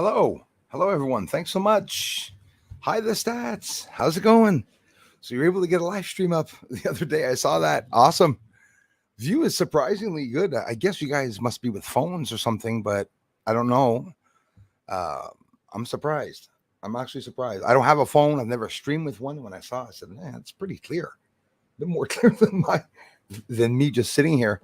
Hello. Hello, everyone. Thanks so much. Hi, the stats. How's it going? So you're able to get a live stream up the other day. I saw that. Awesome. View is surprisingly good. I guess you guys must be with phones or something, but I don't know. Uh, I'm surprised. I'm actually surprised. I don't have a phone. I've never streamed with one. When I saw it, I said, man, it's pretty clear. A bit more clear than me just sitting here.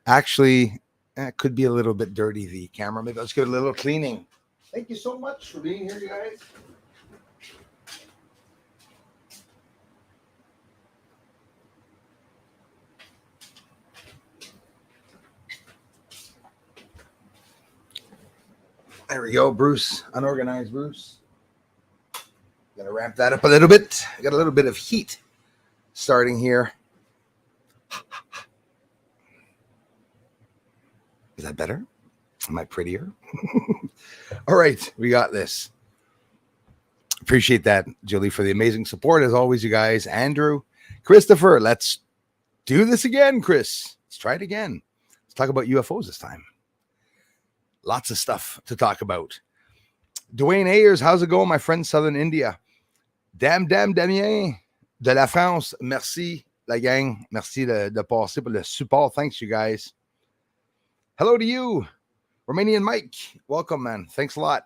Actually, it could be a little bit dirty, the camera. Maybe let's give it a little cleaning. Thank you so much for being here, you guys. There we go, Bruce. Unorganized Bruce. Gonna ramp that up a little bit. I got a little bit of heat starting here. Is that better? Am I prettier? All right, we got this. Appreciate that, Julie, for the amazing support as always, you guys. Andrew, Christopher, let's do this again, Chris. Let's try it again. Let's talk about UFOs this time. Lots of stuff to talk about. Dwayne Ayers, how's it going, my friend, Southern India? Damien de la France, merci, la gang. Merci de passer pour le support. Thanks, you guys. Hello to you, Romanian Mike. Welcome, man. Thanks a lot.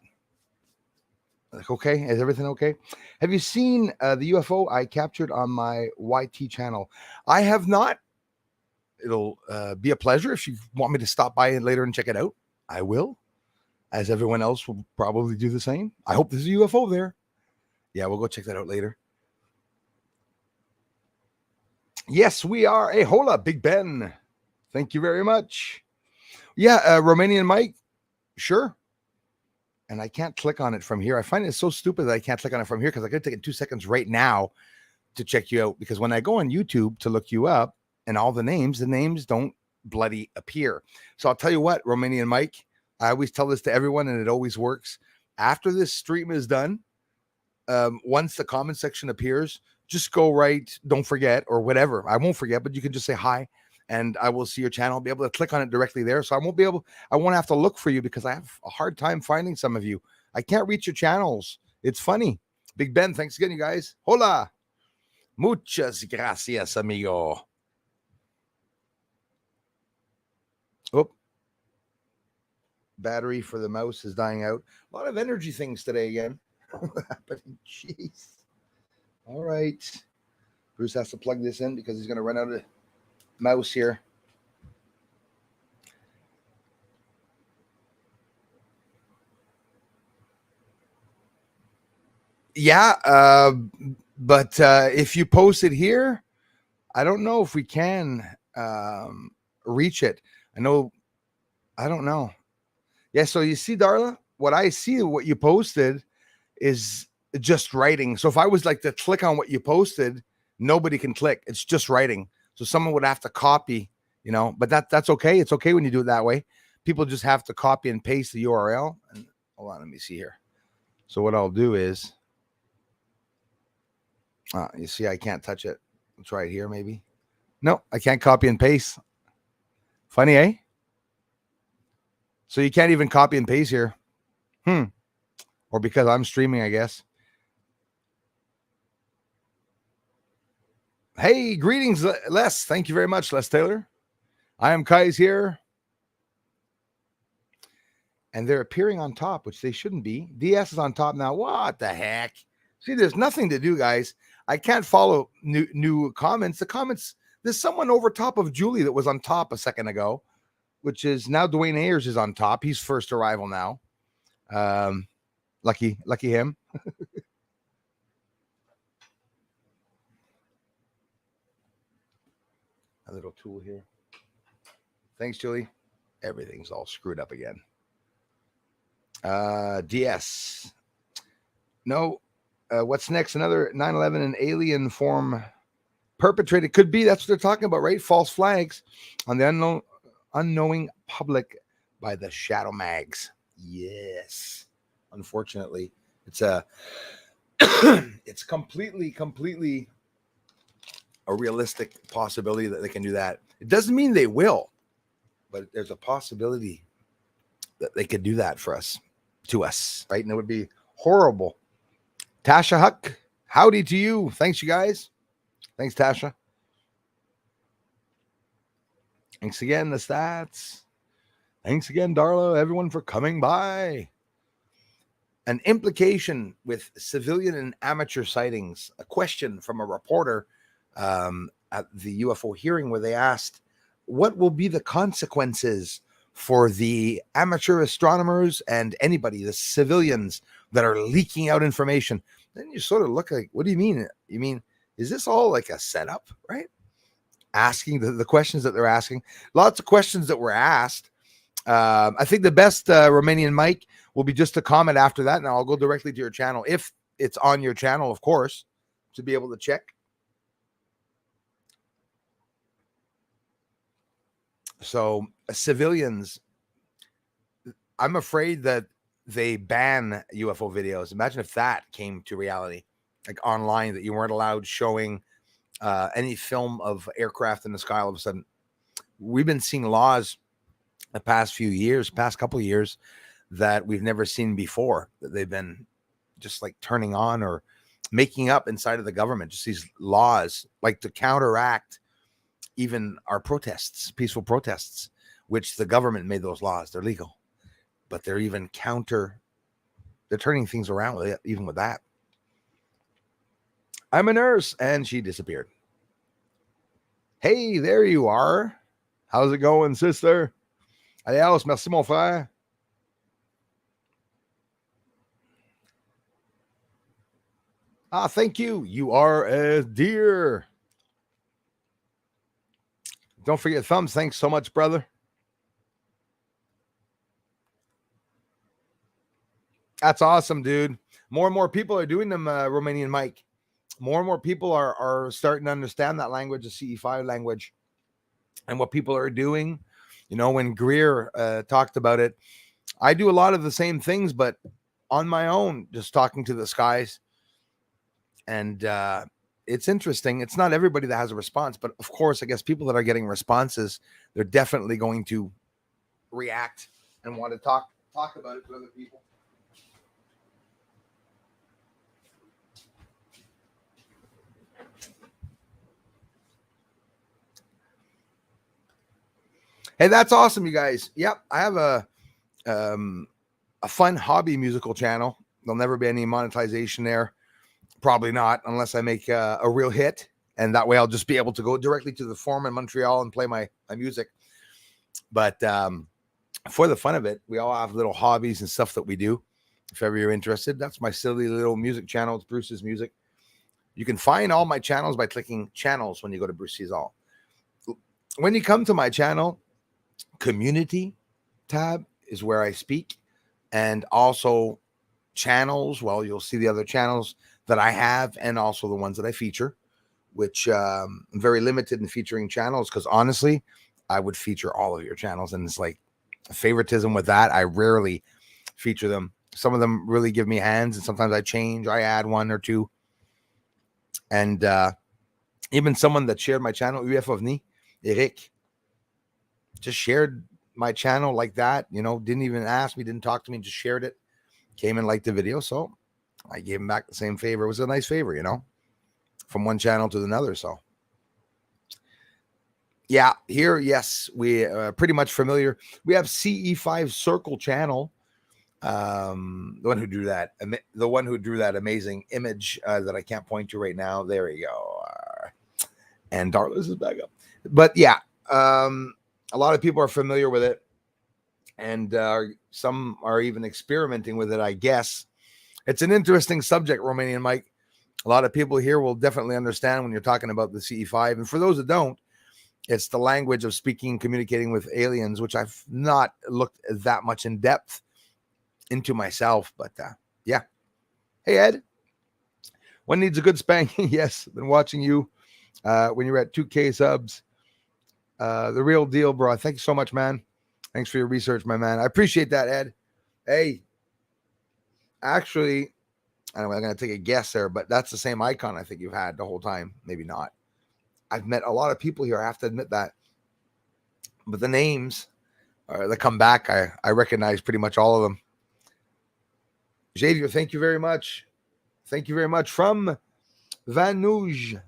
Okay, is everything okay? Have you seen the UFO I captured on my YT channel? I have not. It'll be a pleasure if you want me to stop by later and check it out. I will, as everyone else will probably do the same. I hope there's a UFO there. Yeah, we'll go check that out later. Yes, we are. Hey, hola, Big Ben. Thank you very much. Yeah, Romanian Mike. Sure. And I can't click on it from here. I find it so stupid that I can't click on it from here because I could take it 2 seconds right now to check you out. Because when I go on YouTube to look you up and all the names don't bloody appear. So I'll tell you what, Romanian Mike, I always tell this to everyone and it always works. After this stream is done, once the comment section appears, just go right, don't forget, or whatever. I won't forget, but you can just say hi and I will see your channel. I'll be able to click on it directly there. So I won't have to look for you because I have a hard time finding some of you. I can't reach your channels. It's funny. Big Ben, thanks again, you guys. Hola. Muchas gracias, amigo. Oh, battery for the mouse is dying out. A lot of energy things today again. But jeez. All right. Bruce has to plug this in because he's going to run out of mouse here. Yeah, but if you post it here, I don't know if we can reach it. I don't know. Yeah, so you see, Darla, what you posted is just writing. So if I was like to click on what you posted, nobody can click. It's just writing. So someone would have to copy, but that's okay. It's okay when you do it that way. People just have to copy and paste the URL. And hold on, let me see here. So what I'll do is, you see, I can't touch it. It's right here, maybe. No, I can't copy and paste. Funny, eh? So you can't even copy and paste here. Or because I'm streaming, I guess. Hey, greetings, Les. Thank you very much, Les Taylor. I am Kai's here. And they're appearing on top, which they shouldn't be. DS is on top now. What the heck? See, there's nothing to do, guys. I can't follow new comments. The comments, there's someone over top of Julie that was on top a second ago, which is now Dwayne Ayers is on top. He's first arrival now. Lucky him. A little tool here. Thanks, Julie. Everything's all screwed up again. DS. No. What's next? Another 9/11 and alien form perpetrated. Could be. That's what they're talking about, right? False flags on the unknowing public by the shadow mags. Yes. Unfortunately, it's it's completely a realistic possibility that they can do that. It doesn't mean they will, but there's a possibility that they could do that for us. to us, right? And it would be horrible. Tasha Huck, howdy to you. Thanks, you guys. Thanks, Tasha. Thanks again, the stats. Thanks again, Darla, everyone, for coming by. An implication with civilian and amateur sightings. A question from a reporter at the UFO hearing where they asked, what will be the consequences for the amateur astronomers and anybody, the civilians that are leaking out information? Then you sort of look like, what do you mean? You mean, is this all like a setup, right? Asking the questions that they're asking. Lots of questions that were asked. I think the best Romanian mic will be just a comment after that, and I'll go directly to your channel, if it's on your channel, of course, to be able to check. So civilians, I'm afraid that they ban UFO videos. Imagine if that came to reality, like online, that you weren't allowed showing any film of aircraft in the sky all of a sudden. We've been seeing laws the past couple of years, that we've never seen before, that they've been just like turning on or making up inside of the government, just these laws like to counteract even our protests, peaceful protests, which the government made those laws. They're legal, but they're turning things around with it, even with that. I'm a nurse, and she disappeared. Hey, there you are. How's it going, sister? Adios, merci mon frère. Thank you. You are a dear. Don't forget thumbs. Thanks so much, brother. That's awesome, dude. More and more people are doing them, Romanian Mike. More and more people are starting to understand that language, the CE5 language, and what people are doing. You know, when Greer talked about it, I do a lot of the same things, but on my own, just talking to the skies. And it's interesting. It's not everybody that has a response, but of course, I guess people that are getting responses, they're definitely going to react and want to talk about it to other people. Hey, that's awesome, you guys. Yep, I have a fun hobby musical channel. There'll never be any monetization there. Probably not, unless I make a real hit. And that way I'll just be able to go directly to the forum in Montreal and play my music. But for the fun of it, we all have little hobbies and stuff that we do. If ever you're interested, that's my silly little music channel. It's Bruce's Music. You can find all my channels by clicking channels when you go to Bruce Sees All. When you come to my channel, community tab is where I speak, and also channels. Well, you'll see the other channels that I have, and also the ones that I feature, which I'm very limited in featuring channels, because honestly, I would feature all of your channels, and it's like favoritism with that. I rarely feature them. Some of them really give me hands, and sometimes I change. I add one or two. And even someone that shared my channel, UFO Eric, just shared my channel like that, you know, didn't even ask me, didn't talk to me, just shared it, came and liked the video. So I gave him back the same favor. It was a nice favor, you know, from one channel to another. So yeah, here, yes, we are pretty much familiar. We have CE5 Circle channel. The one who drew that amazing image that I can't point to right now. There you go. And Darla's is back up. But yeah, a lot of people are familiar with it, and some are even experimenting with it, I guess. It's an interesting subject, Romanian Mike. A lot of people here will definitely understand when you're talking about the CE5. And for those that don't, it's the language of speaking, communicating with aliens, which I've not looked that much in depth into myself. But yeah. Hey, Ed. One needs a good spanking. Yes, been watching you when you're at 2K subs. The real deal, bro. Thank you so much, man. Thanks for your research, my man. I appreciate that, Ed. Hey, actually, I'm going to take a guess there, but that's the same icon I think you've had the whole time. Maybe not. I've met a lot of people here. I have to admit that. But the names that come back, I recognize pretty much all of them. Xavier, thank you very much. Thank you very much. From Van Nuys.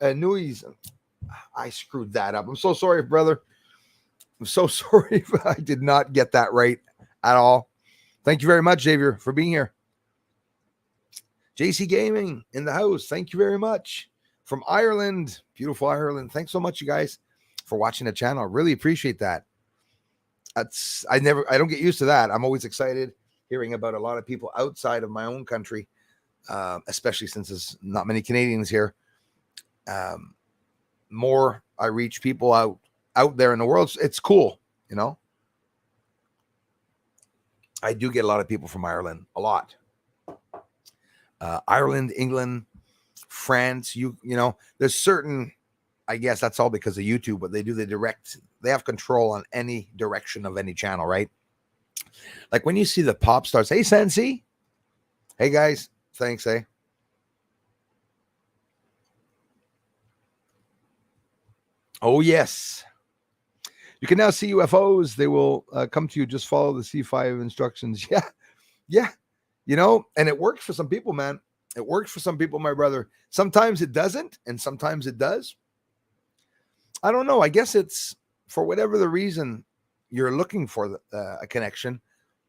Nuys. I screwed that up. I'm so sorry, brother. I'm so sorry if I did not get that right at all. Thank you very much, Xavier, for being here. JC Gaming in the house. Thank you very much. From Ireland, beautiful Ireland. Thanks so much, you guys, for watching the channel. I really appreciate that. I don't get used to that. I'm always excited hearing about a lot of people outside of my own country, especially since there's not many Canadians here. More I reach people out there in the world, it's cool, you know. I do get a lot of people from Ireland, a lot. Ireland, England, France, you know, there's certain, I guess that's all because of YouTube, but they have control on any direction of any channel, right? Like when you see the pop stars, hey, Sensi. Hey, guys. Thanks, eh? Oh, yes. You can now see UFOs. They will come to you. Just follow the C5 instructions. Yeah. Yeah. You know, and it works for some people, man. It works for some people, my brother. Sometimes it doesn't, and sometimes it does. I don't know. I guess it's for whatever the reason you're looking for a connection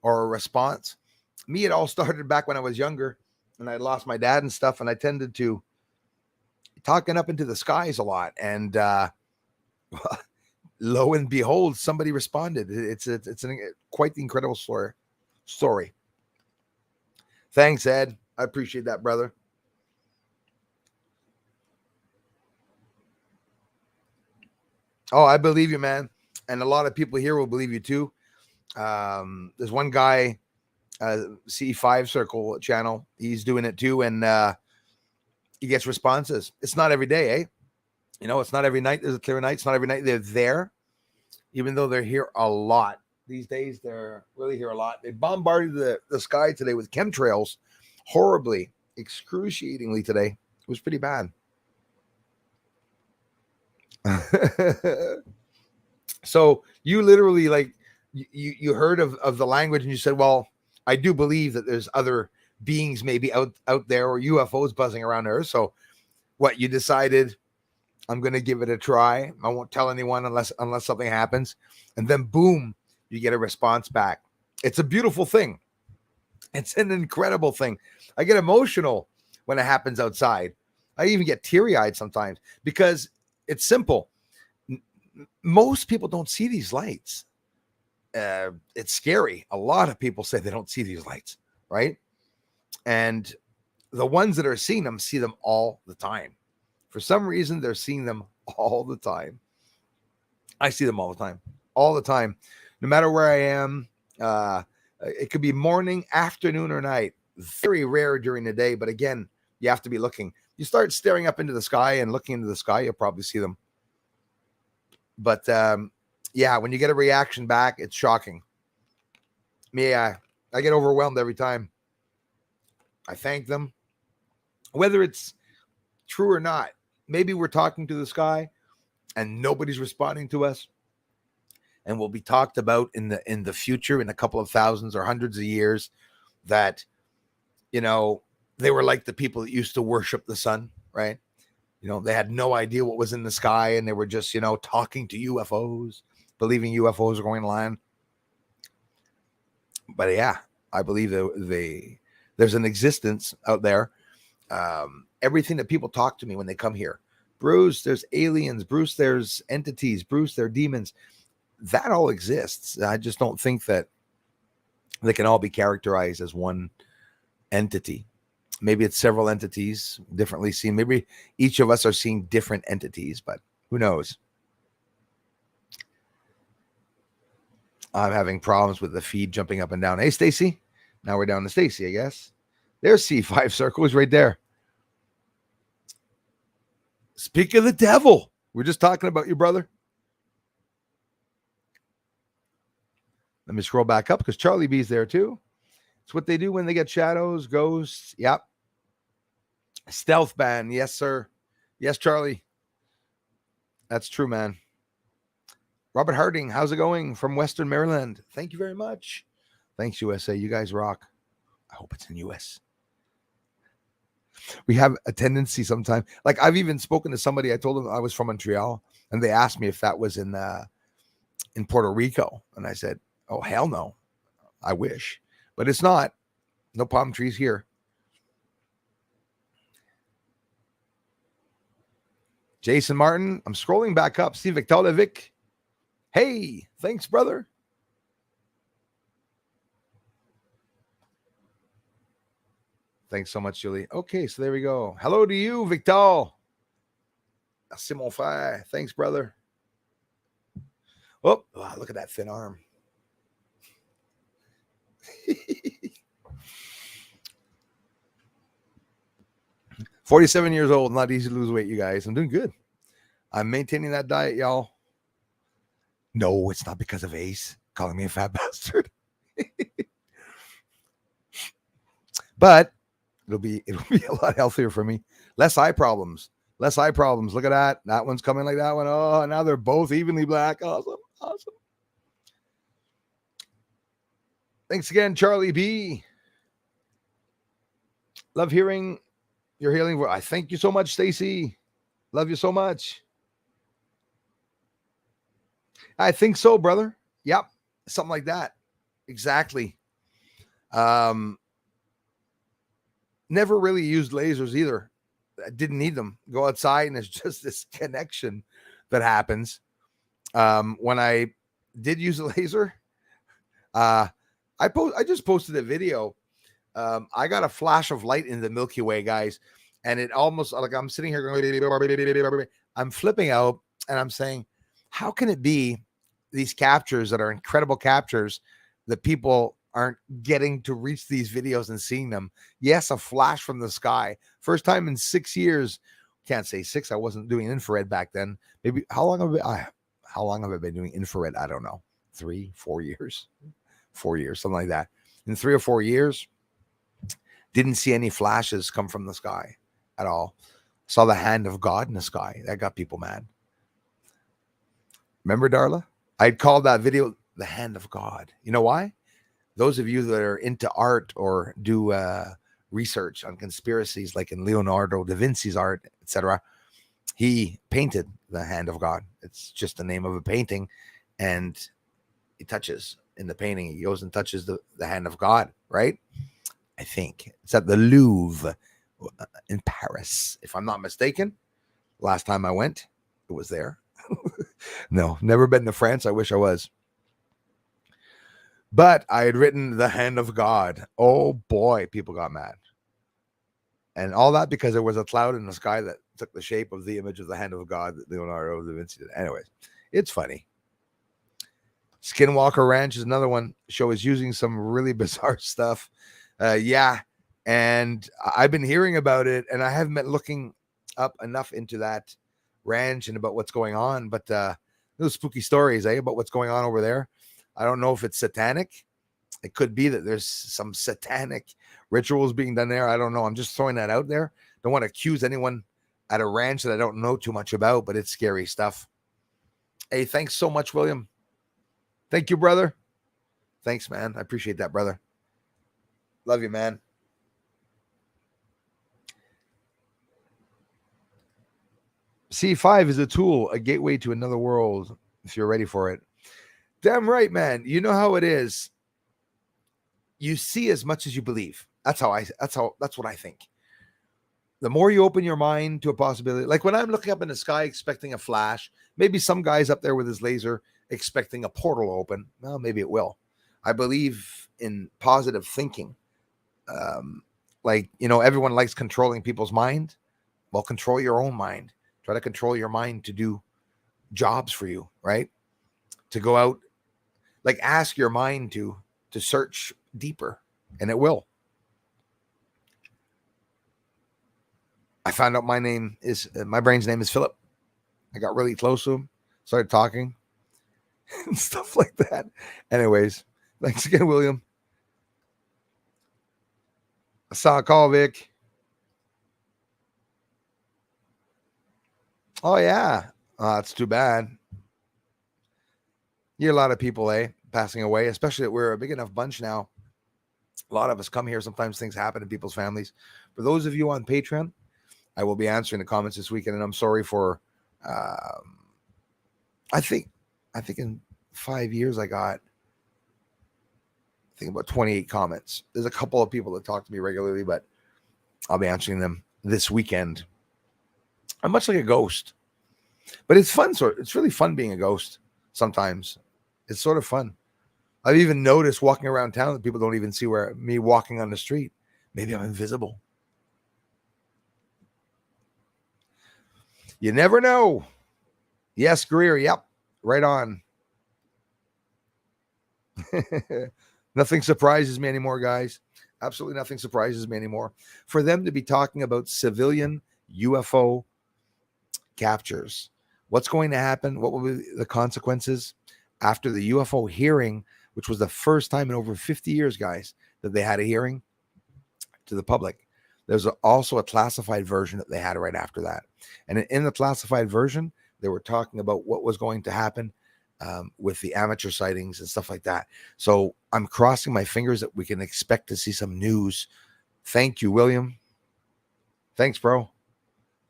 or a response. Me, it all started back when I was younger and I lost my dad and stuff, and I tended to talking up into the skies a lot. And lo and behold, somebody responded. It's quite the incredible story. Thanks, Ed. I appreciate that, brother. Oh, I believe you, man. And a lot of people here will believe you too. There's one guy, C5 Circle channel. He's doing it too. And he gets responses. It's not every day, eh? You know, it's not every night. There's a clear night. It's not every night they're there, even though they're here a lot. These days, they're really here a lot. They bombarded the sky today with chemtrails horribly, excruciatingly today. It was pretty bad. So you literally, like, you heard of the language and you said, well, I do believe that there's other beings maybe out there, or UFOs buzzing around Earth. So what, you decided, I'm going to give it a try. I won't tell anyone unless something happens. And then boom, you get a response back. It's a beautiful thing. It's an incredible thing. I get emotional when it happens outside. I even get teary-eyed sometimes because it's simple. Most people don't see these lights. It's scary. A lot of people say they don't see these lights, right? And the ones that are seeing them see them all the time. For some reason, they're seeing them all the time. I see them all the time, no matter where I am. It could be morning, afternoon, or night. Very rare during the day, but again, you have to be looking. You start staring up into the sky and looking into the sky, you'll probably see them. But yeah, when you get a reaction back, it's shocking. Me, I get overwhelmed every time. I thank them, whether it's true or not. Maybe we're talking to the sky and nobody's responding to us, and will be talked about in the future, in a couple of thousands or hundreds of years, that, you know, they were like the people that used to worship the sun, right? You know, they had no idea what was in the sky, and they were just, you know, talking to UFOs, believing UFOs are going to land. But yeah, I believe there's an existence out there. Everything that people talk to me when they come here, Bruce, there's aliens, Bruce, there's entities, Bruce, there are demons. That all exists. I just don't think that they can all be characterized as one entity. Maybe it's several entities differently seen. Maybe each of us are seeing different entities, but who knows? I'm having problems with the feed jumping up and down. Hey, Stacy. Now we're down to Stacy, I guess. There's C5 Circles right there. Speak of the devil. We're just talking about you, brother. Let me scroll back up because Charlie B's there too. It's what they do when they get shadows, ghosts. Yep. Stealth ban. Yes, sir. Yes, Charlie. That's true, man. Robert Harding, how's it going from Western Maryland? Thank you very much. Thanks, USA. You guys rock. I hope it's in US. We have a tendency sometimes. Like I've even spoken to somebody. I told them I was from Montreal, and they asked me if that was in Puerto Rico, and I said, "Oh hell no, I wish, but it's not. No palm trees here." Jason Martin, I'm scrolling back up. Steve Victolevic. Hey, thanks, brother. Thanks so much, Julie. Okay, so there we go. Hello to you, Victor. Merci, mon frère. Thanks, brother. Oh, wow, look at that thin arm. 47 years old, not easy to lose weight, you guys. I'm doing good. I'm maintaining that diet, y'all. No, it's not because of Ace calling me a fat bastard. But it'll be a lot healthier for me. Less eye problems. Look at that. That one's coming like that one. Oh, now they're both evenly black. Awesome. Thanks again, Charlie B. Love hearing your healing. I thank you so much, Stacy. Love you so much. I think so, brother. Yep. Something like that. Exactly. Never really used lasers either. I didn't need them. Go outside and there's just this connection that happens. When I did use a laser, I just posted a video. I got a flash of light in the Milky Way, guys, and it almost like I'm sitting here going, I'm flipping out, and I'm saying, how can it be these captures that are incredible captures that people aren't getting to reach these videos and seeing them? Yes, a flash from the sky. First time in 6 years. Can't say 6. I wasn't doing infrared back then. Maybe how long have I been doing infrared? I don't know. 3, 4 years. 4 years, something like that. In 3 or 4 years, didn't see any flashes come from the sky at all. Saw the hand of God in the sky. That got people mad. Remember, Darla? I'd called that video the hand of God. You know why? Those of you that are into art or do research on conspiracies, like in Leonardo da Vinci's art, etc., he painted the hand of God. It's just the name of a painting, and he touches in the painting. He goes and touches the hand of God, right? I think it's at the Louvre in Paris, if I'm not mistaken. Last time I went, it was there. No, never been to France. I wish I was. But I had written the hand of God. Oh boy, people got mad. And all that because there was a cloud in the sky that took the shape of the image of the hand of God that Leonardo da Vinci did. Anyways, it's funny. Skinwalker Ranch is another one. Show is using some really bizarre stuff. Yeah. And I've been hearing about it, and I haven't been looking up enough into that ranch and about what's going on. But those spooky stories, about what's going on over there. I don't know if it's satanic. It could be that there's some satanic rituals being done there. I don't know. I'm just throwing that out there. Don't want to accuse anyone at a ranch that I don't know too much about, but it's scary stuff. Hey, thanks so much, William. Thank you, brother. Thanks, man. I appreciate that, brother. Love you, man. C5 is a tool, a gateway to another world, if you're ready for it. Damn right, man. You know how it is. You see as much as you believe. That's what I think. The more you open your mind to a possibility, like when I'm looking up in the sky expecting a flash, maybe some guy's up there with his laser expecting a portal open. Well, maybe it will. I believe in positive thinking. Everyone likes controlling people's mind. Well, control your own mind. Try to control your mind to do jobs for you, right? To go out, like ask your mind to search deeper, and it will. I found out my brain's name is Philip. I got really close to him, started talking and stuff like that. Anyways, thanks again, William. I saw a call, Vic. Oh, yeah. That's too bad. You hear a lot of people, passing away, especially that we're a big enough bunch now A lot of us come here. Sometimes things happen in people's families. For those of you on Patreon, I will be answering the comments this weekend, and I'm sorry for. I think in 5 years I got, about 28 comments. There's a couple of people that talk to me regularly, but I'll be answering them this weekend. I'm much like a ghost, but it's fun. It's really fun being a ghost. Sometimes it's sort of fun. I've even noticed walking around town that people don't even see me walking on the street. Maybe I'm invisible. You never know. Yes, Greer. Yep. Right on. Nothing surprises me anymore, guys. Absolutely nothing surprises me anymore. For them to be talking about civilian UFO captures, what's going to happen? What will be the consequences after the UFO hearing, which was the first time in over 50 years, guys, that they had a hearing to the public? There's also a classified version that they had right after that. And in the classified version, they were talking about what was going to happen with the amateur sightings and stuff like that. So I'm crossing my fingers that we can expect to see some news. Thank you, William. Thanks, bro.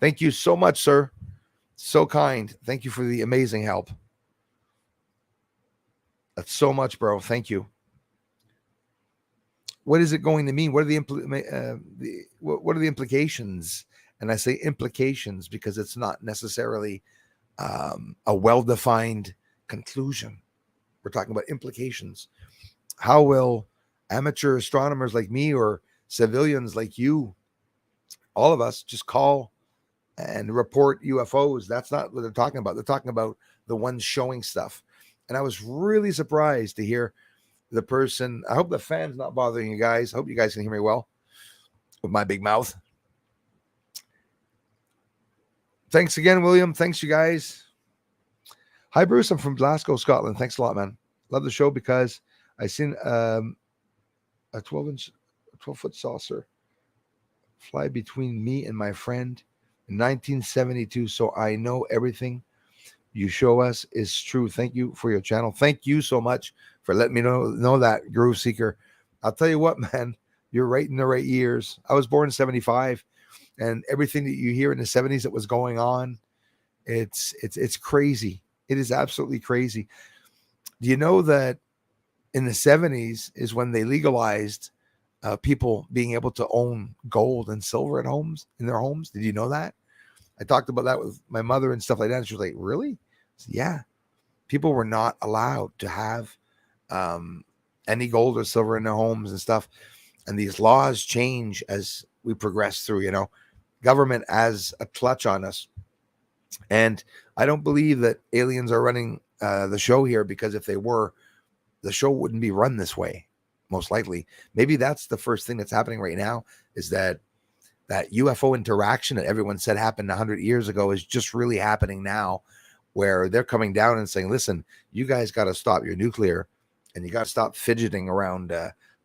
Thank you so much, sir. So kind. Thank you for the amazing help. That's so much, bro. Thank you. What is it going to mean? What are the implications? And I say implications because it's not necessarily a well-defined conclusion. We're talking about implications. How will amateur astronomers like me or civilians like you, all of us, just call and report UFOs? That's not what they're talking about. They're talking about the ones showing stuff. And I was really surprised to hear the person. I hope the fan's not bothering you guys. I hope you guys can hear me well with my big mouth. Thanks again, William. Thanks, you guys. Hi, Bruce. I'm from Glasgow, Scotland. Thanks a lot, man. Love the show because I seen a 12-foot saucer fly between me and my friend in 1972. So I know everything you show us is true. Thank you for your channel. Thank you so much for letting me know that, Groove Seeker. I'll tell you what, man, you're right in the right years. I was born in 75, and everything that you hear in the 70s that was going on, it's crazy. It is absolutely crazy. Do you know that in the 70s is when they legalized people being able to own gold and silver in their homes? Did you know that? I talked about that with my mother and stuff like that. And she was like, really? Said, yeah. People were not allowed to have any gold or silver in their homes and stuff. And these laws change as we progress through, government has a clutch on us. And I don't believe that aliens are running the show here, because if they were, the show wouldn't be run this way, most likely. Maybe that's the first thing that's happening right now, is that UFO interaction that everyone said happened 100 years ago is just really happening now, where they're coming down and saying, listen, you guys got to stop your nuclear, and you got to stop fidgeting around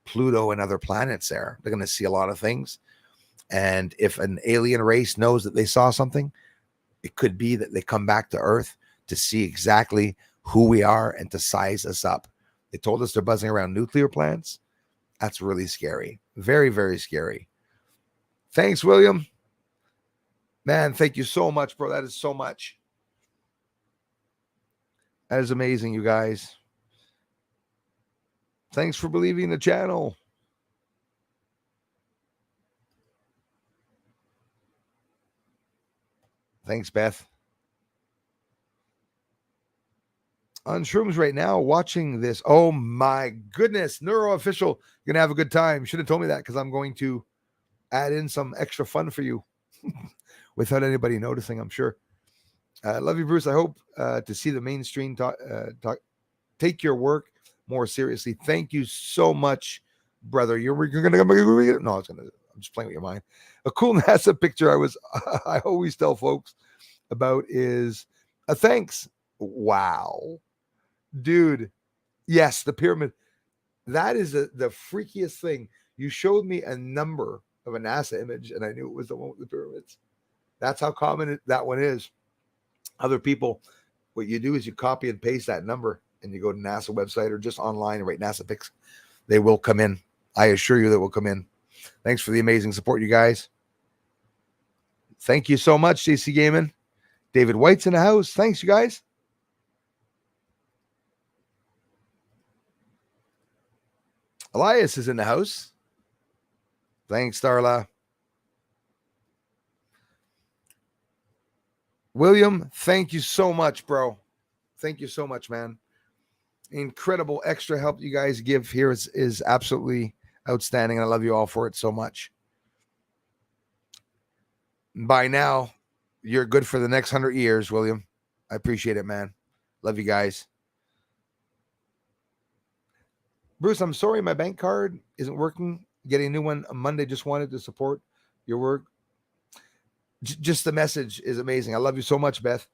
Pluto and other planets there. They're going to see a lot of things. And if an alien race knows that they saw something, it could be that they come back to Earth to see exactly who we are and to size us up. They told us they're buzzing around nuclear plants. That's really scary. Very, very scary. Thanks, William. Man, thank you so much, bro. That is so much. That is amazing, you guys. Thanks for believing the channel. Thanks, Beth. On shrooms right now, watching this. Oh my goodness, Neuro Official, you're gonna have a good time. Should have told me that, because I'm going to add in some extra fun for you without anybody noticing, I'm sure. Love you, Bruce. I hope to see the mainstream take your work more seriously. Thank you so much, brother. You're gonna no, I'm just playing with your mind. A cool NASA picture I always tell folks about is a thanks. Wow. Dude, yes, the pyramid. That is the freakiest thing. You showed me a number of a NASA image, and I knew it was the one with the pyramids. That's how common that one is. Other people, what you do is you copy and paste that number, and you go to NASA website or just online and write NASA pics. They will come in. I assure you that will come in. Thanks for the amazing support, you guys. Thank you so much, JC Gaiman. David White's in the house. Thanks, you guys. Elias is in the house. Thanks, Darla. William, thank you so much, bro. Thank you so much, man. Incredible extra help you guys give here is absolutely outstanding. And I love you all for it so much. By now, you're good for the next 100 years, William. I appreciate it, man. Love you guys. Bruce, I'm sorry my bank card isn't working. Getting a new one on Monday. Just wanted to support your work. Just the message is amazing. I love you so much, Beth.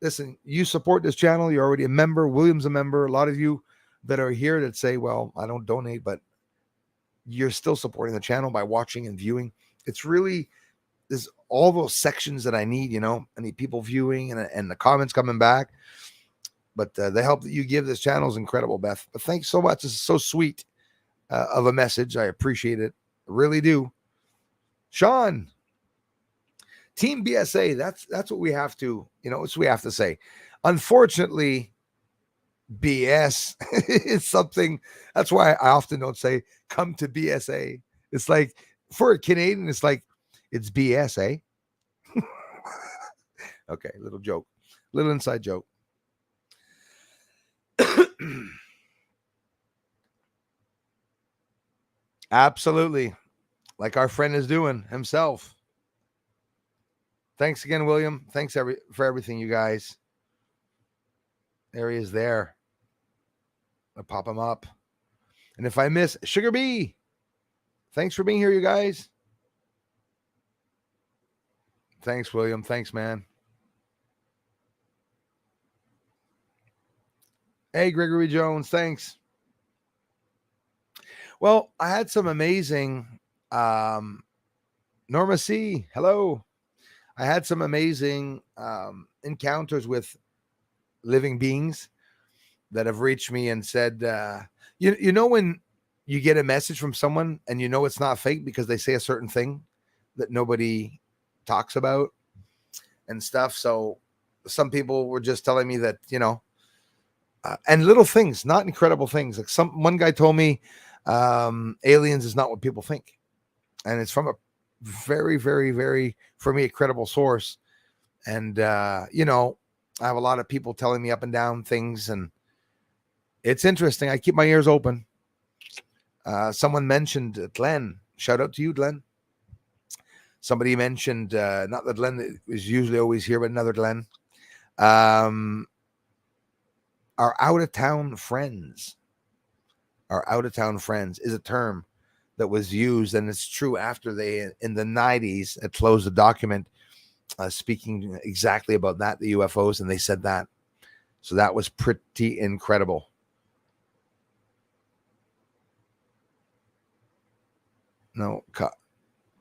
Listen, you support this channel. You're already a member. William's a member. A lot of you that are here that say, well, I don't donate, but you're still supporting the channel by watching and viewing. It's really, there's all those sections that I need, I need people viewing and the comments coming back. But the help that you give this channel is incredible, Beth. But thanks so much. This is so sweet of a message. I appreciate it. I really do. Sean, Team BSA, that's what we have to, it's what we have to say. Unfortunately, BS is something, that's why I often don't say, come to BSA. It's like, for a Canadian, it's like, it's BSA. Okay, little joke, little inside joke. Absolutely. Like our friend is doing himself. Thanks again, William. Thanks for everything, you guys. There he is there. I'll pop him up. And if I miss Sugar Bee, thanks for being here, you guys. Thanks, William. Thanks, man. Hey, Gregory Jones. Thanks. Well, I had some amazing Norma C. Hello. I had some amazing encounters with living beings that have reached me and said, you know, when you get a message from someone and it's not fake because they say a certain thing that nobody talks about and stuff. So some people were just telling me that, and little things, not incredible things. Like one guy told me aliens is not what people think. And it's from a very, very, very, for me, a credible source. And, I have a lot of people telling me up and down things, and it's interesting. I keep my ears open. Someone mentioned Glenn. Shout out to you, Glenn. Somebody mentioned, not that Glenn is usually always here, but another Glenn. Our out-of-town friends. Our out-of-town friends is a term that was used, and it's true after they, in the 90s, had closed the document speaking exactly about that, the UFOs, and they said that. So that was pretty incredible. No,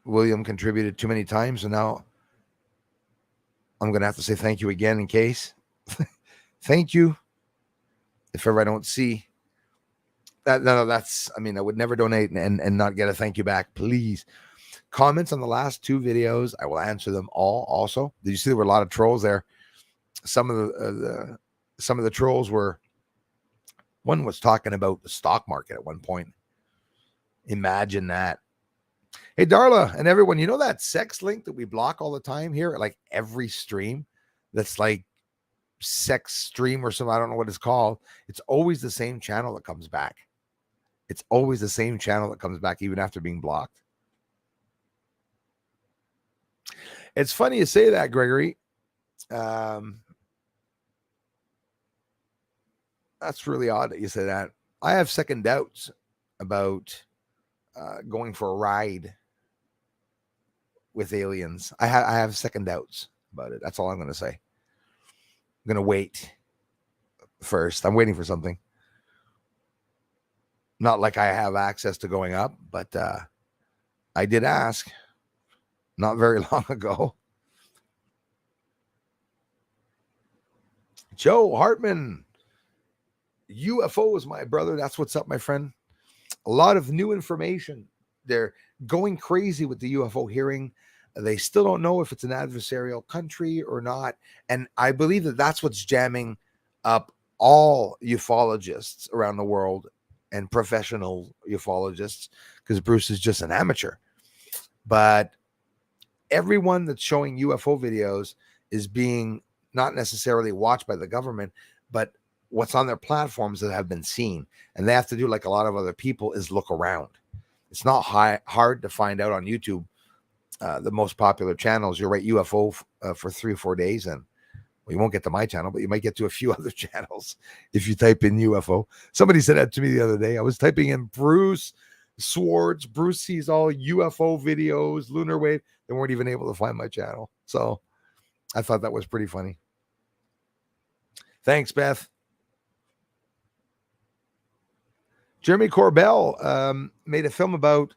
William contributed too many times, and now I'm going to have to say thank you again in case. Thank you. If ever I don't see that, no, that's, I would never donate and not get a thank you back. Please. Comments on the last 2 videos, I will answer them all. Also, did you see there were a lot of trolls there? Some of the trolls were, one was talking about the stock market at one point. Imagine that. Hey, Darla and everyone, that sex link that we block all the time here, like every stream that's like sex stream or something, I don't know what it's called. It's always the same channel that comes back. It's always the same channel that comes back even after being blocked. It's funny you say that, Gregory. That's really odd that you say that. I have second doubts about going for a ride with aliens. I have second doubts about it. That's all I'm going to say. I'm going to wait first. I'm waiting for something. Not like I have access to going up, but I did ask not very long ago. Joe Hartman, UFOs, my brother. That's what's up, my friend. a lot of new information. They're going crazy with the UFO hearing. They still don't know if it's an adversarial country or not. And I believe that that's what's jamming up all ufologists around the world and professional ufologists, because Bruce is just an amateur. But everyone that's showing UFO videos is being not necessarily watched by the government, but what's on their platforms that have been seen. And they have to do like a lot of other people is look around. It's not hard to find out on YouTube. The most popular channels, you'll write UFO for 3 or 4 days, and well, you won't get to my channel, but you might get to a few other channels if you type in UFO. Somebody said that to me the other day. I was typing in Bruce Swartz. Bruce sees all UFO videos, lunar wave. They weren't even able to find my channel. So I thought that was pretty funny. Thanks, Beth. Jeremy Corbell made a film about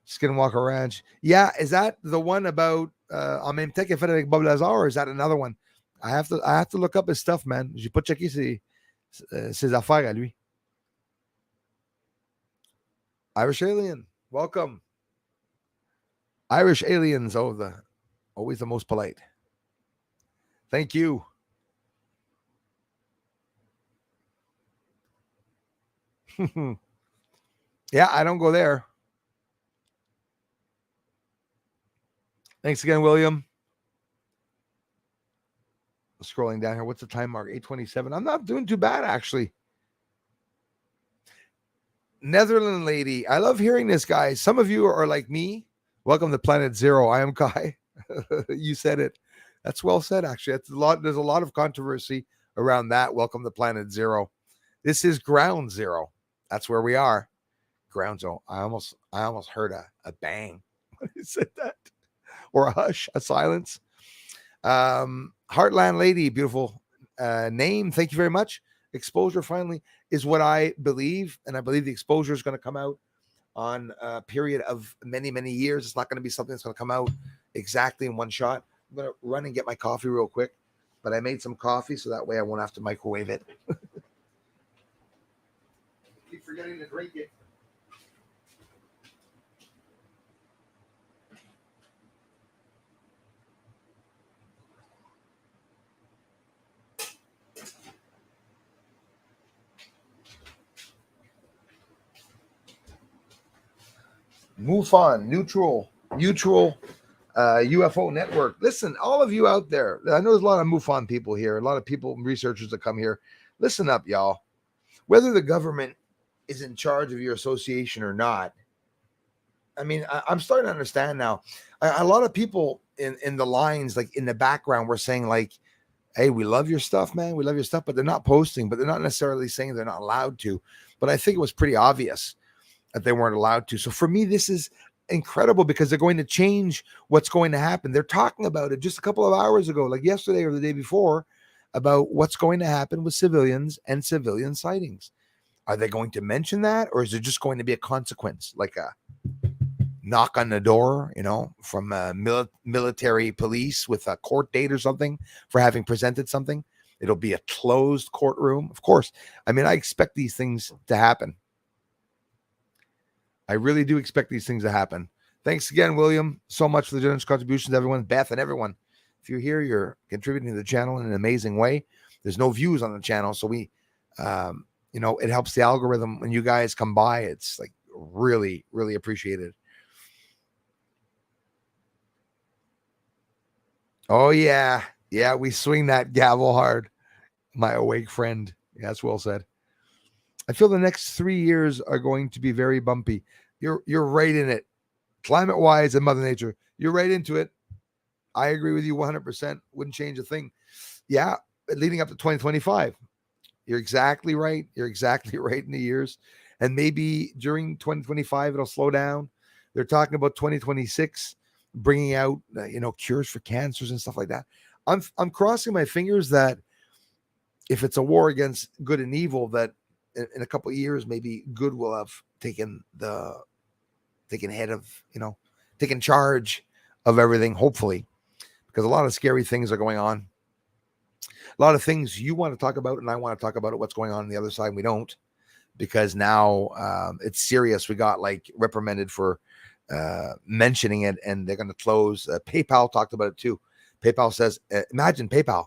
Skinwalker Ranch. Yeah, is that the one about en même temps qu'il a fait avec Bob Lazar, or is that another one? I have to look up his stuff, man. J'ai pas checké ses affaires à lui. Irish Alien, welcome. Irish aliens, always the most polite. Thank you. Yeah, I don't go there. Thanks again, William. Scrolling down here. What's the time mark? 8:27. I'm not doing too bad, actually. Netherland lady. I love hearing this, guys. Some of you are like me. Welcome to Planet Zero. I am Kai. You said it. That's well said, actually. There's a lot of controversy around that. Welcome to Planet Zero. This is Ground Zero. That's where we are. Ground Zero. I almost heard a bang when you said that. Or a hush, a silence. Heartland lady, beautiful name. Thank you very much. Exposure finally is what I believe, and I believe the exposure is going to come out on a period of many, many years. It's not going to be something that's going to come out exactly in one shot. I'm going to run and get my coffee real quick, but I made some coffee so that way I won't have to microwave it. Keep forgetting to drink it. MUFON, neutral UFO network. Listen, all of you out there, I know there's a lot of MUFON people here, a lot of people, researchers that come here. Listen up, y'all. Whether the government is in charge of your association or not, I mean, I'm starting to understand now. A lot of people in the lines, like in the background, were saying like, hey, we love your stuff, man. We love your stuff, but they're not posting, but they're not necessarily saying they're not allowed to. But I think it was pretty obvious that they weren't allowed to. So for me, this is incredible because they're going to change what's going to happen. They're talking about it just a couple of hours ago, like yesterday or the day before, about what's going to happen with civilians and civilian sightings. Are they going to mention that, or is it just going to be a consequence, like a knock on the door, from military police with a court date or something for having presented something? It'll be a closed courtroom. Of course. I mean, I expect these things to happen. I really do expect these things to happen. Thanks again, William, so much for the generous contributions, everyone. Beth and everyone. If you're here, you're contributing to the channel in an amazing way. There's no views on the channel, so we, it helps the algorithm when you guys come by. It's like really, really appreciated. Oh, yeah. Yeah, we swing that gavel hard. My awake friend. Yeah, that's well said. I feel the next 3 years are going to be very bumpy. You're right in it. Climate-wise and Mother Nature. You're right into it. I agree with you 100%. Wouldn't change a thing. Yeah, leading up to 2025. You're exactly right. You're exactly right in the years. And maybe during 2025, it'll slow down. They're talking about 2026 bringing out, cures for cancers and stuff like that. I'm crossing my fingers that if it's a war against good and evil, that in a couple of years, maybe good will have taken charge of everything, hopefully, because a lot of scary things are going on. A lot of things you want to talk about, and I want to talk about it, what's going on the other side. We don't. because now it's serious. We got like reprimanded for mentioning it, and they're going to close. PayPal talked about it too. PayPal says, imagine PayPal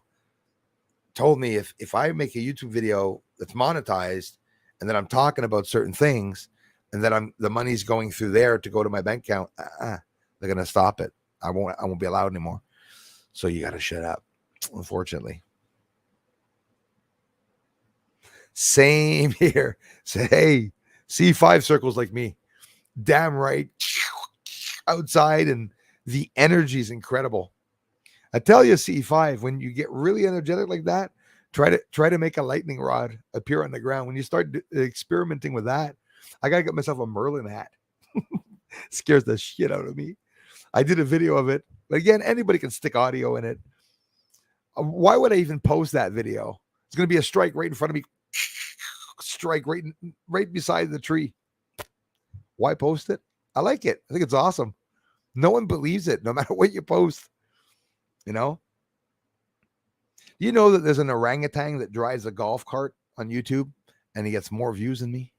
told me if I make a YouTube video that's monetized and then I'm talking about certain things and then the money's going through there to go to my bank account, they're going to stop it. I won't be allowed anymore. So you got to shut up, unfortunately. Same here. Say, hey, C5 circles like me. Damn right. Outside, and the energy is incredible. I tell you, C5, when you get really energetic like that, try to make a lightning rod appear on the ground. When you start experimenting with that, I gotta get myself a Merlin hat. Scares the shit out of me. I did a video of it. But again, anybody can stick audio in it. Why would I even post that video? It's gonna be a strike right in front of me. Strike right beside the tree. Why post it? I like it. I think it's awesome. No one believes it, no matter what you post. You know? You know that there's an orangutan that drives a golf cart on YouTube and he gets more views than me?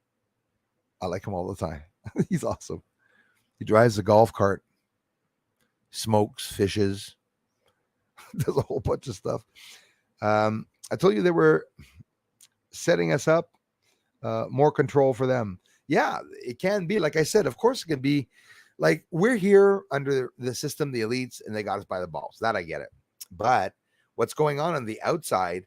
I like him all the time. He's awesome. He drives a golf cart, smokes, fishes, does a whole bunch of stuff. I told you they were setting us up, more control for them. Yeah, it can be. Like I said, of course it can be. Like, we're here under the system, the elites, and they got us by the balls. That I get it. But what's going on the outside,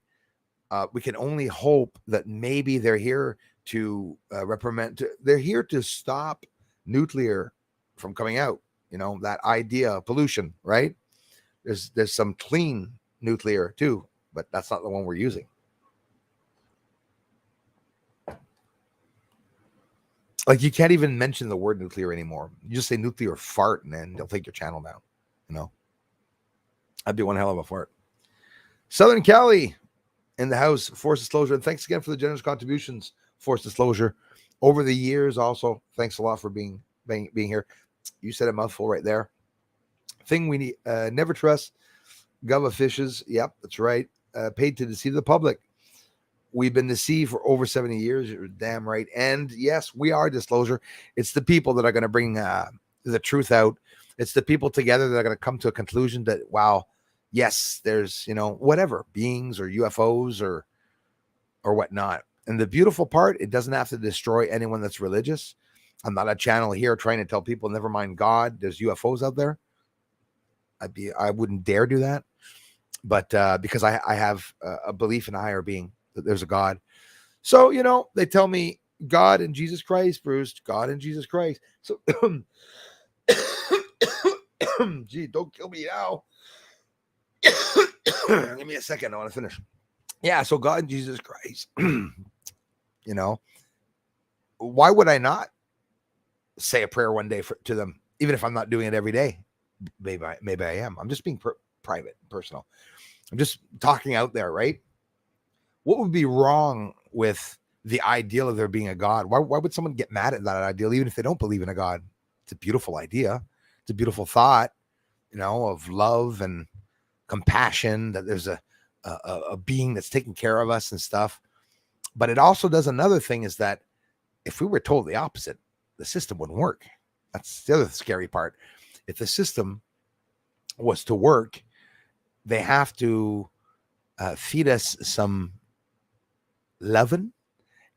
we can only hope that maybe they're here to reprimand. They're here to stop nuclear from coming out. You know, that idea of pollution, right? There's some clean nuclear too, but that's not the one we're using. Like, you can't even mention the word nuclear anymore. You just say nuclear fart and then they'll take your channel down. You know, that'd be one hell of a fart. Southern Cali in the house, Force Disclosure. And thanks again for the generous contributions, Force Disclosure, over the years. Also, thanks a lot for being here. You said a mouthful right there. Thing we need, never trust Gova fishes. Yep, that's right. Paid to deceive the public. We've been deceived for over 70 years. You're damn right. And yes, we are Disclosure. It's the people that are going to bring the truth out. It's the people together that are going to come to a conclusion that, wow, yes, there's, you know, whatever, beings or UFOs or whatnot. And the beautiful part, it doesn't have to destroy anyone that's religious. I'm not a channel here trying to tell people, never mind God, there's UFOs out there. I wouldn't dare do that. But because I have a belief in a higher being, that there's a God. So, you know, they tell me God and Jesus Christ, Bruce, God and Jesus Christ. So, gee, don't kill me now. Give me a second. I want to finish. Yeah. So God and Jesus Christ, you know, why would I not say a prayer one day to them, even if I'm not doing it every day? Maybe I am. I'm just being private, personal. I'm just talking out there, right? What would be wrong with the ideal of there being a God? Why would someone get mad at that ideal, even if they don't believe in a God? It's a beautiful idea. It's a beautiful thought, you know, of love and compassion, that there's a being that's taking care of us and stuff. But it also does another thing, is that if we were told the opposite, the system wouldn't work. That's the other scary part. If the system was to work, they have to feed us some leaven,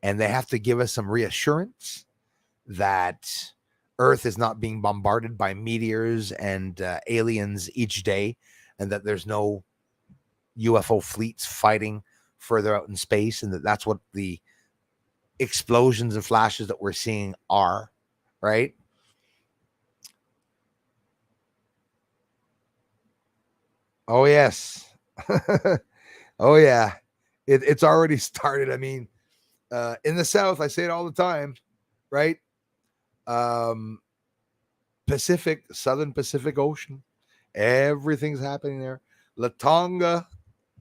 and they have to give us some reassurance that Earth is not being bombarded by meteors and aliens each day, and that there's no UFO fleets fighting further out in space, and that's what the explosions and flashes that we're seeing are, right? Oh, yes. Oh, yeah. It's already started. I mean, in the South, I say it all the time, right? Southern Pacific Ocean. Everything's happening there. La Tonga,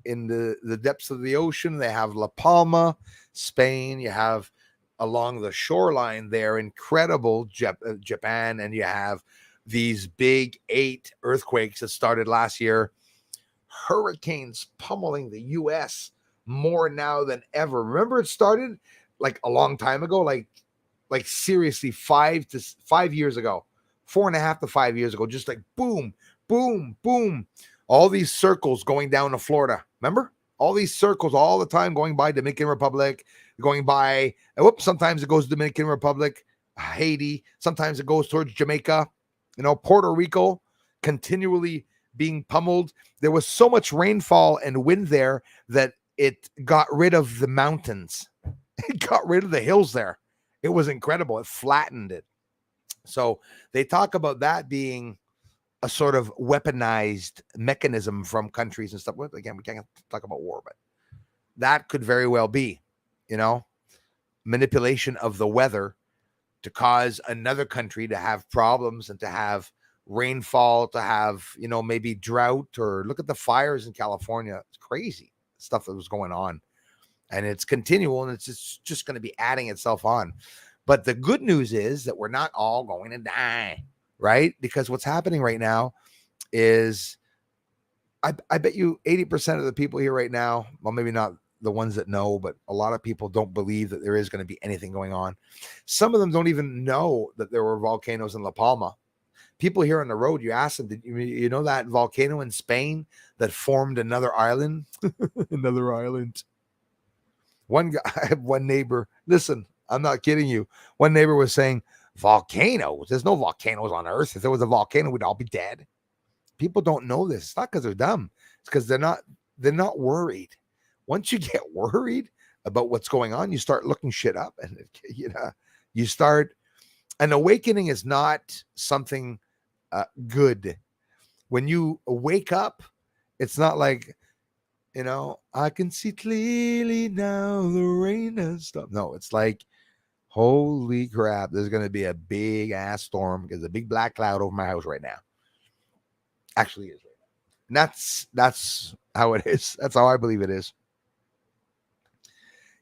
in the depths of the ocean. They have La Palma, Spain. You have along the shoreline there, incredible Japan. And you have these big 8 earthquakes that started last year. Hurricanes pummeling the U.S. more now than ever. Remember, it started like a long time ago, like seriously 5 years ago, 4.5 to 5 years ago, just like boom, boom, boom, all these circles going down to Florida. Remember? All these circles all the time going by Dominican Republic, going by, sometimes it goes to Dominican Republic, Haiti, sometimes it goes towards Jamaica, Puerto Rico, continually being pummeled. There was so much rainfall and wind there that it got rid of the mountains. It got rid of the hills there. It was incredible. It flattened it. So they talk about that being a sort of weaponized mechanism from countries and stuff. Again, we can't talk about war, but that could very well be, manipulation of the weather to cause another country to have problems and to have rainfall, to have, maybe drought, or look at the fires in California. It's crazy stuff that was going on, and it's continual, and it's just going to be adding itself on. But the good news is that we're not all going to die, right? Because what's happening right now is I bet you 80% of the people here right now, well, maybe not the ones that know, but a lot of people don't believe that there is going to be anything going on. Some of them don't even know that there were volcanoes in La Palma. People here on the road, you ask them, did you know that volcano in Spain that formed another island? Another island. One guy, I have one neighbor. Listen, I'm not kidding you. One neighbor was saying, volcanoes? There's no volcanoes on Earth. If there was a volcano, we'd all be dead. People don't know this. It's not because they're dumb. It's because they're not worried. Once you get worried about what's going on, you start looking shit up, and you start. An awakening is not something good. When you wake up, it's not like, I can see clearly now the rain has stopped. No, it's like, holy crap, there's going to be a big ass storm because a big black cloud over my house right now. Actually is right now. And that's how it is. That's how I believe it is.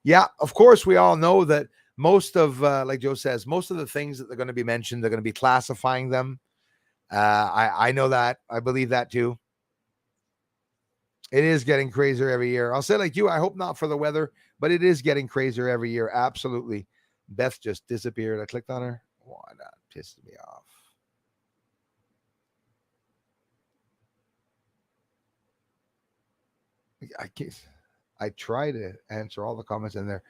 Yeah, of course, we all know that most of, like Joe says, most of the things that they're going to be mentioned, they're going to be classifying them. I know that. I believe that too. It is getting crazier every year. I'll say like you, I hope not for the weather, but it is getting crazier every year. Absolutely. Beth just disappeared. I clicked on her. Why not? Pissed me off. I try to answer all the comments in there.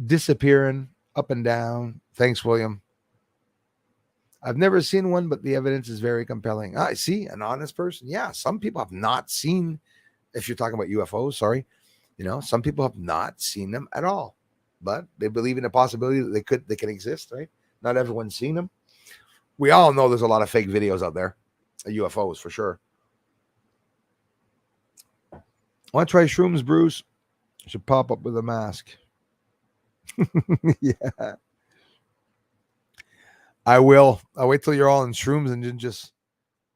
Disappearing up and down. Thanks, William. I've never seen one, but the evidence is very compelling. I see, an honest person. Yeah, some people have not seen, if you're talking about UFOs, sorry, some people have not seen them at all, but they believe in the possibility that they can exist, right? Not everyone's seen them. We all know there's a lot of fake videos out there, UFOs for sure. Want to try shrooms, Bruce? Should pop up with a mask. Yeah. I will. I'll wait till you're all in shrooms and then just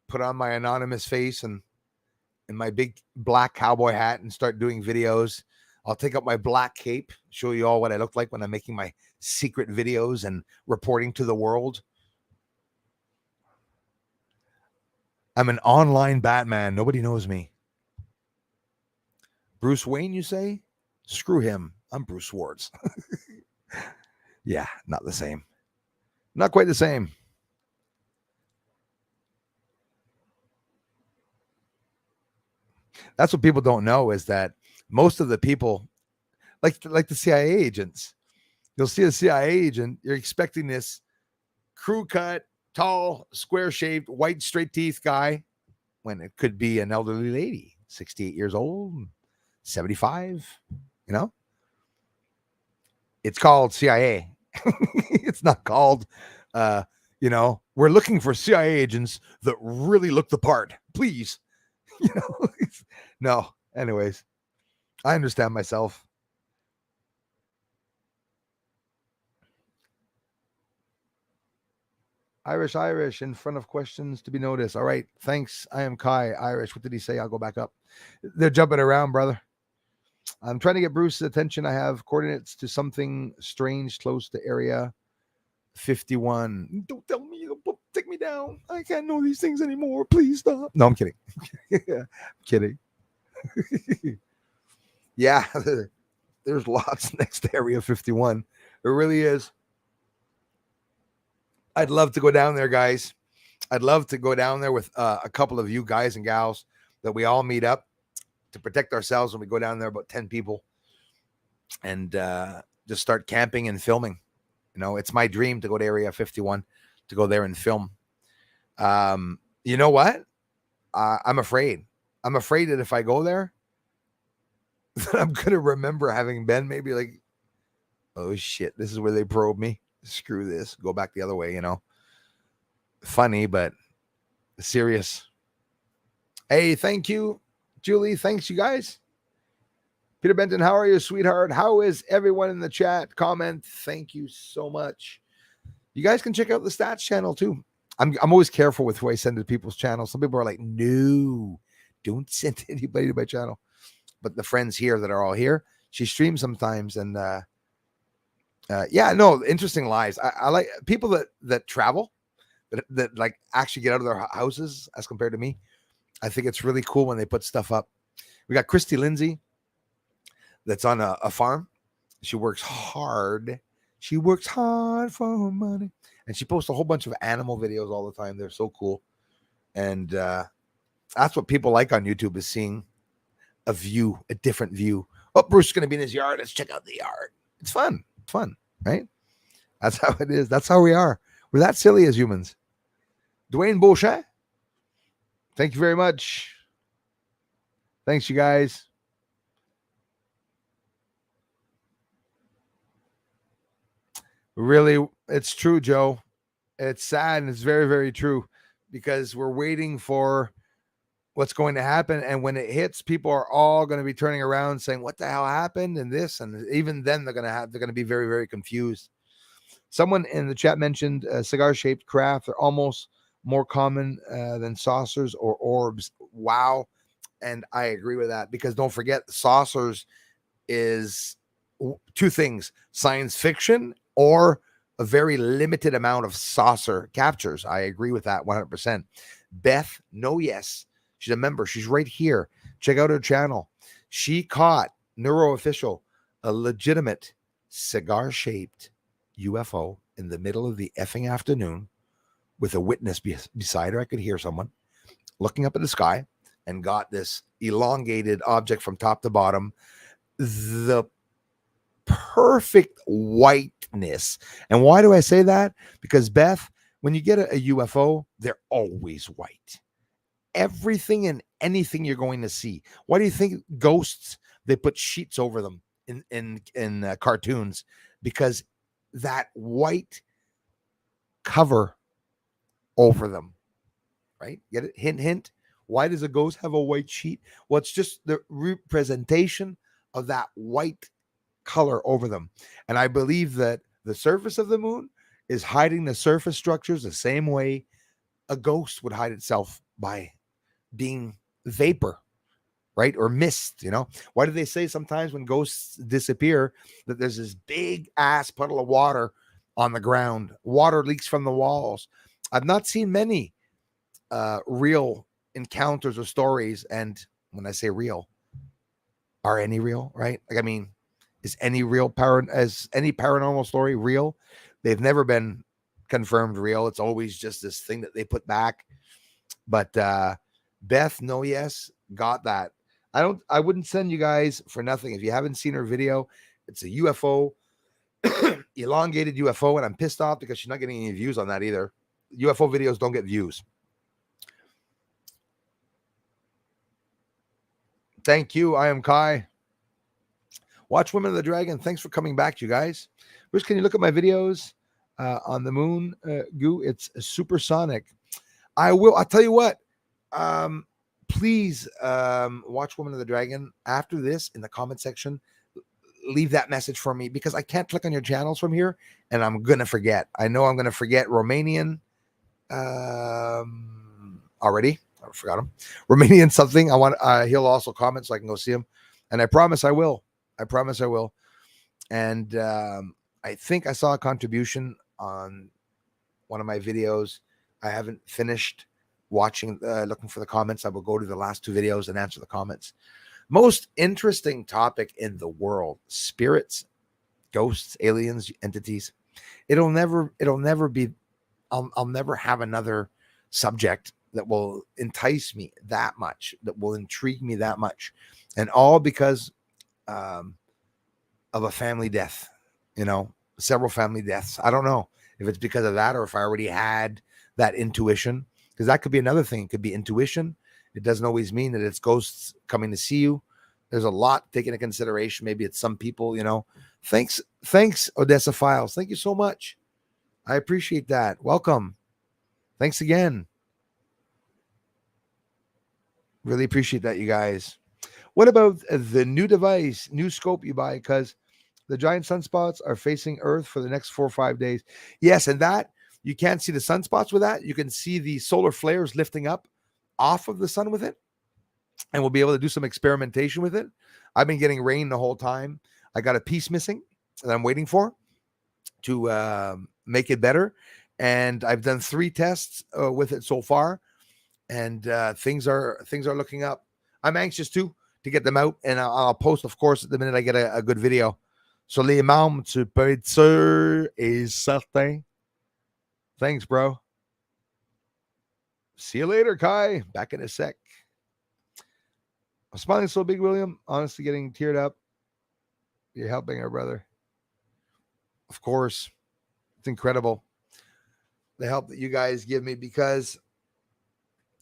put on my anonymous face and my big black cowboy hat and start doing videos. I'll take up my black cape, show you all what I look like when I'm making my secret videos and reporting to the world. I'm an online Batman. Nobody knows me. Bruce Wayne, you say? Screw him. I'm Bruce Swartz. Yeah, not the same. Not quite the same. That's what people don't know, is that most of the people, like the CIA agents, you'll see a CIA agent, you're expecting this crew cut, tall, square-shaped, white, straight teeth guy, when it could be an elderly lady, 68 years old, 75, It's called CIA. It's not called, we're looking for CIA agents that really look the part. Please. No. Anyways, I understand myself. Irish in front of questions to be noticed. All right. Thanks. I am Kai. Irish. What did he say? I'll go back up. They're jumping around, brother. I'm trying to get Bruce's attention. I have coordinates to something strange close to area 51. Don't tell me. Take me down. I can't know these things anymore. Please stop. No, I'm kidding. I'm kidding. Yeah. There's lots next to area 51. It really is. I'd love to go down there, guys. I'd love to go down there with a couple of you guys and gals that we all meet up to protect ourselves when we go down there, about 10 people, and just start camping and filming. You know, it's my dream to go to Area 51, to go there and film. You know what? I'm afraid. I'm afraid that if I go there, that I'm going to remember having been maybe like, oh shit, this is where they probe me. Screw this. Go back the other way, you know. Funny, but serious. Hey, thank you, Julie. Thanks, you guys. Peter Benton, how are you, sweetheart? How is everyone in the chat? Comment. Thank you so much. You guys can check out the stats channel too. I'm always careful with who I send to people's channels. Some people are like, no, don't send anybody to my channel. But the friends here that are all here, she streams sometimes, and yeah, no, interesting lives. I like people that travel, that like actually get out of their houses as compared to me. I think it's really cool when they put stuff up. We got Christy Lindsay that's on a farm. She works hard. She works hard for money. And she posts a whole bunch of animal videos all the time. They're so cool. And that's what people like on YouTube, is seeing a view, a different view. Oh, Bruce is going to be in his yard. Let's check out the yard. It's fun. It's fun, right? That's how it is. That's how we are. We're that silly as humans. Dwayne Beauchamp, thank you very much. Thanks, you guys. Really, it's true, Joe. It's sad, and it's very, very true, because we're waiting for what's going to happen. And when it hits, people are all going to be turning around saying, what the hell happened? And this, and even then they're going to be very, very confused. Someone in the chat mentioned cigar-shaped craft. They're almost more common than saucers or orbs. Wow. And I agree with that, because don't forget, saucers is two things: science fiction or a very limited amount of saucer captures. I agree with that 100%. Beth, no, yes. She's a member. She's right here. Check out her channel. She caught, Neuroofficial, a legitimate cigar-shaped UFO in the middle of the effing afternoon with a witness beside her. I could hear someone looking up at the sky, and got this elongated object from top to bottom. The perfect whiteness. And why do I say that? Because, Beth, when you get a UFO, they're always white. Everything and anything you're going to see. Why do you think ghosts, they put sheets over them in cartoons? Because that white cover over them, right? Get it? Hint, hint. Why does a ghost have a white sheet? Well, it's just the representation of that white color over them. And I believe that the surface of the moon is hiding the surface structures the same way a ghost would hide itself, by being vapor, right? Or mist, you know? Why do they say sometimes when ghosts disappear that there's this big ass puddle of water on the ground? Water leaks from the walls. I've not seen many real encounters or stories. And when I say real, are any real, right? Like, I mean, is any real any paranormal story real? They've never been confirmed real. It's always just this thing that they put back. But Beth, no, yes, got that. I wouldn't send you guys for nothing. If you haven't seen her video, it's a UFO, elongated UFO, and I'm pissed off because she's not getting any views on that either. UFO videos don't get views. Thank you. I am Kai. Watch Women of the Dragon. Thanks for coming back, you guys. Bruce, can you look at my videos on the moon? Goo, it's supersonic. I will. I'll tell you what. Please watch Women of the Dragon. After this, in the comment section, leave that message for me, because I can't click on your channels from here, and I'm gonna forget. I know I'm gonna forget Romanian. Already, I forgot him. Romanian something. I want. He'll also comment so I can go see him, and I promise I will. I promise I will. And I think I saw a contribution on one of my videos. I haven't finished watching, looking for the comments. I will go to the last two videos and answer the comments. Most interesting topic in the world: spirits, ghosts, aliens, entities. It'll never be, I'll never have another subject that will entice me that much, that will intrigue me that much. And all because of a family death, several family deaths. I don't know if it's because of that or if I already had that intuition, because that could be another thing. It could be intuition. It doesn't always mean that it's ghosts coming to see you. There's a lot taken into consideration. Maybe it's some people, Thanks, Odessa Files. Thank you so much. I appreciate that. Welcome. Thanks again. Really appreciate that, you guys. What about the new device, new scope you buy? Because the giant sunspots are facing Earth for the next 4 or 5 days. Yes, and that you can't see the sunspots with that. You can see the solar flares lifting up off of the sun with it, and we'll be able to do some experimentation with it. I've been getting rain the whole time. I got a piece missing that I'm waiting for to make it better, and I've done 3 tests with it so far, and things are looking up. I'm anxious to get them out, and I'll post, of course, the minute I get a good video. So les membres, tu peux être sûr et certain. Thanks, bro. See you later, Kai. Back in a sec. I'm smiling so big, William. Honestly, getting teared up. You're helping our brother. Of course. It's incredible. The help that you guys give me, because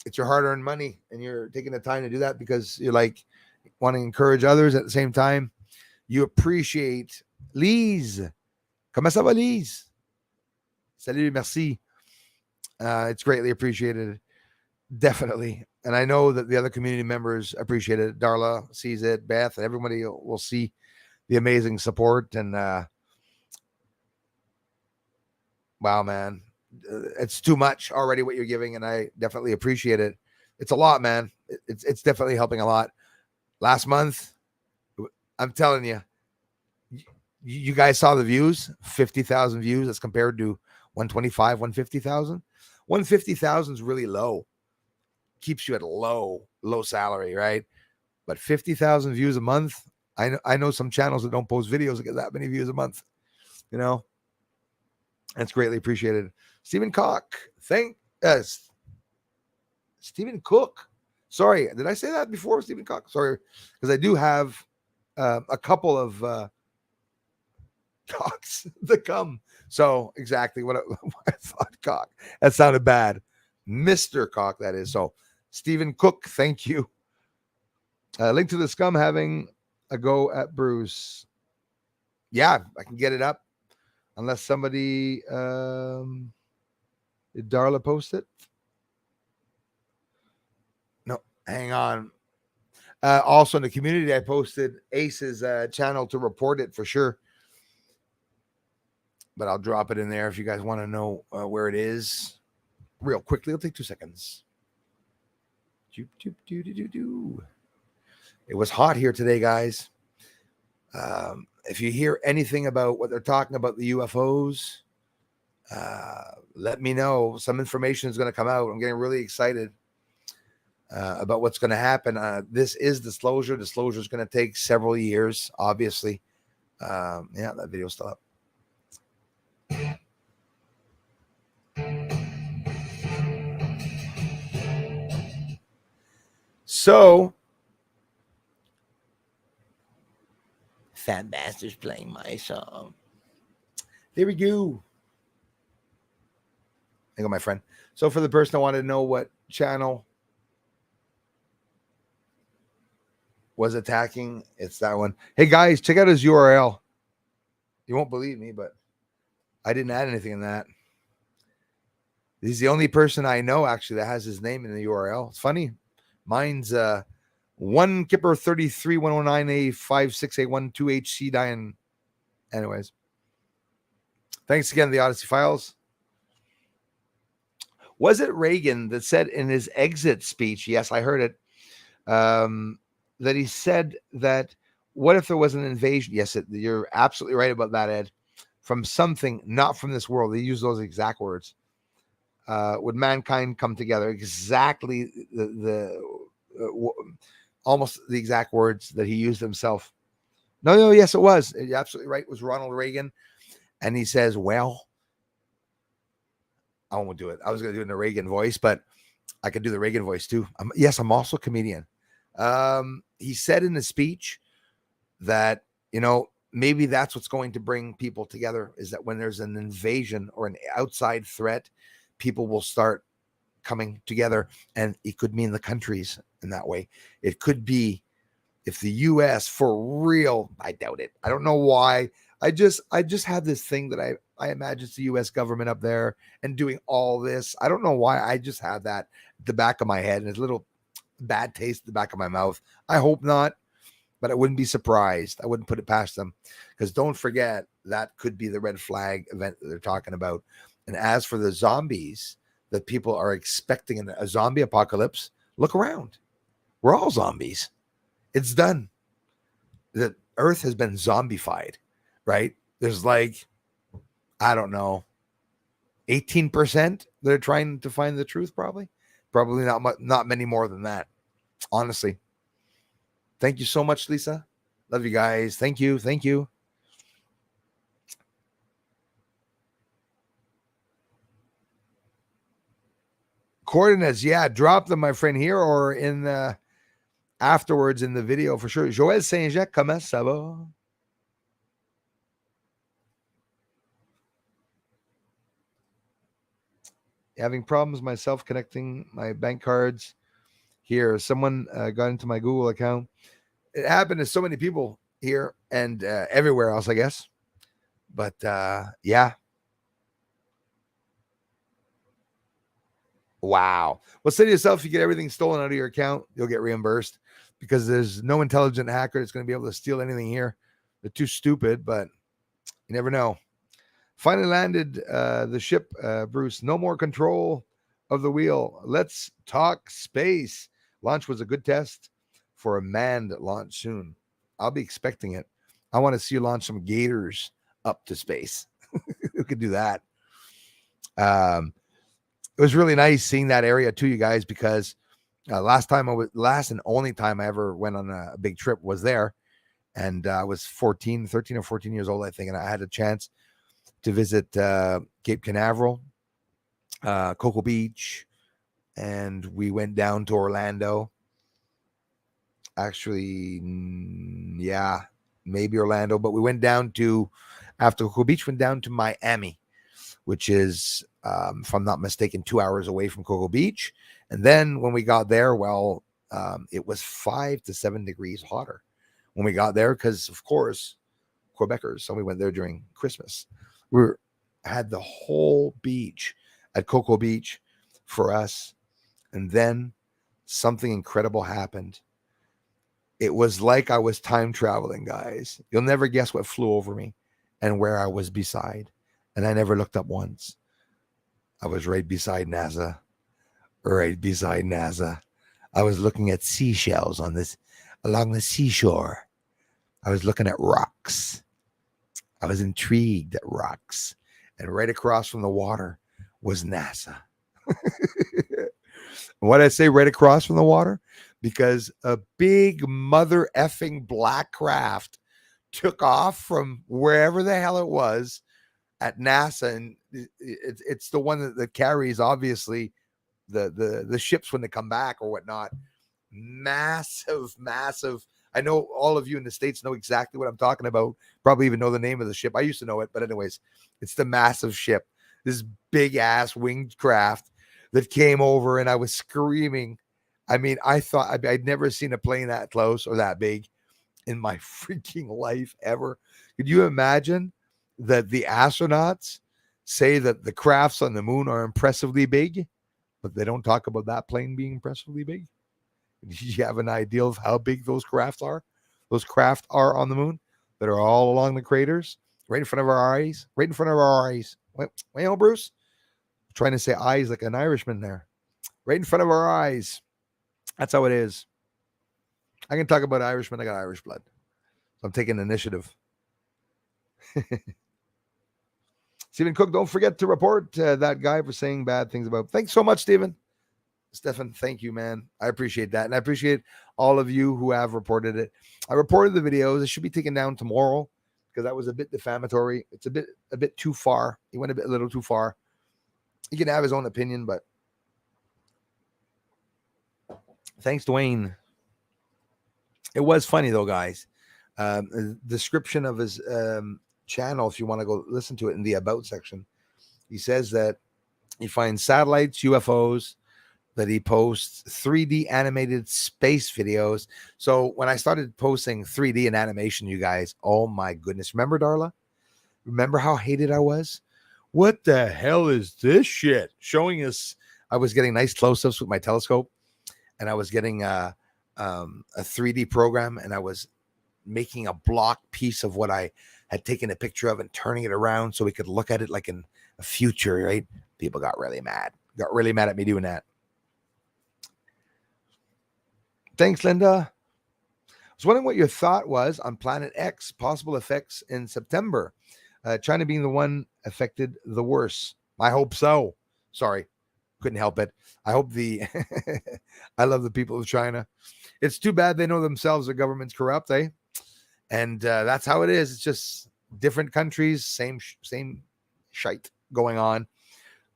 it's your hard-earned money, and you're taking the time to do that because you're like want to encourage others at the same time. You appreciate Lise. Comment ça va, Lise? Salut, merci. It's greatly appreciated. Definitely. And I know that the other community members appreciate it. Darla sees it, Beth, and everybody will see the amazing support. And wow, man, it's too much already what you're giving, and I definitely appreciate it. It's a lot, man. It's definitely helping a lot. Last month, I'm telling you, you guys saw the views, 50,000 views as compared to 125, 150,000. 150,000 is really low. Keeps you at a low salary, right? But 50,000 views a month. I know some channels that don't post videos that get that many views a month. That's greatly appreciated. Stephen Cook. Stephen Cook. Sorry, did I say that before, Stephen Cook? Sorry, because I do have a couple of cocks to come. So exactly what I thought, cock. That sounded bad. Mr. Cock, that is. So Stephen Cook, thank you. Link to the scum having a go at Bruce. Yeah, I can get it up. Unless somebody, did Darla post it? No, hang on. Also in the community, I posted Ace's channel to report it for sure. But I'll drop it in there if you guys want to know where it is real quickly. It'll take 2 seconds. It was hot here today, guys. If you hear anything about what they're talking about, the UFOs, let me know. Some information is going to come out. I'm getting really excited about what's going to happen. This is disclosure. Disclosure is going to take several years, obviously. Yeah, that video's still up. So, Fat Bastard's playing my song. There we go. There you go, my friend. So for the person that wanted to know what channel was attacking, it's that one. Hey, guys, check out his URL. You won't believe me, but I didn't add anything in that. He's the only person I know, actually, that has his name in the URL. It's funny. Mine's 1 Kipper 33 109 A 5681 HC Diane. Anyways, thanks again, the Odyssey Files. Was it Reagan that said in his exit speech? Yes, I heard it. That he said that what if there was an invasion? Yes, you're absolutely right about that, Ed. From something not from this world. They use those exact words. Would mankind come together? Exactly the almost the exact words that he used himself. No, yes, it was. You're absolutely right. It was Ronald Reagan. And he says, well, I won't do it. I was going to do it in the Reagan voice, but I could do the Reagan voice too. Yes, I'm also a comedian. He said in his speech that, maybe that's what's going to bring people together, is that when there's an invasion or an outside threat, people will start coming together, and it could mean the countries in that way. It could be if the US for real, I doubt it. I don't know why. I just had this thing that I imagine it's the US government up there and doing all this. I don't know why. I just have that at the back of my head, and it's a little bad taste at the back of my mouth. I hope not, but I wouldn't be surprised. I wouldn't put it past them, because don't forget, that could be the red flag event that they're talking about. And as for the zombies that people are expecting in a zombie apocalypse, look around. We're all zombies. It's done. The earth has been zombified, right? There's like, I don't know, 18% that are trying to find the truth, probably not many more than that, honestly. Thank you so much, Lisa. Love you guys. Thank you. Coordinates, yeah, drop them, my friend, here or in the afterwards in the video for sure. Joël Saint-Jacques, comment ça va? Having problems myself connecting my bank cards here. Someone got into my Google account. It happened to so many people here and everywhere else, I guess. But yeah. Wow. Well, say to yourself, if you get everything stolen out of your account, you'll get reimbursed, because there's no intelligent hacker that's going to be able to steal anything here. They're too stupid, but you never know. Finally landed the ship, Bruce. No more control of the wheel. Let's talk space. Launch was a good test for a manned launch soon. I'll be expecting it. I want to see you launch some gators up to space. Who could do that? It was really nice seeing that area too, you guys, because last and only time I ever went on a big trip was there. And I was 13 or 14 years old, I think. And I had a chance to visit Cape Canaveral, Cocoa Beach, and we went down to Orlando. Actually, yeah, maybe Orlando, but we went down to, after Cocoa Beach, went down to Miami, which is, if I'm not mistaken, 2 hours away from Cocoa Beach. And then when we got there, well, it was 5 to 7 degrees hotter when we got there, because, of course, Quebecers, so we went there during Christmas. We had the whole beach at Cocoa Beach for us. And then something incredible happened. It was like I was time traveling, guys. You'll never guess what flew over me and where I was beside. And I never looked up once. I was right beside NASA. I was looking at seashells along the seashore. I was looking at rocks. I was intrigued at rocks. And right across from the water was NASA. Why did I say right across from the water? Because a big mother effing black craft took off from wherever the hell it was at NASA. And it's the one that carries, obviously, the ships when they come back or whatnot. Massive. I know all of you in the States know exactly what I'm talking about. Probably even know the name of the ship. I used to know it, but anyways, it's the massive ship. This big ass winged craft that came over, and I was screaming. I mean, I thought I'd never seen a plane that close or that big in my freaking life ever. Could you imagine that the astronauts say that the crafts on the moon are impressively big, but they don't talk about that plane being impressively big? Do you have an idea of how big those craft are? Those craft are on the moon that are all along the craters, right in front of our eyes. Wait, Bruce. I'm trying to say eyes like an Irishman there. Right in front of our eyes. That's how it is. I can talk about Irishmen. I got Irish blood. So I'm taking initiative. Stephen Cook, don't forget to report that guy for saying bad things about. Thanks so much, Stephen. Stefan, thank you, man. I appreciate that. And I appreciate all of you who have reported it. I reported the videos. It should be taken down tomorrow because that was a bit defamatory. It's a bit too far. He went a little too far. He can have his own opinion, but thanks, Dwayne. It was funny though, guys. The description of his channel, if you want to go listen to it in the about section, he says that he finds satellites, UFOs, that he posts 3D animated space videos. So when I started posting 3D and animation, you guys, oh my goodness. Remember, Darla? Remember how hated I was? What the hell is this shit? Showing us, I was getting nice close-ups with my telescope, and I was getting a 3D program, and I was making a block piece of what I had taken a picture of and turning it around so we could look at it like in a future, right? People got really mad at me doing that. Thanks, Linda. I was wondering what your thought was on Planet X, possible effects in September. China being the one affected the worst. I hope so. Sorry, couldn't help it. I hope I love the people of China. It's too bad they know themselves the government's corrupt, eh? And that's how it is. It's just different countries, same shite going on.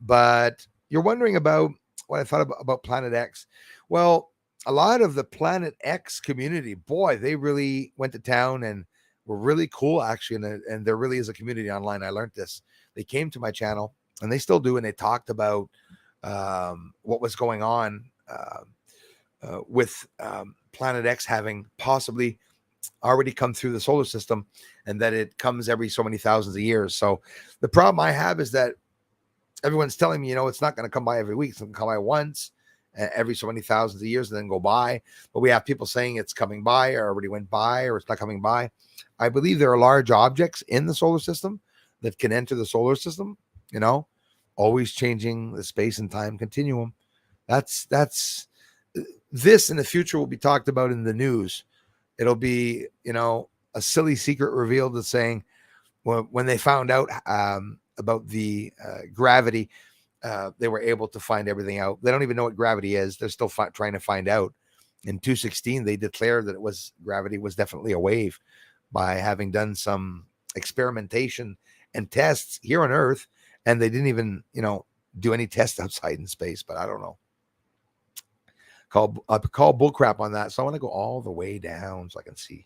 But you're wondering about what I thought about Planet X. Well, a lot of the Planet X community, boy, they really went to town and were really cool, actually. And there really is a community online. I learned this. They came to my channel, and they still do, and they talked about what was going on with Planet X having possibly already come through the solar system, and that it comes every so many thousands of years. So the problem I have is that everyone's telling me, it's not going to come by every week. It's going to come by once every so many thousands of years and then go by. But we have people saying it's coming by or already went by or it's not coming by. I believe there are large objects in the solar system that can enter the solar system, always changing the space and time continuum. That's this in the future will be talked about in the news. It'll be, a silly secret revealed that's saying, when they found out about the gravity, they were able to find everything out. They don't even know what gravity is. They're still trying to find out. In 2016, they declared that gravity was definitely a wave by having done some experimentation and tests here on Earth. And they didn't even, do any tests outside in space, but I don't know. Call bullcrap on that. So I want to go all the way down so I can see.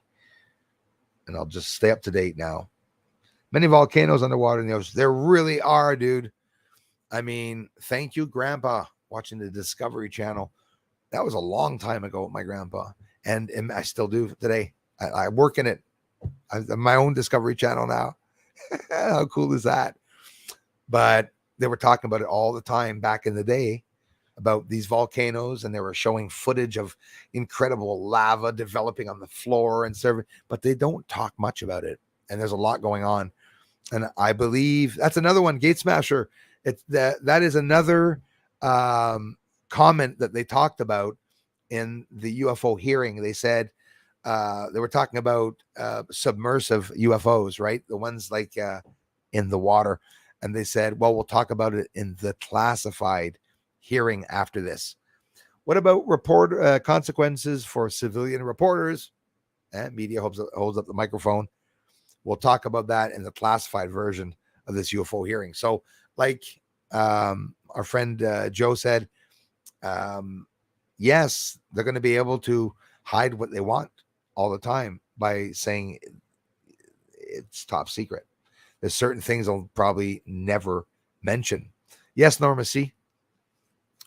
And I'll just stay up to date now. Many volcanoes underwater in the ocean. There really are, dude. I mean, thank you, Grandpa, watching the Discovery Channel. That was a long time ago with my grandpa. And I still do today. I work in it. I have my own Discovery Channel now. How cool is that? But they were talking about it all the time back in the day, about these volcanoes, and they were showing footage of incredible lava developing on the floor and serving, but they don't talk much about it. And there's a lot going on. And I believe that's another one, Gate Smasher. It's that is another comment that they talked about in the UFO hearing. They said they were talking about submersive UFOs, right? The ones like in the water. And they said, well, we'll talk about it in the classified hearing after this. What about consequences for civilian reporters? Media holds up the microphone. We'll talk about that in the classified version of this UFO hearing. So like our friend Joe said, yes, they're going to be able to hide what they want all the time by saying it's top secret. There's certain things they'll probably never mention. Yes, Norma C.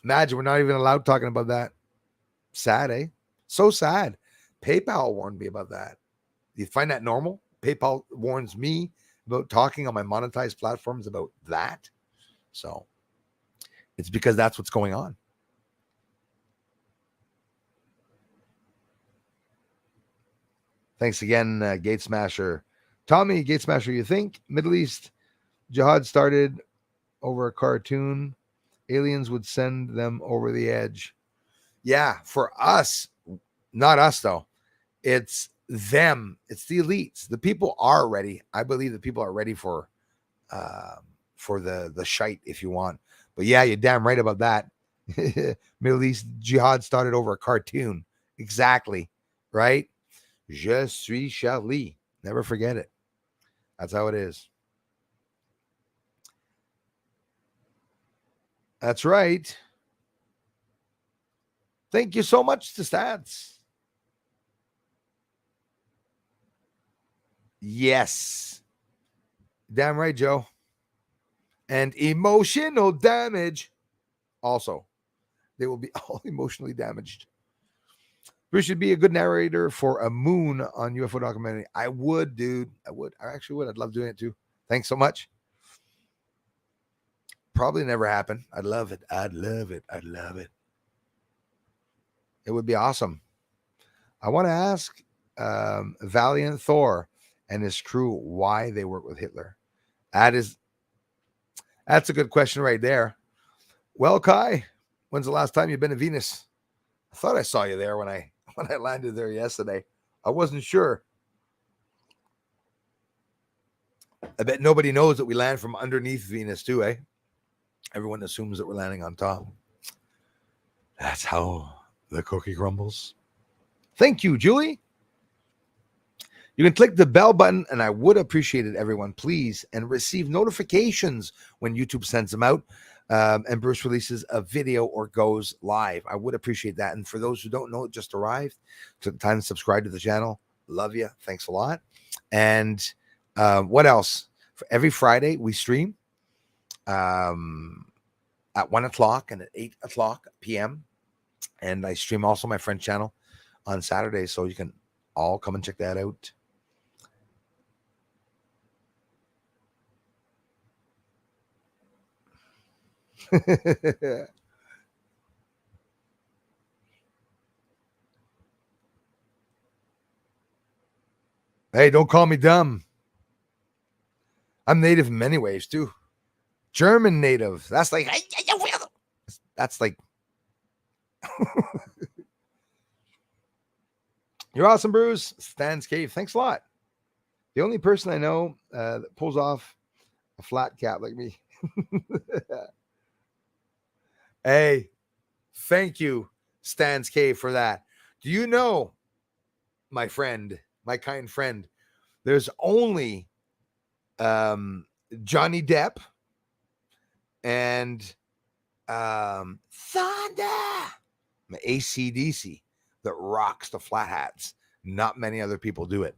Imagine we're not even allowed talking about that. Sad, eh? So sad. PayPal warned me about that. Do you find that normal? PayPal warns me about talking on my monetized platforms about that. So it's because that's what's going on. Thanks again, Gate Smasher. Tommy, Gate Smasher, you think Middle East jihad started over a cartoon? Aliens would send them over the edge. Yeah, for us, not us though. It's them. It's the elites. The people are ready. I believe the people are ready for the shite, if you want. But yeah, you're damn right about that. Middle East jihad started over a cartoon. Exactly. Right? Je suis Charlie. Never forget it. That's how it is. That's right. Thank you so much to Stats. Yes. Damn right, Joe. And emotional damage. Also, they will be all emotionally damaged. Bruce should be a good narrator for a moon on UFO documentary. I would, dude. I would. I actually would. I'd love doing it too. Thanks so much. Probably never happen. I'd love it. I'd love it. I'd love it. It would be awesome. I want to ask Valiant Thor and his crew why they work with Hitler. That's a good question right there. Well, Kai, when's the last time you've been to Venus? I thought I saw you there when I landed there yesterday. I wasn't sure. I bet nobody knows that we land from underneath Venus too, eh? Everyone assumes that we're landing on top. That's how the cookie crumbles. Thank you, Julie. You can click the bell button, and I would appreciate it, everyone, please, and receive notifications when YouTube sends them out and Bruce releases a video or goes live. I would appreciate that. And for those who don't know, it just arrived. Took time to subscribe to the channel. Love you. Thanks a lot. And what else? For every Friday, we stream at 1 o'clock and at 8 o'clock p.m. And I stream also my friend channel on Saturdays, so you can all come and check that out. Hey, don't call me dumb. I'm native in many ways too. German native. That's like You're awesome, Bruce. Stan's Cave. Thanks a lot. The only person I know that pulls off a flat cap like me. Hey, thank you, Stan's Cave, for that. Do you know, my friend, my kind friend, there's only Johnny Depp and Thunder, AC/DC, that rocks the flat hats. Not many other people do it.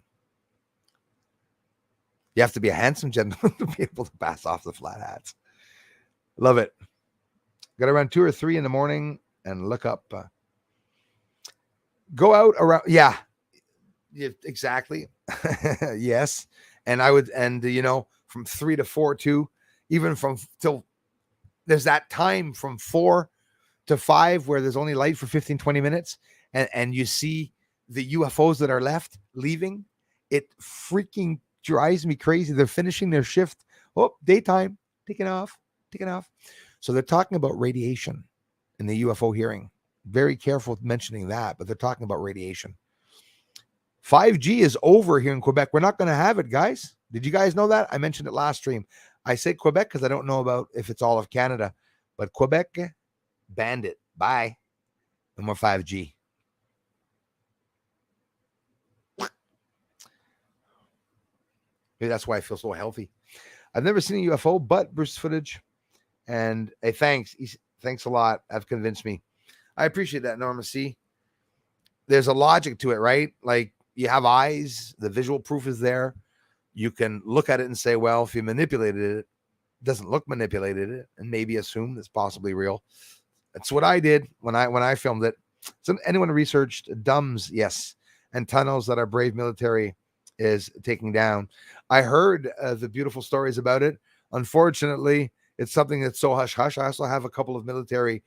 You have to be a handsome gentleman to be able to pass off the flat hats. Love it. Got around 2 or 3 in the morning and look up. Go out around. Yeah, exactly. Yes. And I would, and from 3 to 4 too, even from till there's that time from 4 to 5 where there's only light for 15-20 minutes, and you see the UFOs that are left leaving. It freaking drives me crazy. They're finishing their shift. Oh, daytime, taking off. So they're talking about radiation in the UFO hearing. Very careful mentioning that, but they're talking about radiation. 5G is over here in Quebec. We're not going to have it, guys. Did you guys know that? I mentioned it last stream. I say Quebec because I don't know about if it's all of Canada, but Quebec banned it. Bye. No more 5G. Maybe that's why I feel so healthy. I've never seen a UFO, but Bruce footage. And hey, thanks a lot. I've convinced me. I appreciate that, Norma C. There's a logic to it, right? Like, you have eyes, the visual proof is there. You can look at it and say, well, if you manipulated it, it doesn't look manipulated, and maybe assume it's possibly real. That's what I did when I filmed it. So anyone researched DUMBs, yes, and tunnels that our brave military is taking down. I heard the beautiful stories about it. Unfortunately, it's something that's so hush-hush. I also have a couple of military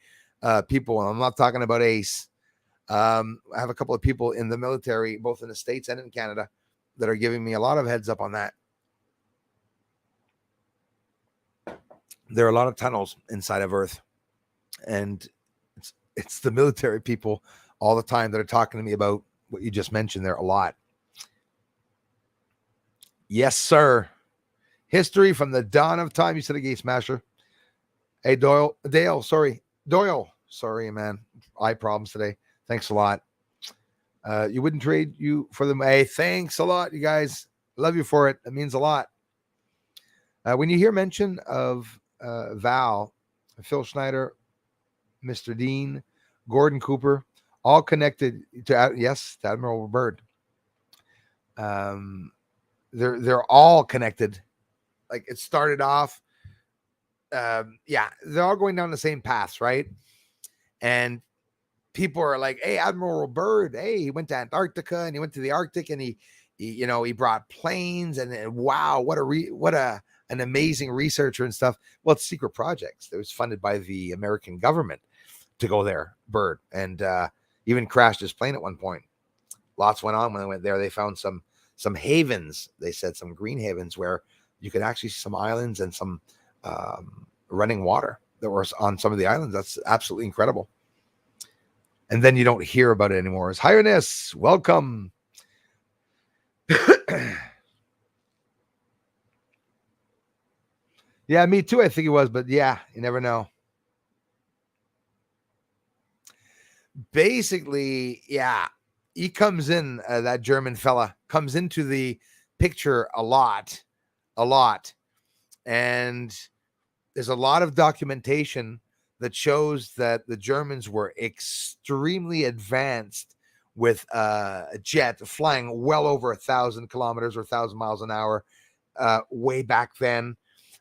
people, and I'm not talking about Ace. I have a couple of people in the military, both in the States and in Canada, that are giving me a lot of heads up on that. There are a lot of tunnels inside of Earth, and it's the military people all the time that are talking to me about what you just mentioned there a lot. Yes, sir. History from the dawn of time. You said a gate smasher. Hey, Doyle, Sorry, man. Eye problems today. Thanks a lot. You wouldn't trade you for them. Hey, thanks a lot, you guys. Love you for it. It means a lot. When you hear mention of Val, Phil Schneider, Mr. Dean, Gordon Cooper, all connected to Admiral Byrd. They're all connected. Like it started off. They're all going down the same paths, right? And people are like, "Hey, Admiral Byrd, hey, he went to Antarctica and he went to the Arctic and he brought planes and wow, what an amazing researcher and stuff." Well, it's secret projects. It was funded by the American government to go there, Byrd, and even crashed his plane at one point. Lots went on when they went there. They found some havens. They said some green havens where you could actually see some islands and some running water that were on some of the islands. That's absolutely incredible. And then you don't hear about it anymore. It's Highness, welcome. Yeah, me too. I think it was, but yeah, you never know. Basically, yeah, he comes in, that German fella comes into the picture a lot. And there's a lot of documentation that shows that the Germans were extremely advanced with a jet flying well over 1,000 kilometers or 1,000 miles an hour way back then.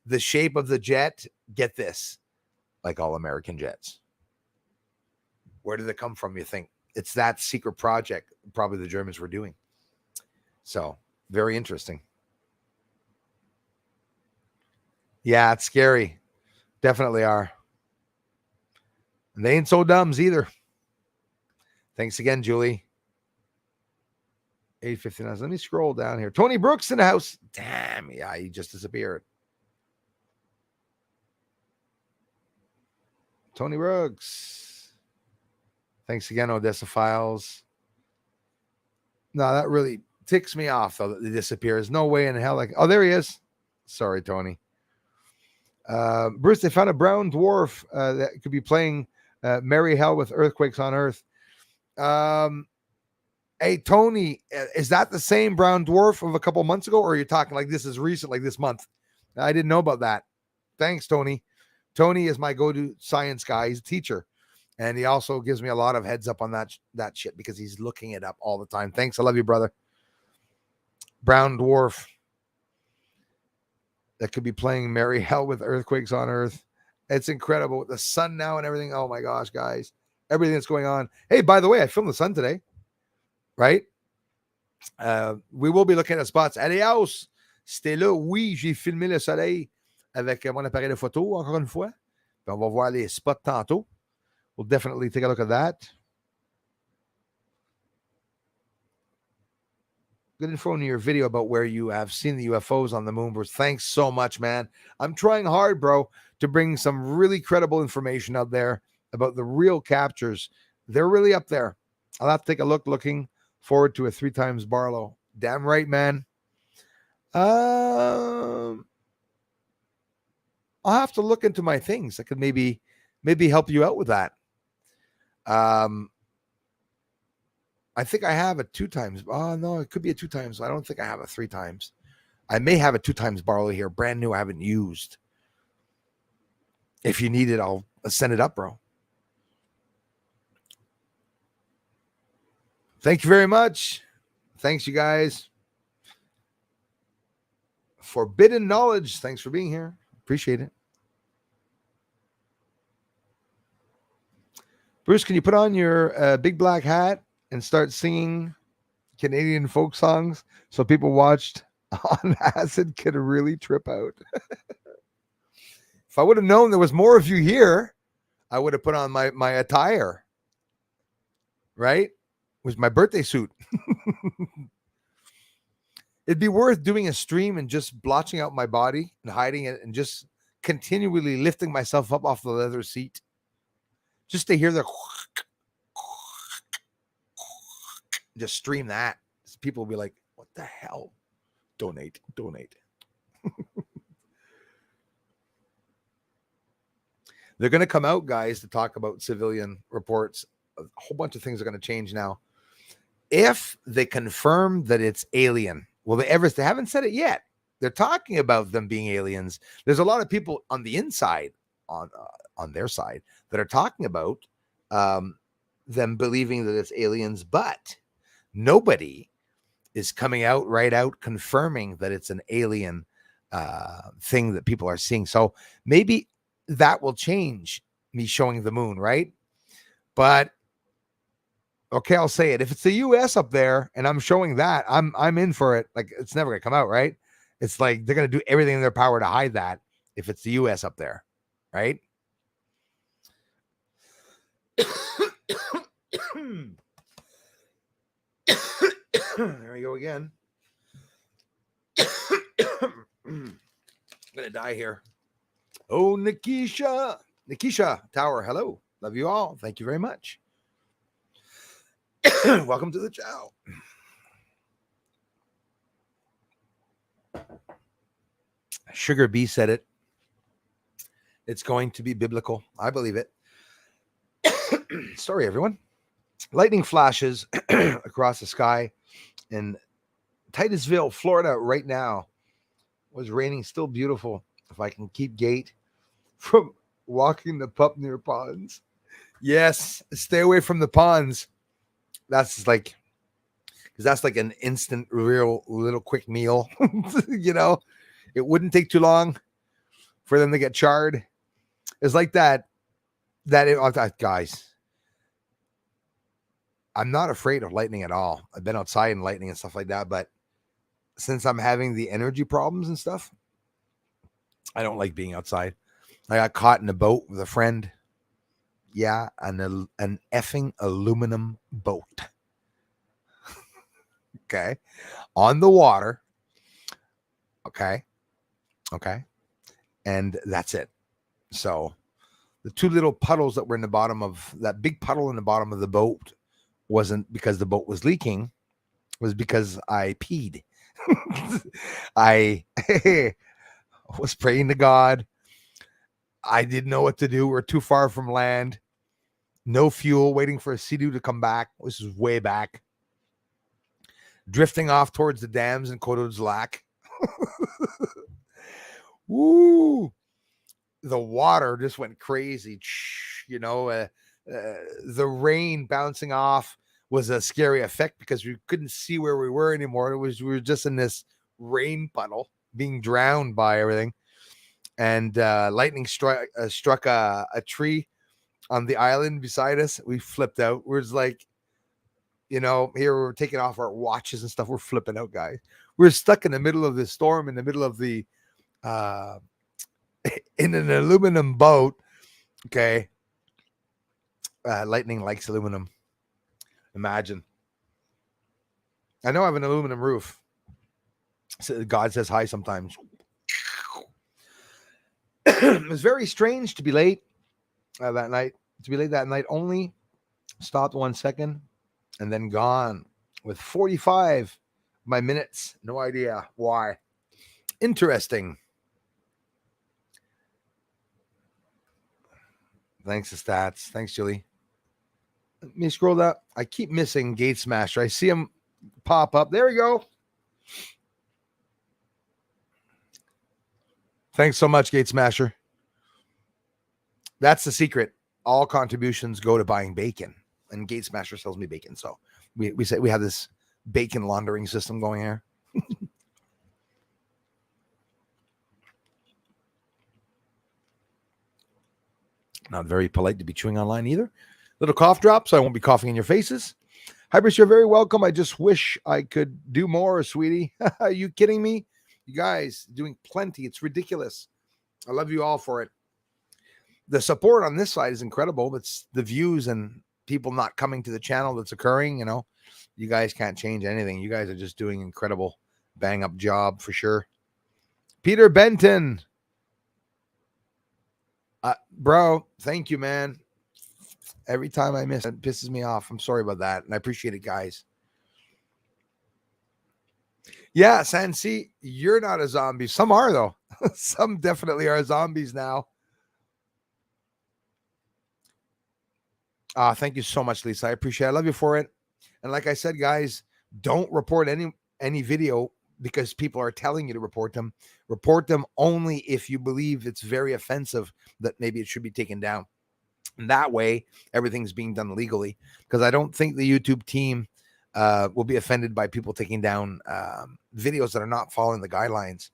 The shape of the jet, get this, like all American jets. Where did it come from, you think? It's that secret project probably the Germans were doing. So, very interesting. Yeah, it's scary. Definitely are. And they ain't so dumbs either. Thanks again, Julie. 8:59. Let me scroll down here. Tony Brooks in the house. Damn, yeah, he just disappeared. Tony Brooks. Thanks again, Odessa Files. No, that really ticks me off, though, that he disappears. No way in hell. Like, oh, there he is. Sorry, Tony. Bruce, they found a brown dwarf that could be playing Merry Hell with Earthquakes on Earth. Hey, Tony, is that the same brown dwarf of a couple months ago, or are you talking like this is recent, like this month? I didn't know about that. Thanks, Tony. Tony is my go-to science guy. He's a teacher, and he also gives me a lot of heads up on that shit because he's looking it up all the time. Thanks. I love you, brother. Brown dwarf that could be playing Merry Hell with Earthquakes on Earth. It's incredible. The sun now and everything. Oh, my gosh, guys. Everything that's going on. Hey, by the way, I filmed the sun today. Right? We will be looking at spots. Allez, house, c'était là. Oui, j'ai filmé le soleil avec mon appareil de photo, encore une fois. Puis on va voir les spots tantôt. We'll definitely take a look at that. Good info in your video about where you have seen the UFOs on the moon, Bruce. Thanks so much, man. I'm trying hard, bro, to bring some really credible information out there about the real captures. They're really up there. I'll have to take a look. Looking forward to a 3 times Barlow. Damn right, man. I'll have to look into my things. I could maybe help you out with that. I think I have a 2 times. Oh, no, it could be a 2 times. I don't think I have a 3 times. I may have a 2 times Barlow here, brand new, I haven't used. If you need it, I'll send it up, bro. Thank you very much. Thanks, you guys. Forbidden Knowledge. Thanks for being here. Appreciate it. Bruce, can you put on your big black hat and start singing Canadian folk songs so people watched on acid could really trip out? If I would have known there was more of you here, I would have put on my attire, right? It was my birthday suit. It'd be worth doing a stream and just blotching out my body and hiding it and just continually lifting myself up off the leather seat just to hear the just stream that. People will be like, what the hell? Donate. They're going to come out, guys, to talk about civilian reports. A whole bunch of things are going to change now. If they confirm that it's alien, they haven't said it yet. They're talking about them being aliens. There's a lot of people on the inside, on their side, that are talking about them believing that it's aliens, but nobody is coming out confirming that it's an alien thing that people are seeing. So maybe that will change me showing the moon, right? But okay, I'll say it. If it's the US up there and I'm showing that, I'm in for it. Like, it's never gonna come out, right? It's like they're gonna do everything in their power to hide that if it's the US up there, right? There we go again. I'm gonna die here. Oh, Nikisha Tower, hello. Love you all. Thank you very much. Welcome to the chow. Sugar Bee said it. It's going to be biblical. I believe it. Sorry, everyone. Lightning flashes across the sky in Titusville, Florida right now. It was raining, still beautiful. If I can keep gate from walking the pup near ponds. Yes, stay away from the ponds. That's like, because that's like an instant, real little quick meal. You know, it wouldn't take too long for them to get charred. It's like that. Guys, I'm not afraid of lightning at all. I've been outside in lightning and stuff like that, but since I'm having the energy problems and stuff, I don't like being outside. I got caught in a boat with a friend. Yeah, an effing aluminum boat. Okay. On the water. Okay. And that's it. So the two little puddles that were in the bottom of that big puddle in the bottom of the boat wasn't because the boat was leaking. It was because I peed. I was praying to God. I didn't know what to do. We're too far from land. No fuel, waiting for a Sea-Doo to come back. This is way back. Drifting off towards the dams in Coteau's Lac. Woo! The water just went crazy. You know, the rain bouncing off was a scary effect because we couldn't see where we were anymore. We were just in this rain puddle being drowned by everything. And lightning struck a tree on the island beside us. We flipped out. We're just like, you know, here we're taking off our watches and stuff. We're flipping out, guys. We're stuck in the middle of this storm, in the middle of the in an aluminum boat. Okay. Lightning likes aluminum. Imagine. I know I have an aluminum roof. So God says hi sometimes. It was very strange to be late that night. To be late that night, only stopped 1 second and then gone with 45 of my minutes. No idea why. Interesting. Thanks to stats. Thanks, Julie. Let me scroll up. I keep missing Gate Smasher. I see him pop up. There we go. Thanks so much, Gate Smasher. That's the secret. All contributions go to buying bacon, and Gate Smasher sells me bacon. So we say we have this bacon laundering system going here. Not very polite to be chewing online either. Little cough drop, so I won't be coughing in your faces. Hybris, you're very welcome. I just wish I could do more, sweetie. Are you kidding me? You guys doing plenty. It's ridiculous. I love you all for it. The support on this side is incredible. It's the views and people not coming to the channel that's occurring. You know, you guys can't change anything. You guys are just doing incredible bang up job for sure. Peter Benton. Bro, thank you, man. Every time I miss it pisses me off. I'm sorry about that. And I appreciate it, guys. Yeah, Sansi, you're not a zombie. Some are, though. Some definitely are zombies now. Thank you so much, Lisa. I appreciate it. I love you for it. And like I said, guys, don't report any video because people are telling you to report them. Report them only if you believe it's very offensive that maybe it should be taken down. And that way, everything's being done legally. Because I don't think the YouTube team will be offended by people taking down videos that are not following the guidelines.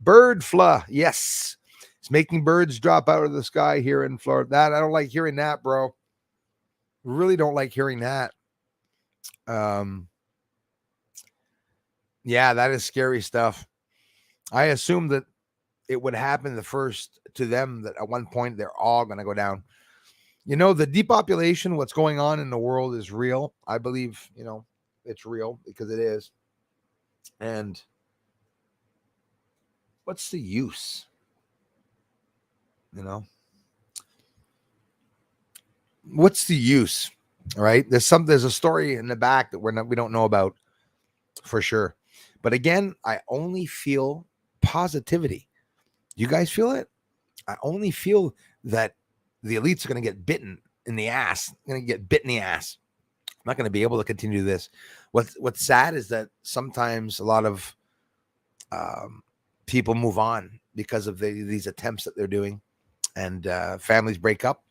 Bird flu, yes. It's making birds drop out of the sky here in Florida. That I don't like hearing that, bro. Really don't like hearing that. Yeah, that is scary stuff. I assume that it would happen the first to them that at one point they're all going to go down. You know, the depopulation, what's going on in the world is real. I believe, you know, it's real because it is. And what's the use? You know, what's the use? All right. There's a story in the back that we don't know about for sure. But again, I only feel positivity. You guys feel it? I only feel that the elites are going to get bitten in the ass. Going to get bit in the ass. I'm not going to be able to continue this. What's sad is that sometimes a lot of people move on because of these attempts that they're doing, and families break up,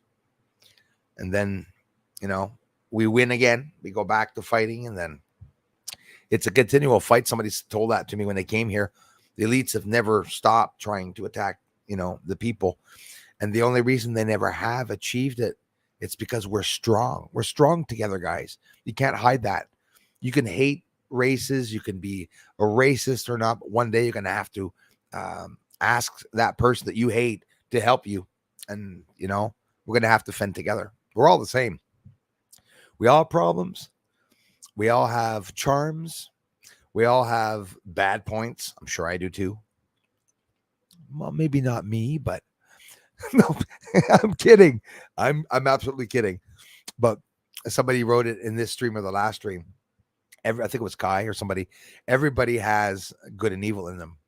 and then, you know, we win again. We go back to fighting, and then it's a continual fight. Somebody told that to me when they came here. The elites have never stopped trying to attack, you know, the people. And the only reason they never have achieved it, it's because we're strong. We're strong together, guys. You can't hide that. You can hate races. You can be a racist or not. But one day you're going to have to ask that person that you hate to help you. And, you know, we're going to have to fend together. We're all the same. We all have problems. We all have charms. We all have bad points. I'm sure I do too. Well, maybe not me, but no, I'm kidding. I'm absolutely kidding. But somebody wrote it in this stream or the last stream. I think it was Kai or somebody. Everybody has good and evil in them.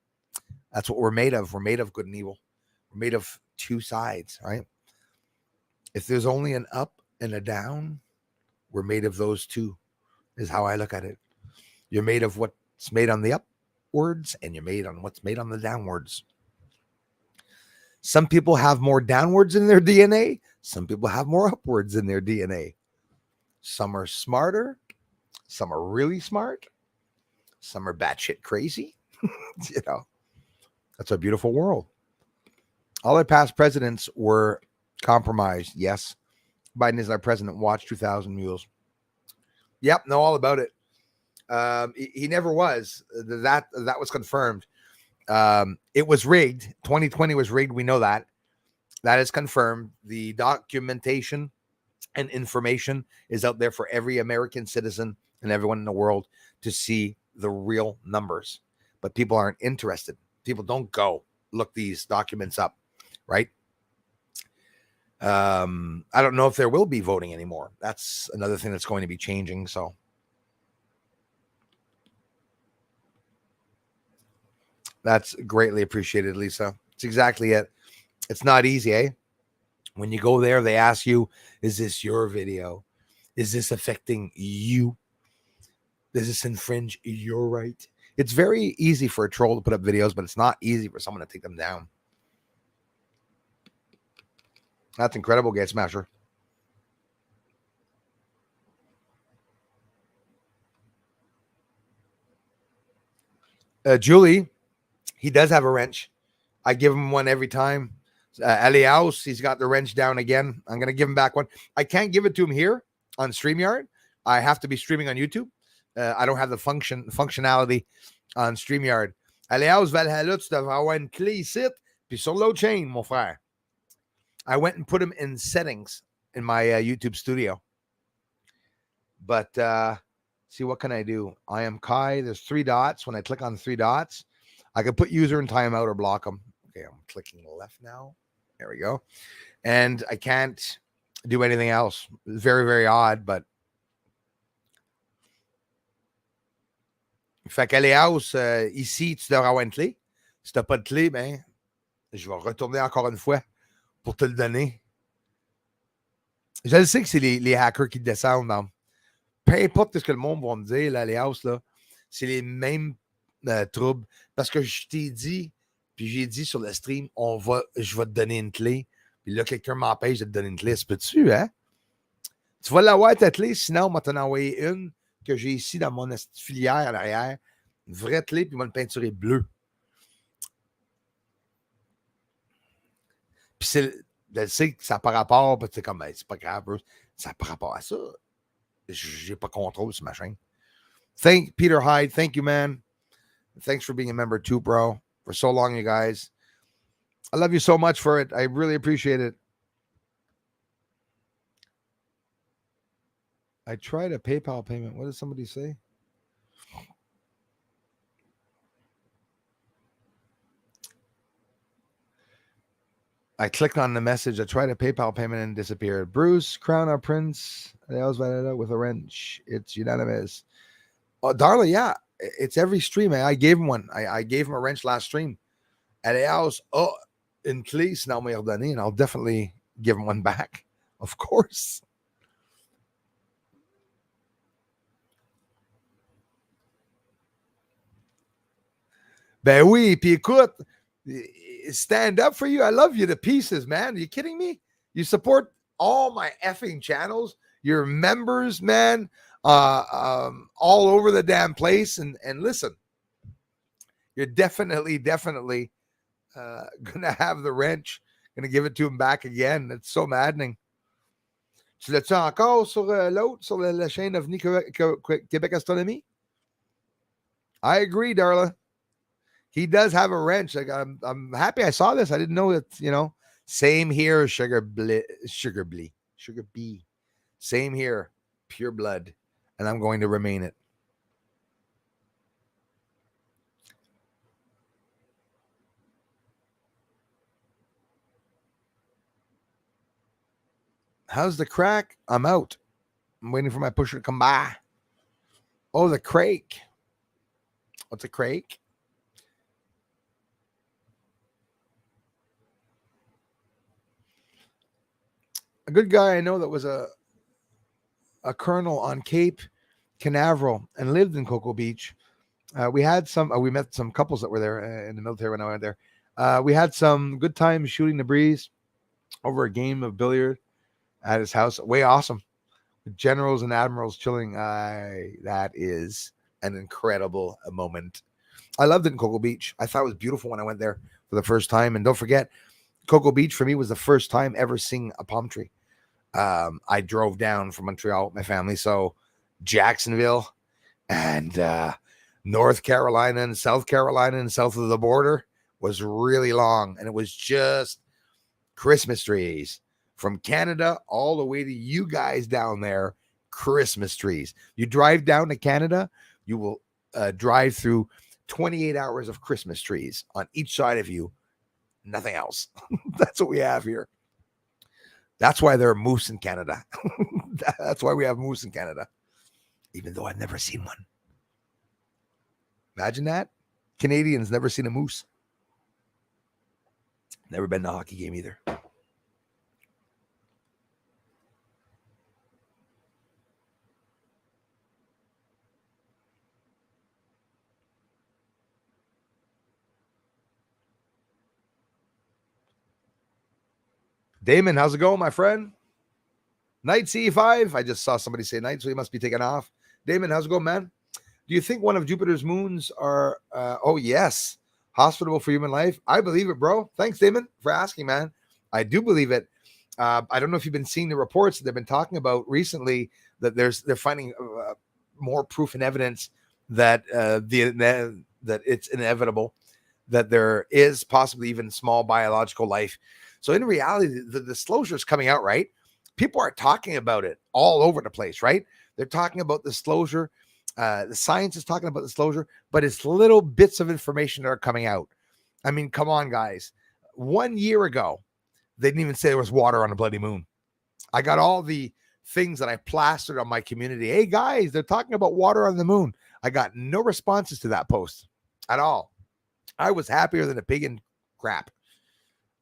That's what we're made of. We're made of good and evil. We're made of two sides, right? If there's only an up and a down, we're made of those two, is how I look at it. You're made of what's made on the upwards, and you're made on what's made on the downwards. Some people have more downwards in their DNA. Some people have more upwards in their DNA. Some are smarter. Some are really smart. Some are batshit crazy. You know, that's a beautiful world. All our past presidents were compromised. Yes. Biden is our president. Watch 2000 Mules. Yep. Know all about it. He never was. That was confirmed. It was rigged. 2020 was rigged. We know that. That is confirmed. The documentation and information is out there for every American citizen and everyone in the world to see the real numbers. But people aren't interested. People don't go look these documents up, right? I don't know if there will be voting anymore. That's another thing that's going to be changing. So that's greatly appreciated, Lisa. It's exactly it. It's not easy, eh? When you go there, they ask you, is this your video? Is this affecting you? Does this infringe your right? It's very easy for a troll to put up videos, but it's not easy for someone to take them down. That's incredible, Gate Smasher. Julie, he does have a wrench. I give him one every time. Eliaus, he's got the wrench down again. I'm going to give him back one. I can't give it to him here on StreamYard. I have to be streaming on YouTube. I don't have the functionality on StreamYard. Eliaus Valhalla, tu devrais avoir une clé ici, puis sur l'autre chaîne, mon frère. I went and put him in settings in my YouTube studio. But see, what can I do? I am Kai. There's 3 dots. When I click on 3 dots, I can put user in timeout or block them. Okay, I'm clicking left now. There we go. And I can't do anything else. Very, very odd, but fait qu'Aléaus, ici, tu devras avoir une clé. Si tu n'as pas de clé, ben, je vais retourner encore une fois pour te le donner. Je le sais que c'est les hackers qui descendent dans. Peu importe ce que le monde va me dire, là, les houses, là, c'est les mêmes troubles. Parce que je t'ai dit, puis j'ai dit sur le stream, je vais te donner une clé. Puis là, quelqu'un m'empêche de te donner une clé. Ça peut-tu, hein? Tu vas l'avoir ta clé, sinon, on va t'en envoyer une que j'ai ici dans mon filière à l'arrière. Une vraie clé, puis on va le peinturer bleu. Puis je sais que ça n'a pas rapport, parce que c'est comme, ben, c'est pas grave, ça n'a pas rapport à ça. J'ai pas contrôle sur ma chaîne. Peter Hyde, thank you, man. Thanks for being a member too, bro. For so long, you guys. I love you so much for it. I really appreciate it. I tried a PayPal payment. What did somebody say? I clicked on the message. I tried a PayPal payment and disappeared. Bruce, crown our prince. They always valid out with a wrench. It's unanimous. Oh, Darla, yeah. It's every stream. I gave him one. I gave him a wrench last stream. At a house, in case now me redonner, and I'll definitely give him one back. Of course. Ben oui, puis écoute, stand up for you. I love you to pieces, man. Are you kidding me? You support all my effing channels. Your members, man, all over the damn place. And listen, you're definitely gonna have the wrench. Gonna give it to him back again. It's so maddening. Tu l'as-tu encore sur l'autre, sur la chaîne of Québec Astronomie? I agree, Darla. He does have a wrench. Like, I'm happy I saw this. I didn't know that, same here, sugar bee. Same here, pure blood. And I'm going to remain it. How's the crack? I'm out. I'm waiting for my pusher to come by. Oh, the crake. What's a crake? A good guy I know that was a colonel on Cape Canaveral and lived in Cocoa Beach. We met some couples that were there in the military when I went there. We had some good times shooting the breeze over a game of billiard at his house. Way awesome. With generals and admirals chilling. That is an incredible moment. I loved it in Cocoa Beach. I thought it was beautiful when I went there for the first time. And don't forget, Cocoa Beach for me was the first time ever seeing a palm tree. I drove down from Montreal with my family. So Jacksonville and North Carolina and South Carolina and south of the border was really long. And it was just Christmas trees from Canada all the way to you guys down there. Christmas trees. You drive down to Canada, you will drive through 28 hours of Christmas trees on each side of you. Nothing else. That's what we have here. That's why there are moose in Canada. That's why we have moose in Canada, even though I've never seen one. Imagine that. Canadians never seen a moose. Never been to a hockey game either. Damon, how's it going, my friend? Knight C5. I just saw somebody say knight, so he must be taking off. Damon, how's it going, man? Do you think one of Jupiter's moons are, oh, yes, hospitable for human life? I believe it, bro. Thanks, Damon, for asking, man. I do believe it. I don't know if you've been seeing the reports that they've been talking about recently that they're finding more proof and evidence that that it's inevitable, that there is possibly even small biological life. So in reality, the disclosure is coming out, right? People are talking about it all over the place, right? They're talking about disclosure. The science is talking about disclosure, but it's little bits of information that are coming out. I mean, come on, guys. 1 year ago, they didn't even say there was water on a bloody moon. I got all the things that I plastered on my community. Hey, guys, they're talking about water on the moon. I got no responses to that post at all. I was happier than a pig in crap.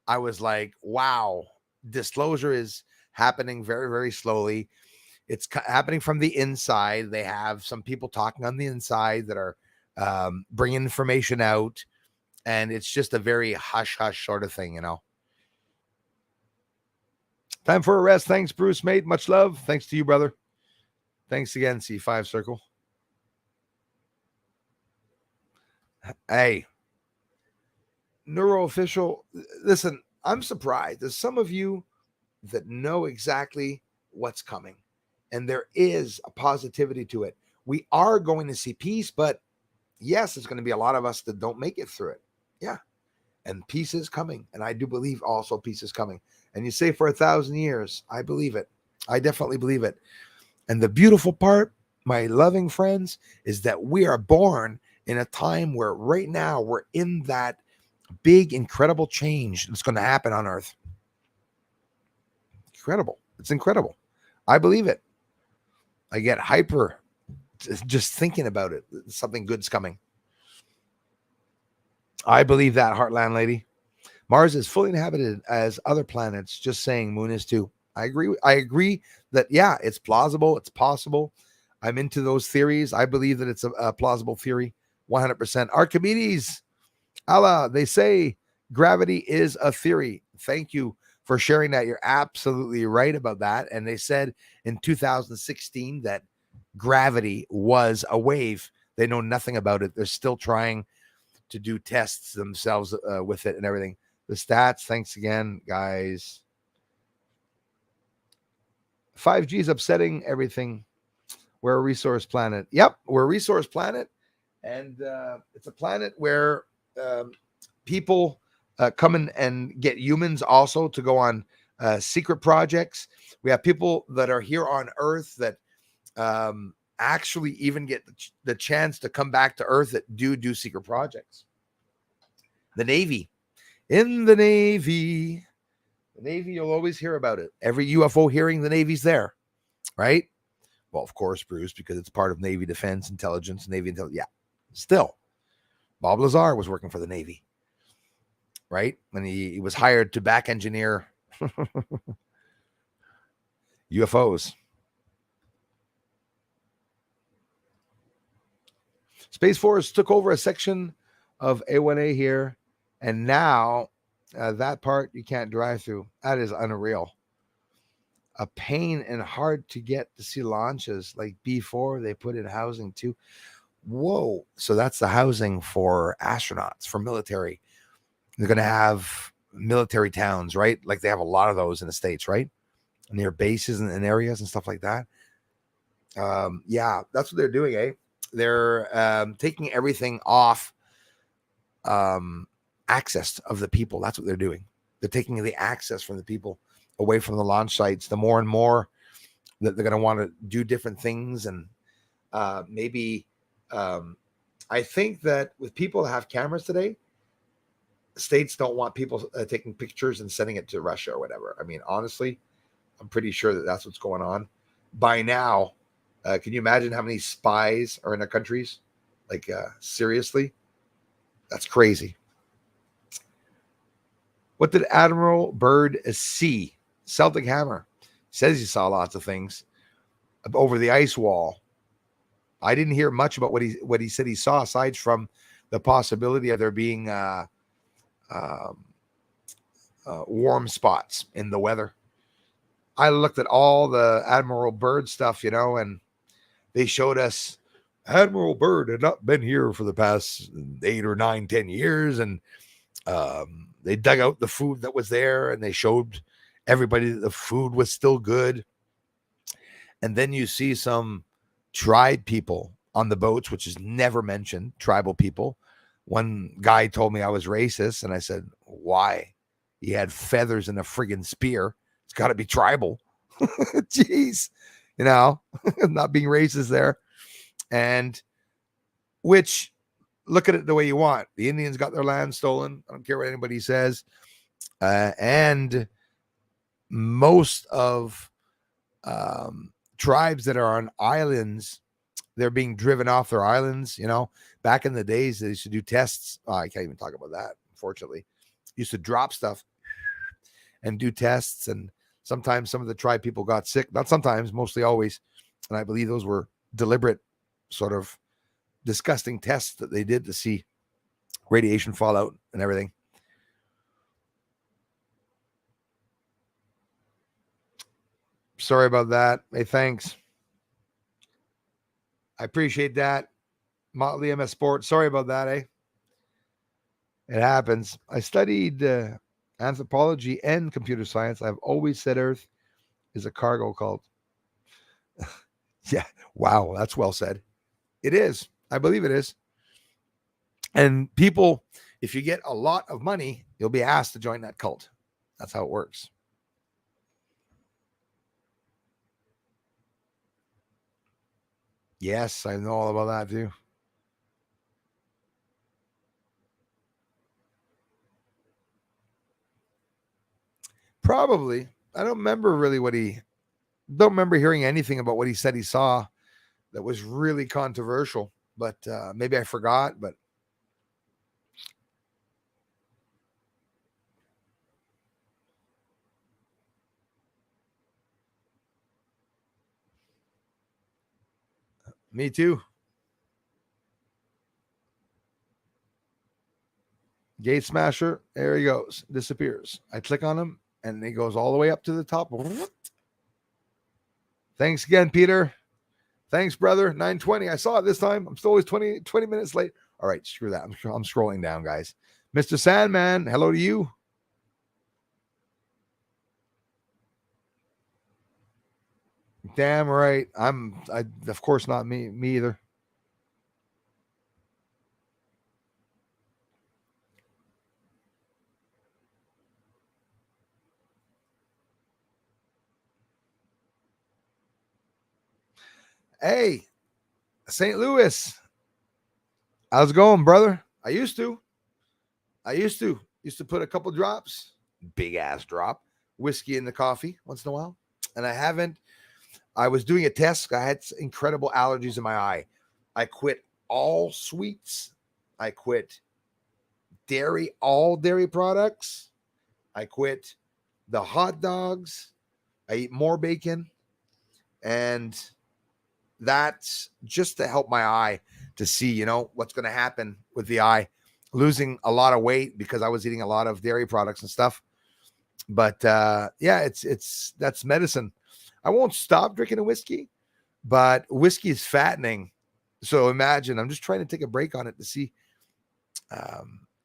I was like, wow, disclosure is happening very, very slowly. It's happening from the inside. They have some people talking on the inside that are bringing information out. And it's just a very hush hush sort of thing, Time for a rest. Thanks, Bruce, mate. Much love. Thanks to you, brother. Thanks again, C5 Circle. Hey, Neuroofficial, listen, I'm surprised. There's some of you that know exactly what's coming, and there is a positivity to it. We are going to see peace, but yes, there's going to be a lot of us that don't make it through it. Yeah. And peace is coming. And I do believe also peace is coming. And you say for 1,000 years, I believe it. I definitely believe it. And the beautiful part, my loving friends, is that we are born in a time where right now we're in that big, incredible change that's going to happen on Earth. Incredible. It's incredible. I believe it. I get hyper just thinking about it. Something good's coming. I believe that, Heartland lady. Mars is fully inhabited as other planets. Just saying, Moon is too. I agree. I agree that, yeah, it's plausible. It's possible. I'm into those theories. I believe that it's a plausible theory. 100%. Archimedes, Allah, they say gravity is a theory. Thank you for sharing that. You're absolutely right about that. And they said in 2016 that gravity was a wave. They know nothing about it. They're still trying to do tests themselves with it and everything. The stats, thanks again, guys. 5G is upsetting everything. We're a resource planet. Yep, we're a resource planet. And it's a planet where people come in and get humans also to go on secret projects. We have people that are here on Earth that actually even get the chance to come back to Earth that do secret projects. The Navy. In the Navy, you'll always hear about it. Every UFO hearing, the Navy's there, right? Well, of course, Bruce, because it's part of Navy Defense Intelligence, Navy Intelligence. Yeah, still. Bob Lazar was working for the Navy, right? When he was hired to back engineer UFOs. Space Force took over a section of A1A here, and now that part you can't drive through. That is unreal. A pain and hard to get to see launches like B4. They put in housing too. Whoa. So that's the housing for astronauts, for military. They're going to have military towns, right? Like they have a lot of those in the States, right? Near bases and areas and stuff like that. Yeah, that's what they're doing, eh? They're taking everything off access of the people. That's what they're doing. They're taking the access from the people away from the launch sites. The more and more that they're going to want to do different things. And maybe I think that with people that have cameras today, states don't want people taking pictures and sending it to Russia or whatever. I mean, honestly, I'm pretty sure that that's what's going on. By now, can you imagine how many spies are in our countries? Like, seriously? That's crazy. What did Admiral Byrd see? Celtic Hammer says he saw lots of things over the ice wall. I didn't hear much about what he said he saw, aside from the possibility of there being warm spots in the weather. I looked at all the Admiral Byrd stuff, and they showed us Admiral Byrd had not been here for the past 8 or 9, 10 years. And they dug out the food that was there and they showed everybody that the food was still good. And then you see some tribe people on the boats, which is never mentioned, tribal people. One guy told me I was racist, and I said, why? He had feathers and a friggin' spear. It's got to be tribal. Jeez, not being racist there. And which, look at it the way you want. The Indians got their land stolen. I don't care what anybody says. And most of tribes that are on islands, they're being driven off their islands. Back in the days, they used to do tests. I can't even talk about that, unfortunately. Used to drop stuff and do tests. And Sometimes some of the tribe people got sick. Not sometimes, mostly always. And I believe those were deliberate, sort of disgusting tests that they did to see radiation fallout and everything. Sorry about that. Hey, thanks. I appreciate that. Motley MS Sport. Sorry about that, eh? It happens. I studied anthropology and computer science. I've always said Earth is a cargo cult. Yeah. Wow. That's well said. It is. I believe it is. And people, if you get a lot of money, you'll be asked to join that cult. That's how it works. Yes, I know all about that too. Probably. I don't remember really don't remember hearing anything about what he said he saw that was really controversial, but maybe I forgot, but me too. Gate Smasher, there he goes, disappears. I click on him and he goes all the way up to the top. Thanks again, Peter. Thanks, brother. 9:20. I saw it this time. I'm still always 20 minutes late. All right, screw that. I'm scrolling down, guys. Mr. Sandman, hello to you. Damn right. I of course not me either. Hey, St. Louis. How's it going, brother? I used to put a couple drops, big ass drop, whiskey in the coffee once in a while. And I haven't. I was doing a test. I had incredible allergies in my eye. I quit all sweets. I quit all dairy products. I quit the hot dogs. I eat more bacon. And that's just to help my eye to see, what's going to happen with the eye. Losing a lot of weight because I was eating a lot of dairy products and stuff. But yeah, that's medicine. I won't stop drinking a whiskey, but whiskey is fattening. So imagine, I'm just trying to take a break on it to see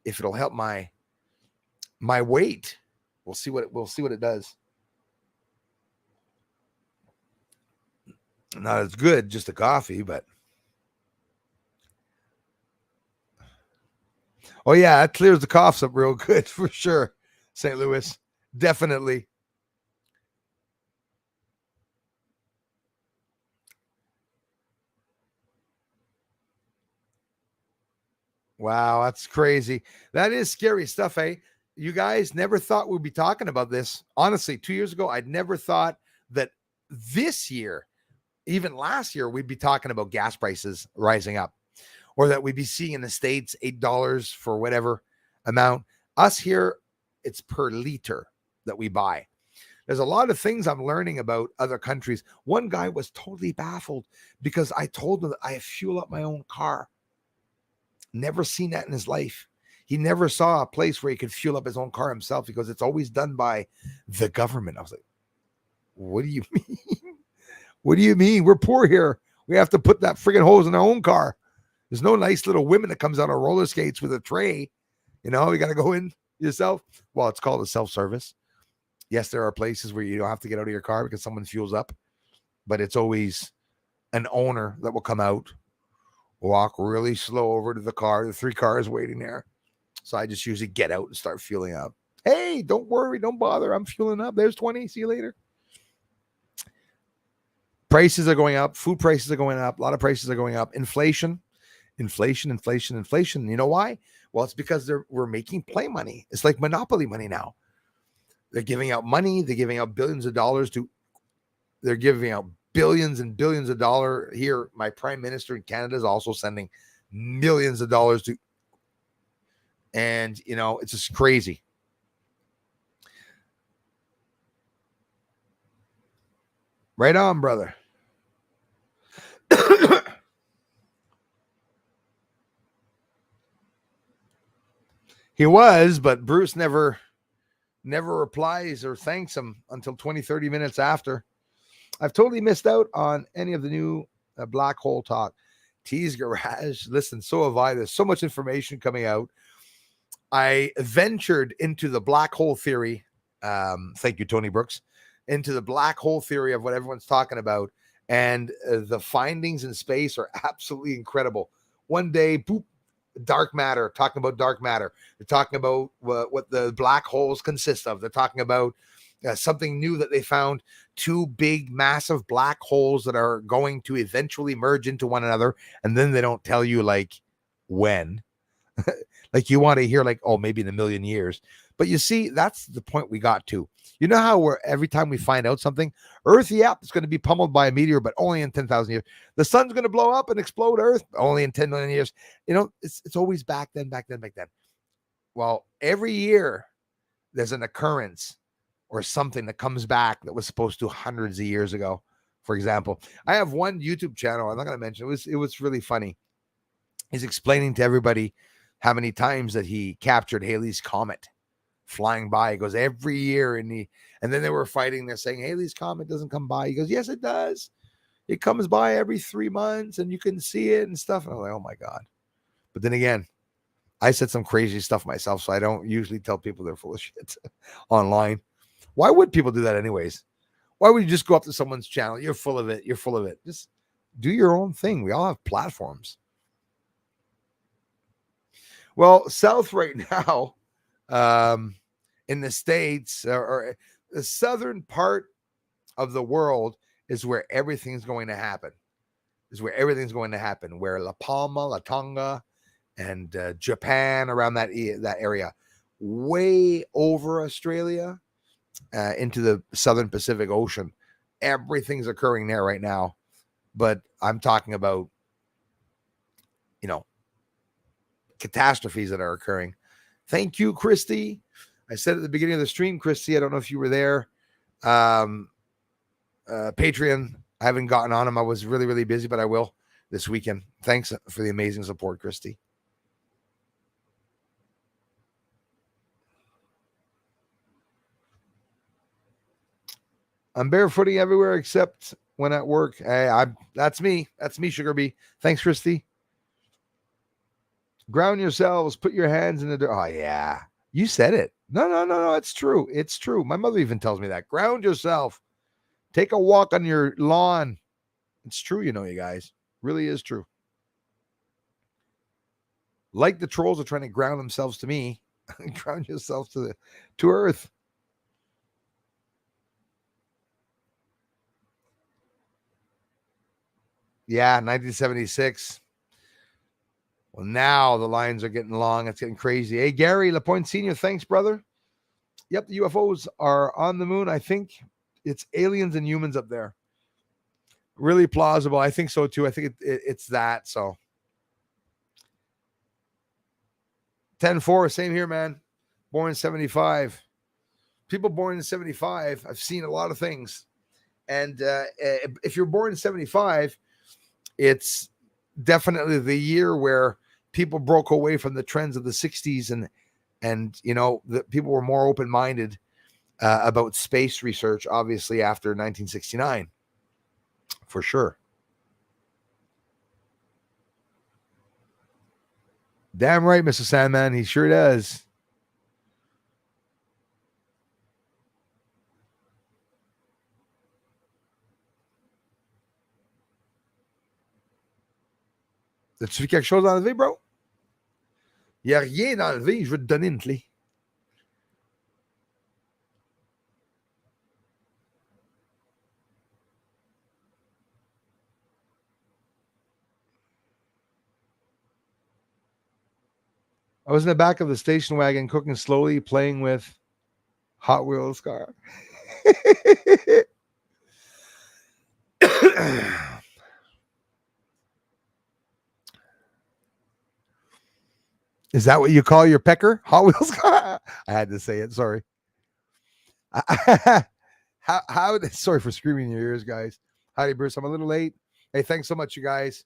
if it'll help my weight. We'll see what it does. Not as good, just a coffee, but oh yeah, that clears the coughs up real good for sure. St. Louis, definitely. Wow, that's crazy. That is scary stuff, eh? You guys never thought we'd be talking about this. Honestly, 2 years ago, I'd never thought that this year, even last year, we'd be talking about gas prices rising up, or that we'd be seeing in the States $8 for whatever amount. Us here, it's per liter that we buy. There's a lot of things I'm learning about other countries. One guy was totally baffled because I told him that I fuel up my own car. Never seen that in his life. He never saw a place where he could fuel up his own car himself because it's always done by the government. I was like, what do you mean? What do you mean? We're poor here. We have to put that friggin' hose in our own car. There's no nice little women that comes out on roller skates with a tray. You got to go in yourself. Well, it's called a self-service. Yes, there are places where you don't have to get out of your car because someone fuels up, but it's always an owner that will come out, walk really slow over to the car. The 3 cars waiting there. So I just usually get out and start fueling up. Hey, don't worry. Don't bother. I'm fueling up. There's 20. See you later. Prices are going up. Food prices are going up. A lot of prices are going up. Inflation. You know why? Well, it's because we're making play money. It's like monopoly money now. They're giving out money. They're giving out billions of dollars they're giving out billions and billions of dollars here. My prime minister in Canada is also sending millions of dollars to, and it's just crazy. Right on, brother. He was, but Bruce never replies or thanks him until 20, 30 minutes after. I've totally missed out on any of the new black hole talk. T's Garage. Listen, so have I. There's so much information coming out. I ventured into the black hole theory. Thank you, Tony Brooks. Into the black hole theory of what everyone's talking about. And the findings in space are absolutely incredible. One day, boop, dark matter, talking about dark matter. They're talking about what the black holes consist of. They're talking about something new that they found, two big, massive black holes that are going to eventually merge into one another. And then they don't tell you like when. Like you want to hear like, oh, maybe in a million years. But you see, that's the point we got to. You know how every time we find out something, Earth, it's going to be pummeled by a meteor, but only in 10,000 years. The sun's going to blow up and explode Earth, only in 10 million years. You know, it's always back then. Well, every year there's an occurrence or something that comes back that was supposed to hundreds of years ago. For example, I have one YouTube channel. I'm not going to mention it. It was really funny. He's explaining to everybody how many times that he captured Halley's Comet flying by. He goes every year, and then they were fighting. They're saying Halley's Comet doesn't come by. He goes, yes, it does. It comes by every 3 months, and you can see it and stuff. And I'm like, oh my God. But then again, I said some crazy stuff myself, so I don't usually tell people they're full of shit online. Why would people do that anyways? Why would you just go up to someone's channel? You're full of it. You're full of it. Just do your own thing. We all have platforms. Well, South right now, in the States, or the southern part of the world is where everything's going to happen. Where La Palma, La Tonga, and Japan, around that area, way over Australia, into the southern Pacific Ocean. Everything's occurring there right now. But I'm talking about, catastrophes that are occurring. Thank you, Christy. I said at the beginning of the stream, Christy, I don't know if you were there. Patreon, I haven't gotten on them. I was really, really busy, but I will this weekend. Thanks for the amazing support, Christy. I'm barefooting everywhere except when at work. Hey, that's me. That's me, Sugar Bee. Thanks, Christy. Ground yourselves. Put your hands in the dirt. Oh, yeah. You said it. No. It's true. It's true. My mother even tells me that. Ground yourself. Take a walk on your lawn. It's true, you guys. Really is true. Like the trolls are trying to ground themselves to me. Ground yourself to Earth. Yeah, 1976. Well, now the lines are getting long. It's getting crazy. Hey, Gary Lapointe Sr., thanks, brother. Yep, the UFOs are on the moon. I think it's aliens and humans up there. Really plausible. I think so, too. I think it's that, so. 10-4, same here, man. Born in 75. People born in 75, I've seen a lot of things. And if you're born in 75, it's definitely the year where people broke away from the trends of the 60s, and the people were more open-minded about space research, obviously, after 1969, for sure. Damn right, Mr. Sandman. He sure does. As-tu vu quelque chose enlevé, bro? Il n'y a rien d'enlevé. Je vais te donner une clé. I was in the back of the station wagon cooking slowly, playing with Hot Wheels car. Is that what you call your pecker? Hot Wheels car? I had to say it. Sorry. How sorry for screaming in your ears, guys. Howdy, Bruce. I'm a little late. Hey, thanks so much, you guys.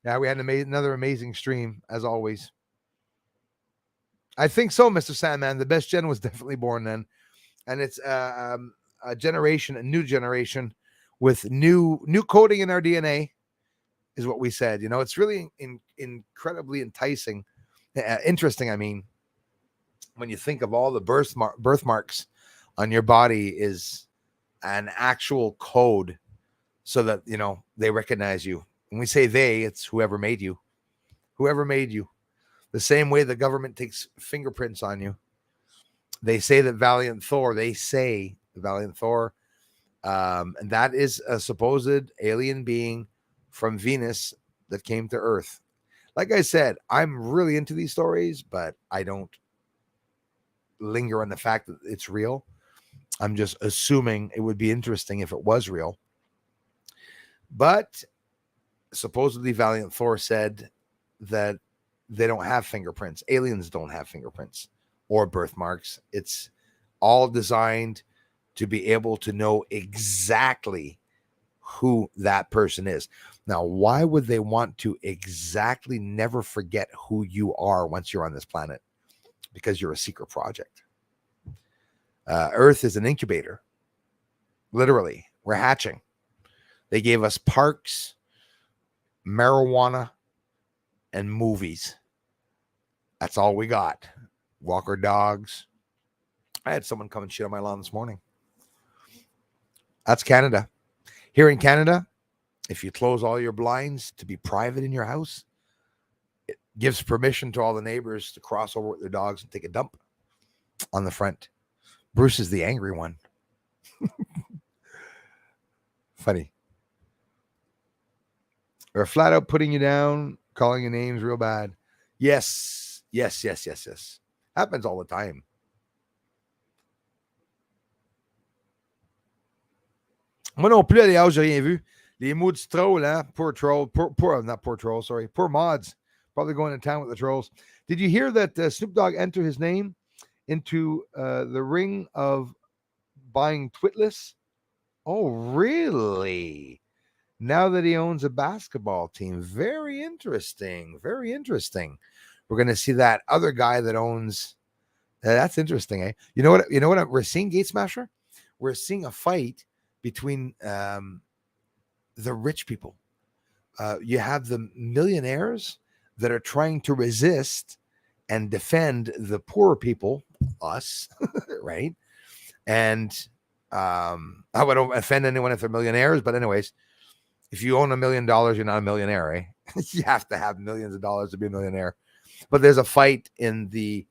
Yeah, we had another amazing stream, as always. I think so, Mr. Sandman. The best gen was definitely born then. And it's a generation, a new generation with new coding in our DNA, is what we said. You know, it's really incredibly enticing, interesting. I mean, when you think of all the birthmarks on your body is an actual code, so that they recognize you. When we say they, it's whoever made you. Whoever made you. The same way the government takes fingerprints on you. They say that Valiant Thor, and that is a supposed alien being from Venus that came to Earth. Like I said, I'm really into these stories, but I don't linger on the fact that it's real. I'm just assuming it would be interesting if it was real. But supposedly Valiant Thor said that they don't have fingerprints. Aliens don't have fingerprints or birthmarks. It's all designed to be able to know exactly who that person is. Now, why would they want to exactly never forget who you are once you're on this planet? Because you're a secret project. Earth is an incubator. Literally, we're hatching. They gave us parks, marijuana, and movies. That's all we got. Walker dogs. I had someone come and shit on my lawn this morning. That's Canada. Here in Canada, if you close all your blinds to be private in your house, it gives permission to all the neighbors to cross over with their dogs and take a dump on the front. Bruce is the angry one. Funny. They're flat out putting you down, calling your names real bad. Yes. Happens all the time. Moi non plus, à Léa, j'ai rien vu. Les maudits trolls, hein? Poor troll. Not poor troll, sorry. Poor mods. Probably going to town with the trolls. Did you hear that Snoop Dogg entered his name into the ring of buying Twitless? Oh, really? Now that he owns a basketball team. Very interesting. Very interesting. We're going to see that other guy that owns. That's interesting, eh? You know what? We're seeing, Gate Smasher? We're seeing a fight between the rich people. You have the millionaires that are trying to resist and defend the poorer people, us, right? And I wouldn't offend anyone if they're millionaires, but anyways, if you own $1 million, you're not a millionaire, eh? You have to have millions of dollars to be a millionaire. But there's a fight in the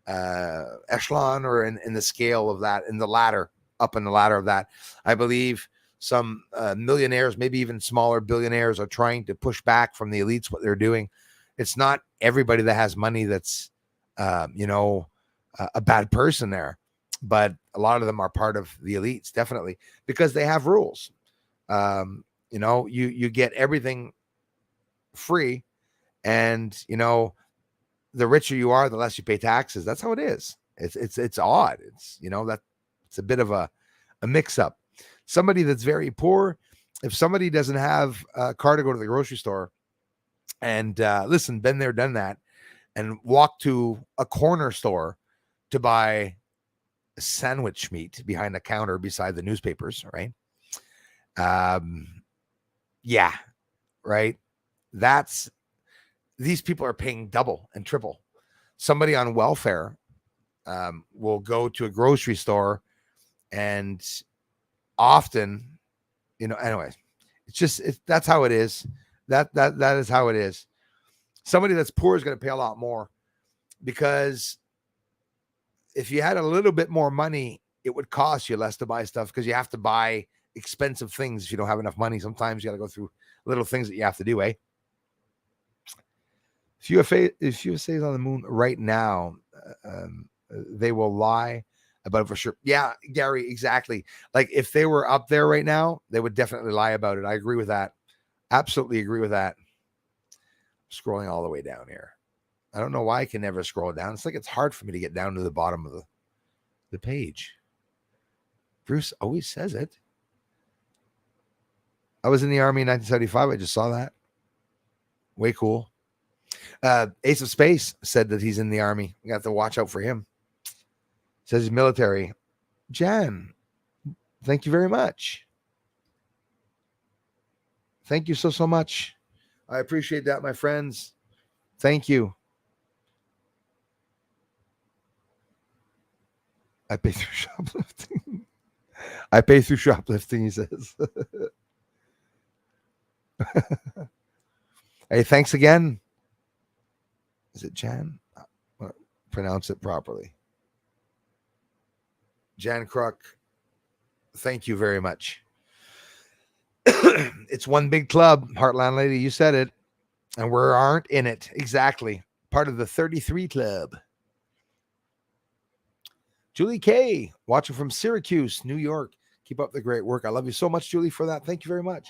echelon or in the scale of that, in the ladder, up in the ladder of that. I believe some millionaires, maybe even smaller billionaires, are trying to push back from the elites what they're doing. It's not everybody that has money that's, a bad person there, but a lot of them are part of the elites, definitely, because they have rules. You get everything free, and the richer you are, the less you pay taxes. That's how it is. It's odd. It's it's a bit of a mix up. Somebody that's very poor, if somebody doesn't have a car to go to the grocery store, and listen, been there, done that, and walk to a corner store to buy sandwich meat behind the counter beside the newspapers, right? Yeah, right. These people are paying double and triple. Somebody on welfare will go to a grocery store, and often, anyways, that's how it is. That is how it is. Somebody that's poor is going to pay a lot more, because if you had a little bit more money, it would cost you less to buy stuff, because you have to buy expensive things if you don't have enough money. Sometimes you got to go through little things that you have to do, eh? If USA is on the moon right now, they will lie about it for sure. Yeah, Gary, exactly. Like if they were up there right now, they would definitely lie about it. I agree with that. Absolutely agree with that. Scrolling all the way down here. I don't know why I can never scroll down. It's like it's hard for me to get down to the bottom of the page. Bruce always says it. I was in the Army in 1975. I just saw that. Way cool. Ace of Space said that he's in the Army. We got to watch out for him. Says he's military. Jan, thank you very much. Thank you so much. I appreciate that, my friends. Thank you. I pay through shoplifting. I pay through shoplifting, he says. Hey, thanks again. Is it Jan? Pronounce it properly. Jan Kruk, thank you very much. It's one big club, Heartland Lady. You said it. And we aren't in it. Exactly. Part of the 33 Club. Julie K, watching from Syracuse, New York. Keep up the great work. I love you so much, Julie, for that. Thank you very much.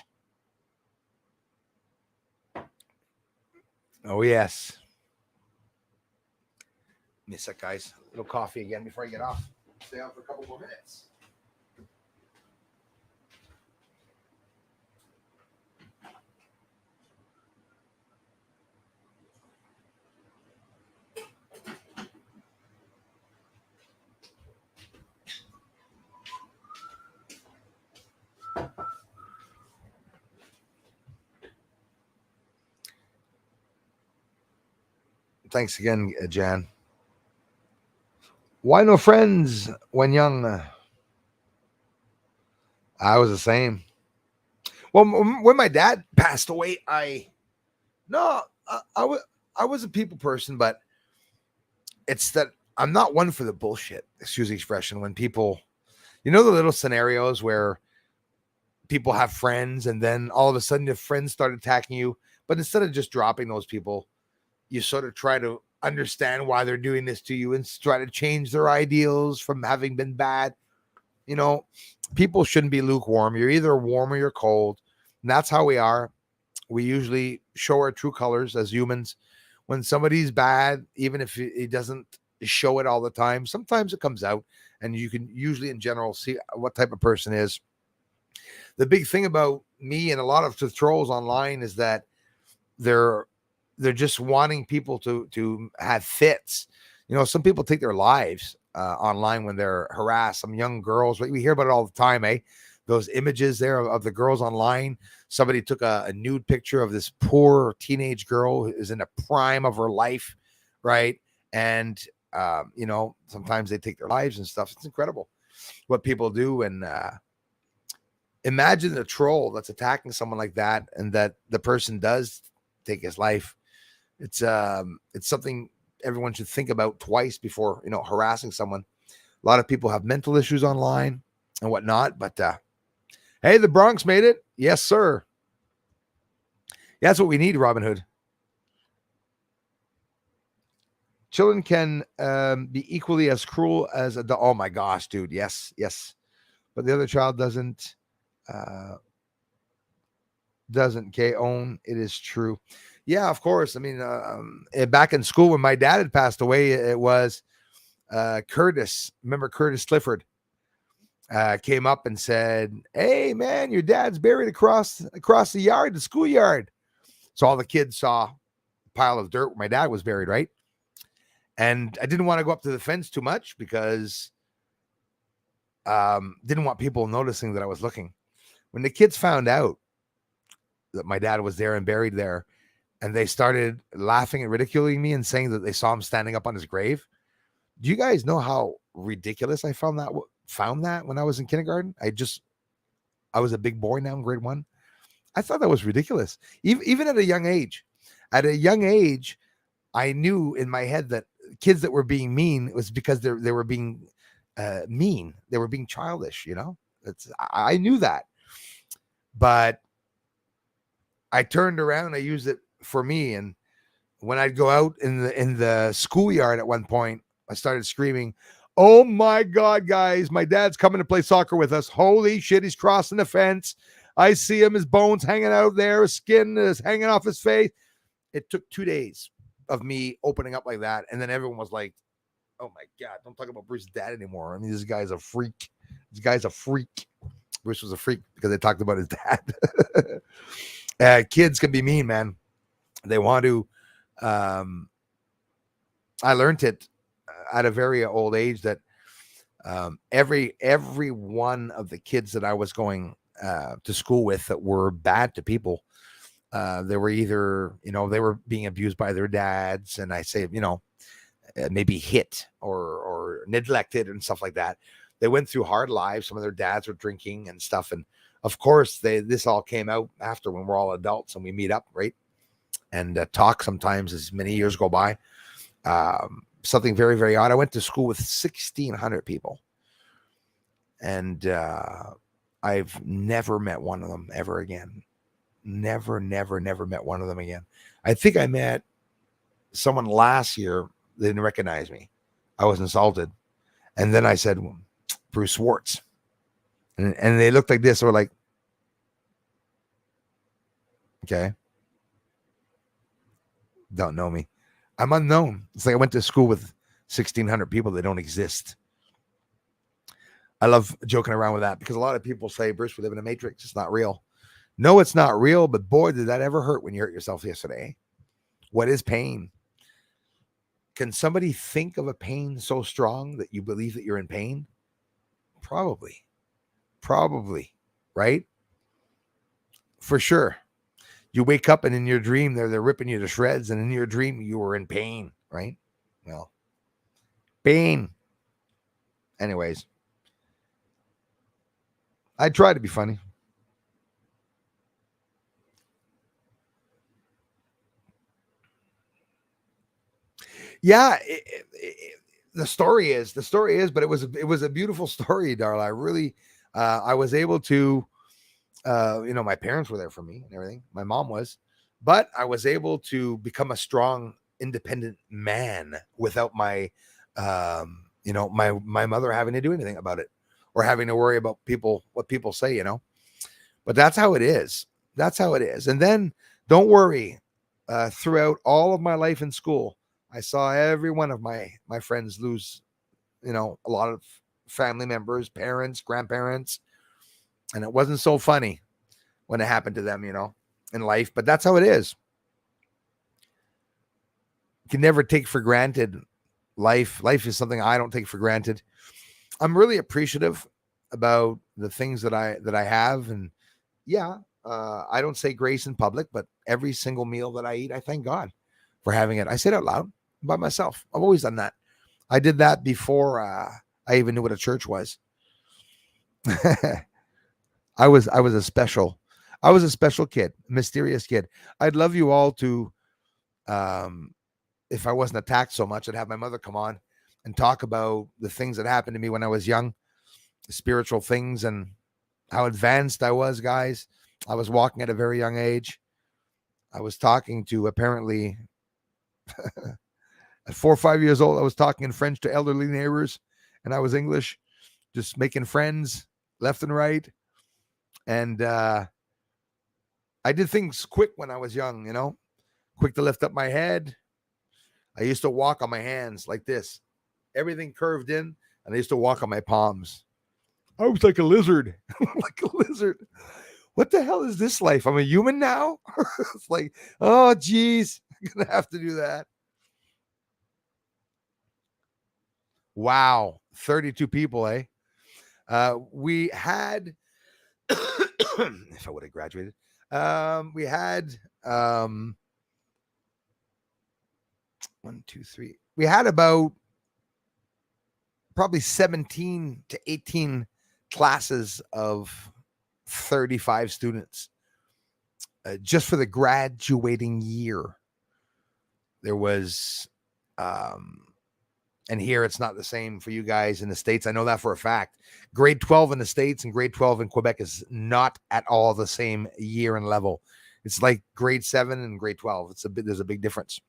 Oh, yes. Give me a sec, guys. A little coffee again before I get off. Stay on for a couple more minutes. Thanks again, Jan. Why no friends when young? I was the same. Well, when my dad passed away, I was a people person, but it's that I'm not one for the bullshit. Excuse the expression. When people, the little scenarios where people have friends and then all of a sudden your friends start attacking you, but instead of just dropping those people, you sort of try to understand why they're doing this to you and try to change their ideals from having been bad. People shouldn't be lukewarm. You're either warm or you're cold. And that's how we are. We usually show our true colors as humans. When somebody's bad, even if he doesn't show it all the time, sometimes it comes out, and you can usually in general see what type of person is. The big thing about me and a lot of the trolls online is that they're just wanting people to have fits. Some people take their lives online when they're harassed. Some young girls, we hear about it all the time, eh? Those images there of the girls online. Somebody took a nude picture of this poor teenage girl who is in the prime of her life, right? And sometimes they take their lives and stuff. It's incredible what people do. And imagine a troll that's attacking someone like that, and that the person does take his life. It's something everyone should think about twice before harassing someone. A lot of people have mental issues online and whatnot, but hey, the Bronx made it. Yes, sir. Yeah, that's what we need, Robin Hood. Children can be equally as cruel as a dog. Oh my gosh, dude. Yes. But the other child doesn't own. It is true. Yeah, of course. I mean, back in school when my dad had passed away, it was Curtis. Remember Curtis Clifford came up and said, "Hey, man, your dad's buried across the yard, the schoolyard." So all the kids saw a pile of dirt where my dad was buried, right? And I didn't want to go up to the fence too much because didn't want people noticing that I was looking. When the kids found out that my dad was there and buried there, and they started laughing and ridiculing me and saying that they saw him standing up on his grave. Do you guys know how ridiculous I found that when I was in kindergarten? I was a big boy now in grade 1. I thought that was ridiculous. Even at a young age. At a young age, I knew in my head that kids that were being mean, it was because they were being mean. They were being childish, I knew that. But I turned around, I used it for me, and when I'd go out in the schoolyard at one point, I started screaming, "Oh my God, guys, my dad's coming to play soccer with us. Holy shit, he's crossing the fence. I see him, his bones hanging out there, his skin is hanging off his face." It took 2 days of me opening up like that. And then everyone was like, "Oh my God, don't talk about Bruce's dad anymore. I mean, this guy's a freak." This guy's a freak. Bruce was a freak because they talked about his dad. Kids can be mean, man. They want to. I learned it at a very old age that every one of the kids that I was going to school with that were bad to people, they were either, they were being abused by their dads, and I say, maybe hit or neglected and stuff like that. They went through hard lives. Some of their dads were drinking and stuff, and of course, this all came out after, when we're all adults and we meet up, right, and talk sometimes as many years go by. Something very, very odd. I went to school with 1,600 people, and I've never met one of them ever again. Never met one of them again. I think I met someone last year. They didn't recognize me. I was insulted. And then I said, Bruce Swartz. And they looked like this. They were like, okay. Don't know me. I'm unknown. It's like I went to school with 1,600 people that don't exist. I love joking around with that because a lot of people say, Bruce, we live in a matrix. It's not real. No, it's not real, but boy, did that ever hurt when you hurt yourself yesterday. What is pain? Can somebody think of a pain so strong that you believe that you're in pain? Probably, right? For sure. You wake up and in your dream, they're ripping you to shreds, and in your dream, you were in pain, right? Well, pain. Anyways, I try to be funny. Yeah, the story is, but it was a beautiful story, Darla. I really, I was able to, my parents were there for me and everything. My mom was, but I was able to become a strong, independent man without my, my mother having to do anything about it or having to worry about what people say, but that's how it is. And then don't worry, throughout all of my life in school, I saw every one of my friends lose, a lot of family members, parents, grandparents, and it wasn't so funny when it happened to them, in life, but that's how it is. You can never take for granted life. Life is something I don't take for granted. I'm really appreciative about the things that I have, and yeah, I don't say grace in public, but every single meal that I eat, I thank God for having it. I say it out loud by myself. I've always done that. I did that before I even knew what a church was. I was a special kid, mysterious kid. I'd love you all to, if I wasn't attacked so much, I'd have my mother come on and talk about the things that happened to me when I was young, spiritual things, and how advanced I was, guys. I was walking at a very young age. I was talking to, apparently, at 4 or 5 years old, I was talking in French to elderly neighbors, and I was English, just making friends left and right. And I did things quick when I was young, quick to lift up my head. I used to walk on my hands like this, everything curved in, and I used to walk on my palms. I was like a lizard, What the hell is this life? I'm a human now? It's like, oh, geez, I'm going to have to do that. Wow. 32 people, eh? We had, if I would have graduated, we had 1, 2, 3. We had about probably 17 to 18 classes of 35 students just for the graduating year. There was, and here it's not the same for you guys in the States. I know that for a fact. Grade 12 in the States and grade 12 in Quebec is not at all the same year and level. It's like grade 7 and grade 12. There's a big difference.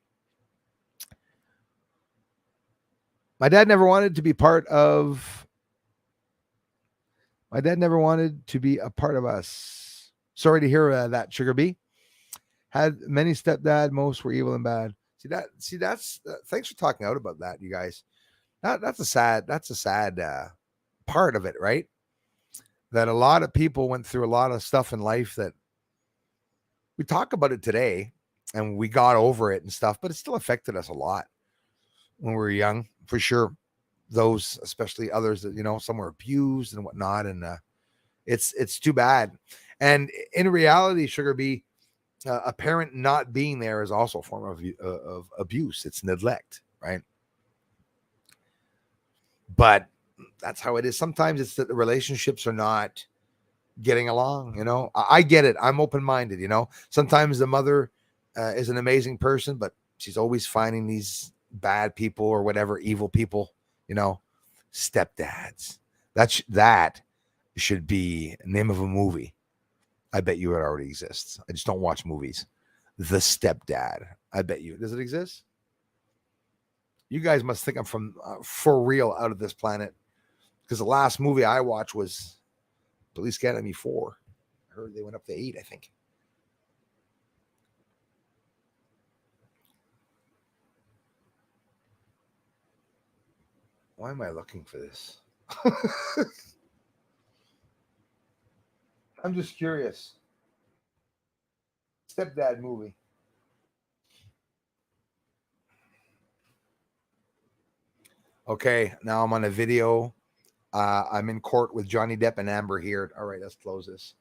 My dad never wanted to be part of. My dad never wanted to be a part of us. Sorry to hear that, Sugar B. Had many stepdad. Most were evil and bad. That's thanks for talking out about that, you guys. That's a sad part of it, right? that a lot of people went through a lot of stuff in life that we talk about it today and we got over it and stuff, but it still affected us a lot when we were young, for sure. Those, especially others that, some were abused and whatnot. And it's too bad. And in reality, Sugar Bee, a parent not being there is also a form of abuse. It's neglect, right? But that's how it is. Sometimes it's that the relationships are not getting along. I get it. I'm open-minded. Sometimes the mother is an amazing person, but she's always finding these bad people or whatever, evil people. Stepdads. That should be the name of a movie. I bet you it already exists. I just don't watch movies. The Stepdad. I bet you. Does it exist? You guys must think I'm from for real out of this planet, because the last movie I watched was Police Academy 4. I heard they went up to 8, I think. Why am I looking for this? I'm just curious. Stepdad movie. Okay, now I'm on a video. I'm in court with Johnny Depp and Amber Heard. All right, let's close this.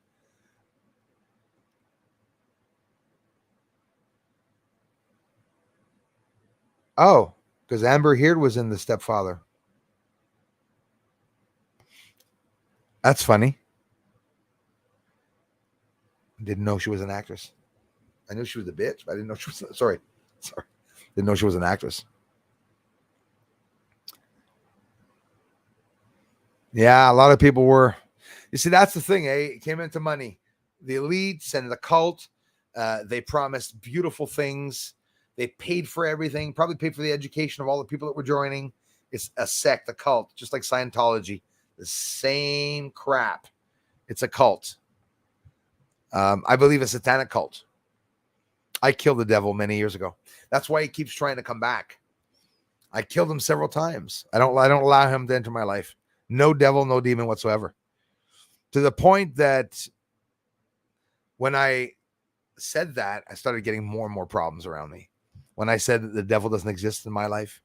Oh, because Amber Heard was in The Stepfather. That's funny. Didn't know she was an actress. I knew she was a bitch, but I didn't know she was. Sorry. Didn't know she was an actress. Yeah, a lot of people were. You see, that's the thing, eh? It came into money. The elites and the cult, they promised beautiful things. They paid for everything, probably paid for the education of all the people that were joining. It's a sect, a cult, just like Scientology. The same crap. It's a cult. I believe a satanic cult. I killed the devil many years ago. That's why he keeps trying to come back. I killed him several times. I don't allow him to enter my life. No devil, no demon whatsoever. To the point that when I said that, I started getting more and more problems around me. When I said that the devil doesn't exist in my life,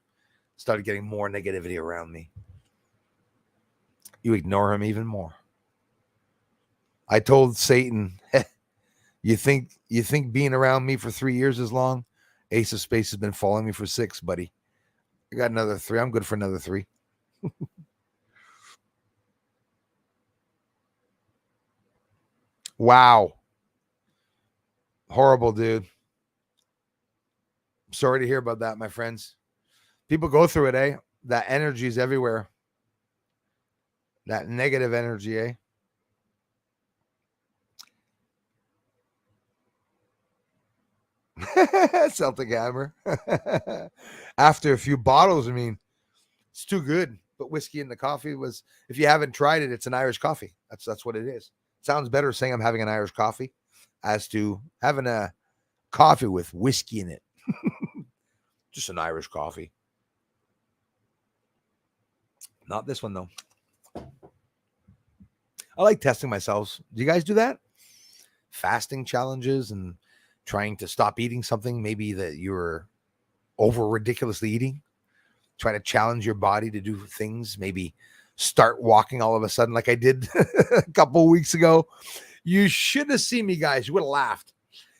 started getting more negativity around me. You ignore him even more. I told Satan, you think being around me for 3 years is long? Ace of Spades has been following me for 6, buddy. I got another 3. I'm good for another 3. Wow. Horrible, dude. Sorry to hear about that, my friends. People go through it, eh? That energy is everywhere. That negative energy, eh? Celtic Hammer. After a few bottles, I mean, it's too good. But whiskey and the coffee was, if you haven't tried it, it's an Irish coffee. That's what it is. It sounds better saying I'm having an Irish coffee as to having a coffee with whiskey in it. Just an Irish coffee. Not this one, though. I like testing myself. Do you guys do that? Fasting challenges and trying to stop eating something maybe that you're over ridiculously eating. Try to challenge your body to do things. Maybe start walking all of a sudden like I did a couple of weeks ago. You should have seen me, guys. You would have laughed.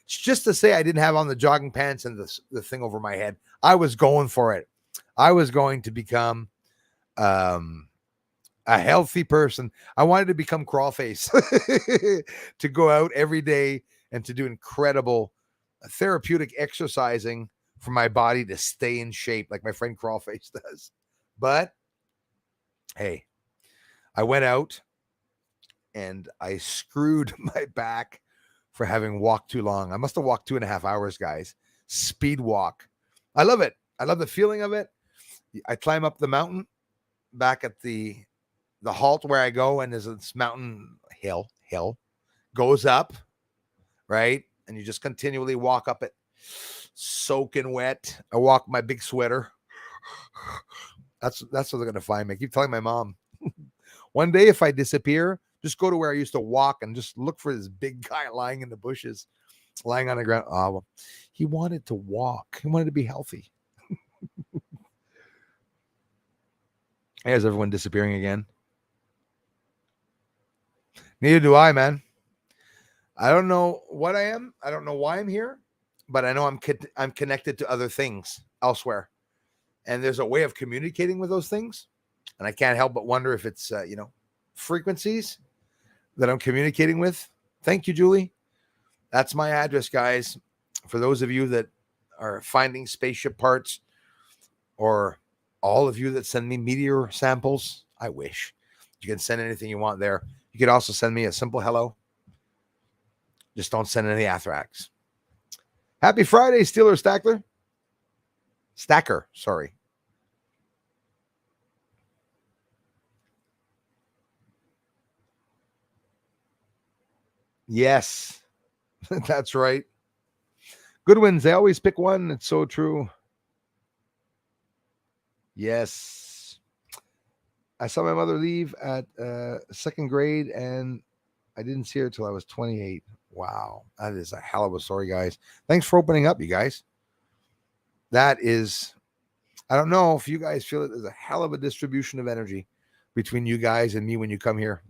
It's just to say I didn't have on the jogging pants and the thing over my head. I was going for it. I was going to become a healthy person. I wanted to become Crawlface, to go out every day and to do incredible therapeutic exercising for my body to stay in shape like my friend Crawlface does. But hey, I went out and I screwed my back for having walked too long. I must have walked 2.5 hours, guys. Speed walk. I love it. I love the feeling of it. I climb up the mountain back at the halt where I go, and there's this mountain hill goes up, right? And you just continually walk up it, soaking wet. I walk my big sweater. That's what they're gonna find me. I keep telling my mom, one day if I disappear, Just go to where I used to walk and just look for this big guy lying in the bushes, lying on the ground. Oh, well, he wanted to walk. He wanted to be healthy. There's everyone disappearing again. Neither do I, man. I don't know what I am. I don't know why I'm here, but I know I'm connected to other things elsewhere. And there's a way of communicating with those things. And I can't help but wonder if it's, frequencies that I'm communicating with. Thank you, Julie. That's my address, guys. For those of you that are finding spaceship parts, or all of you that send me meteor samples, I wish. You can send anything you want there. You could also send me a simple hello. Just don't send any anthrax. Happy Friday, Steeler Stacker. Stacker, sorry. Yes, that's right. Goodwins, they always pick one. It's so true. Yes. I saw my mother leave at second grade, and I didn't see her till I was 28. Wow. That is a hell of a story, guys. Thanks for opening up, you guys. That is, I don't know if you guys feel it. There's a hell of a distribution of energy between you guys and me when you come here.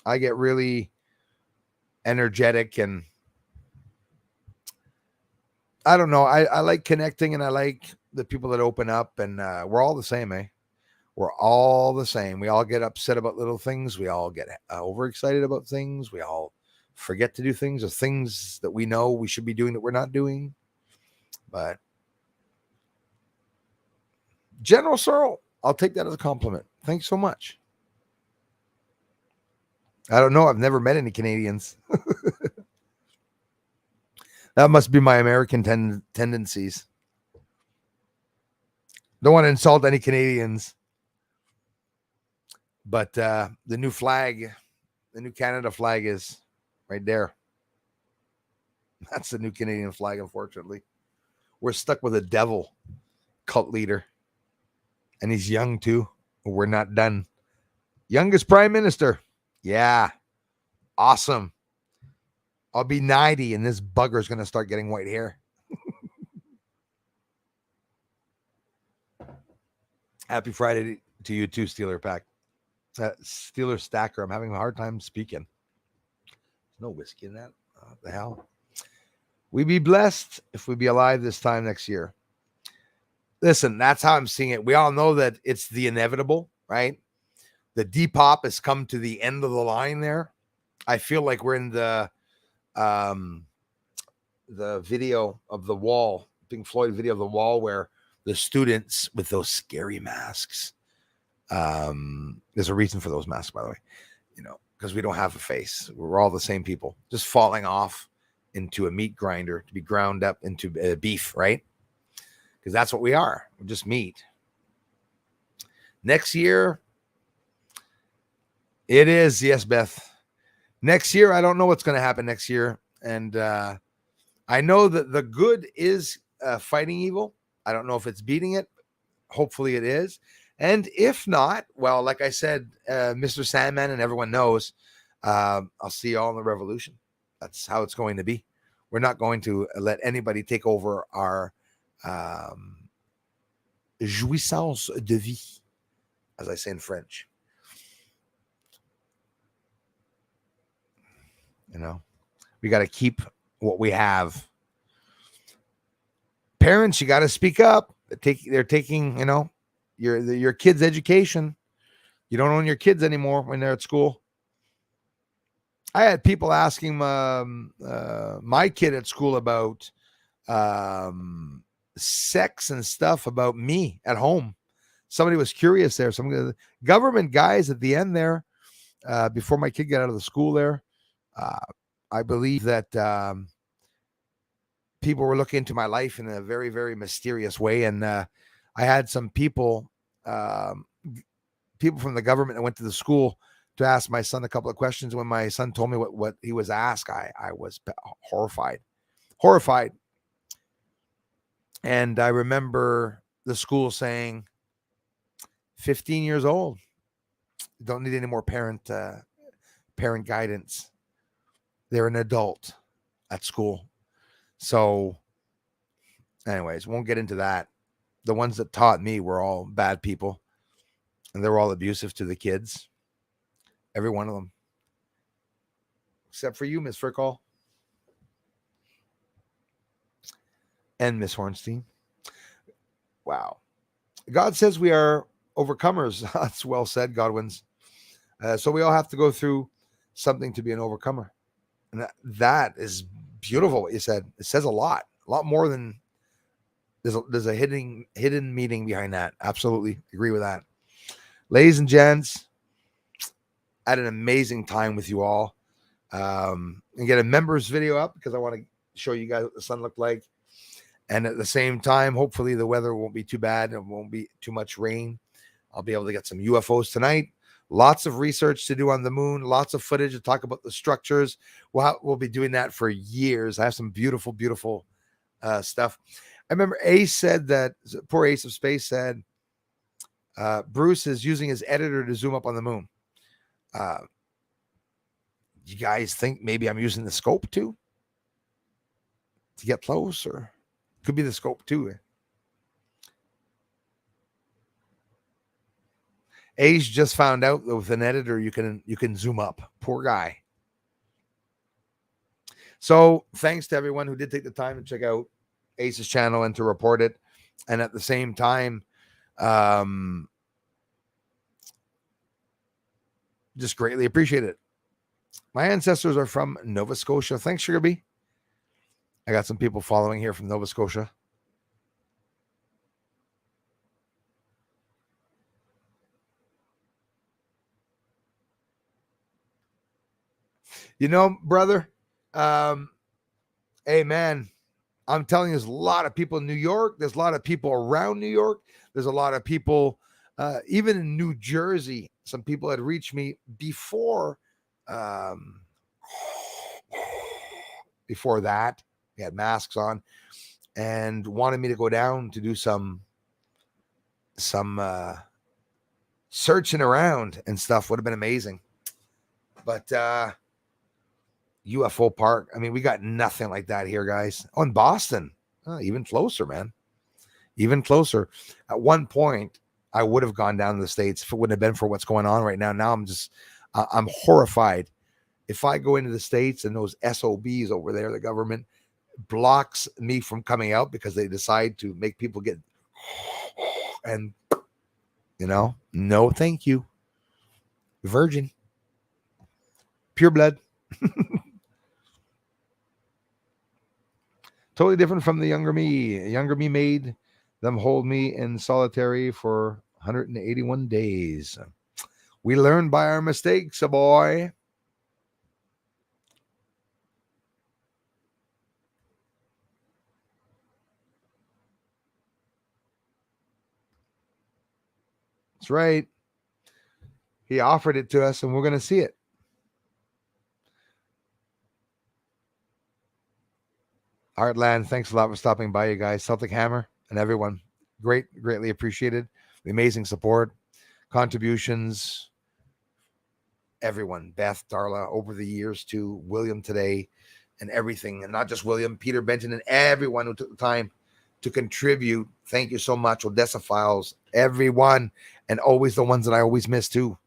I get really energetic, and I don't know. I like connecting, and I like the people that open up, and we're all the same, eh? We're all the same. We all get upset about little things. We all get overexcited about things. We all forget to do things, or things that we know we should be doing that we're not doing. But General Searle, I'll take that as a compliment. Thanks so much. I don't know. I've never met any Canadians. That must be my American tendencies. Don't want to insult any Canadians. But the new flag, the new Canada flag is right there. That's the new Canadian flag, unfortunately. We're stuck with a devil cult leader. And he's young, too. We're not done. Youngest prime minister. Yeah. Awesome. I'll be 90, and this bugger's going to start getting white hair. Happy Friday to you, too, Steeler Pack. Steeler Stacker. I'm having a hard time speaking. There's no whiskey in that. What the hell? We be blessed if we be alive this time next year. Listen, that's how I'm seeing it. We all know that it's the inevitable, right? The Depop has come to the end of the line there. I feel like we're in the video of The Wall, Pink Floyd video of The Wall, where the students with those scary masks. There's a reason for those masks, by the way, because we don't have a face. We're all the same people, just falling off into a meat grinder to be ground up into beef, right? Because that's what we are. We're just meat. Next year, it is. Yes, Beth. Next year, I don't know what's going to happen next year. And I know that the good is fighting evil. I don't know if it's beating it. Hopefully it is. And if not, well, like I said, Mr. Sandman and everyone knows, I'll see you all in the revolution. That's how it's going to be. We're not going to let anybody take over our jouissance de vie, as I say in French. We got to keep what we have. Parents, you got to speak up. They're taking, your kids' education. You don't own your kids anymore when they're at school. I had people asking my kid at school about sex and stuff about me at home. Somebody was curious there. Some of the government guys at the end there, before my kid got out of the school there, I believe that people were looking into my life in a very, very mysterious way. And I had some people from the government that went to the school to ask my son a couple of questions. When my son told me what he was asked, I was horrified. And I remember the school saying, 15 years old, don't need any more parent parent guidance. They're an adult at school. So anyways, won't get into that. The ones that taught me were all bad people, and they were all abusive to the kids. Every one of them. Except for you, Miss Frickall. And Miss Hornstein. Wow. God says we are overcomers. That's well said, Godwins. So we all have to go through something to be an overcomer. And that is beautiful what you said. It says a lot more than there's a hidden meaning behind that. Absolutely agree with that. Ladies and gents, I had an amazing time with you all. And get a members video up because I want to show you guys what the sun looked like. And at the same time, hopefully the weather won't be too bad. It won't be too much rain. I'll be able to get some UFOs tonight. Lots of research to do on the moon. Lots of footage to talk about the structures. We'll be doing that for years. I have some beautiful, beautiful stuff. I remember Ace said that, poor Ace of Space said, Bruce is using his editor to zoom up on the moon. You guys think maybe I'm using the scope to get close, or could be the scope too. Ace just found out that with an editor you can zoom up. Poor guy. So thanks to everyone who did take the time to check out Ace's channel and to report it, and at the same time, just greatly appreciate it. My ancestors are from Nova Scotia. Thanks, Sugar Bee. I got some people following here from Nova Scotia. You know, brother, hey, man, I'm telling you, there's a lot of people in New York. There's a lot of people around New York. There's a lot of people, even in New Jersey. Some people had reached me before that. They had masks on and wanted me to go down to do some searching around and stuff. Would have been amazing. But UFO Park, I mean, we got nothing like that here, guys. Oh, in Boston, even closer, man. Even closer. At one point, I would have gone down to the States if it wouldn't have been for what's going on right now. Now I'm horrified. If I go into the States and those SOBs over there, the government blocks me from coming out because they decide to make people get, and no, thank you. Virgin. Pure blood. Totally different from the younger me. Younger me made them hold me in solitary for 181 days. We learn by our mistakes, a boy. That's right. He offered it to us, and we're going to see it. Artland, thanks a lot for stopping by, you guys. Celtic Hammer and everyone. Greatly appreciated. The amazing support, contributions, everyone. Beth, Darla, over the years too. William today and everything. And not just William, Peter Benton, and everyone who took the time to contribute. Thank you so much. Odessa Files, everyone, and always the ones that I always miss too.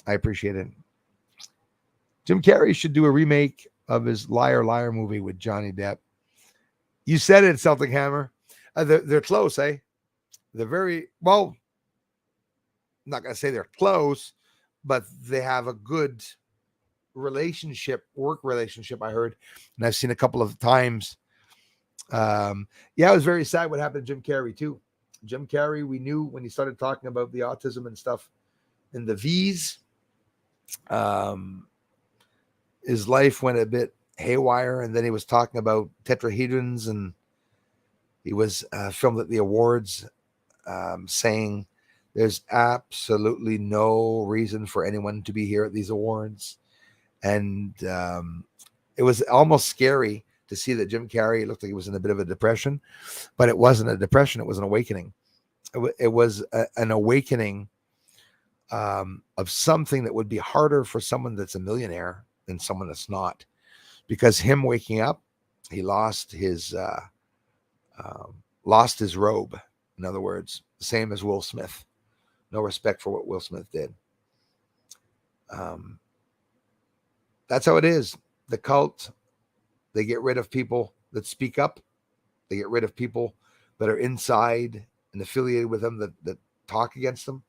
I appreciate it. Jim Carrey should do a remake of his Liar Liar movie with Johnny Depp. You said it, Celtic Hammer. They're close, eh? They're very, well, I'm not going to say they're close, but they have a good work relationship, I heard. And I've seen a couple of times. Yeah, it was very sad what happened to Jim Carrey, too. Jim Carrey, we knew when he started talking about the autism and stuff in the V's, his life went a bit haywire, and then he was talking about tetrahedrons, and he was filmed at the awards saying there's absolutely no reason for anyone to be here at these awards. And it was almost scary to see that Jim Carrey looked like he was in a bit of a depression, but it wasn't a depression. It was an awakening. It was an awakening of something that would be harder for someone that's a millionaire than someone that's not, because him waking up, he lost his robe. In other words, the same as Will Smith. No respect for what Will Smith did. That's how it is. The cult, they get rid of people that speak up. They get rid of people that are inside and affiliated with them that talk against them.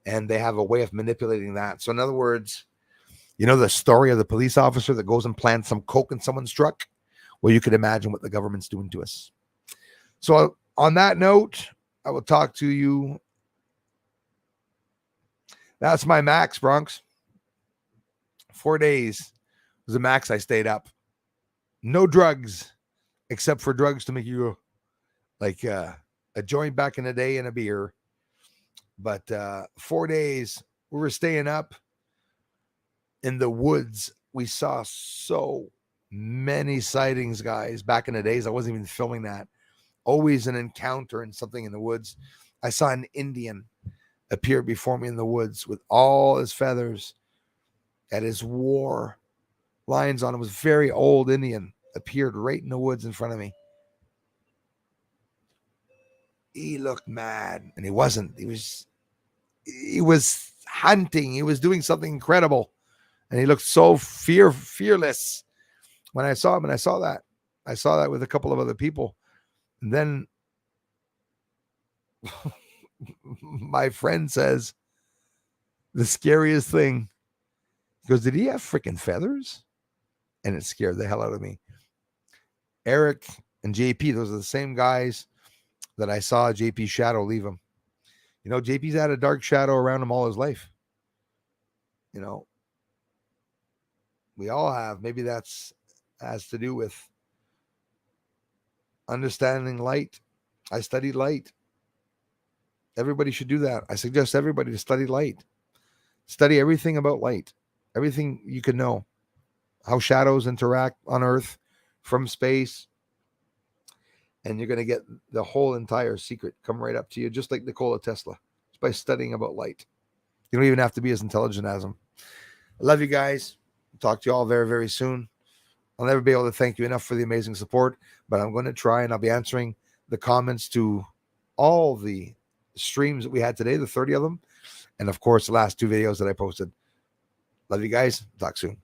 And they have a way of manipulating that. So in other words, you know the story of the police officer that goes and plants some coke in someone's truck? Well, you could imagine what the government's doing to us. So on that note, I will talk to you. That's my max, Bronx. 4 days was the max I stayed up. No drugs, except for drugs to make you go like a joint back in the day and a beer. But 4 days, we were staying up in the woods. We saw so many sightings, guys. Back in the days, I wasn't even filming that. Always an encounter and something in the woods. I saw an Indian appear before me in the woods with all his feathers at his war lines on him. Was very old Indian, appeared right in the woods in front of me. He looked mad, and he wasn't. He was hunting. He was doing something incredible, and he looked so fearless when I saw him. And I saw that with a couple of other people. And then my friend says the scariest thing. He goes, "Did he have freaking feathers?" And it scared the hell out of me. Eric and JP, those are the same guys that I saw JP's shadow leave him. You know, JP's had a dark shadow around him all his life. You know, we all have. Maybe that's has to do with understanding light. I studied light. Everybody should do that. I suggest everybody to study light. Study everything about light. Everything you can know. How shadows interact on Earth from space. And you're going to get the whole entire secret come right up to you, just like Nikola Tesla. It's by studying about light. You don't even have to be as intelligent as him. I love you guys. Talk to you all very, very soon. I'll never be able to thank you enough for the amazing support, but I'm going to try, and I'll be answering the comments to all the streams that we had today, the 30 of them, and of course the last 2 videos that I posted. Love you guys. Talk soon.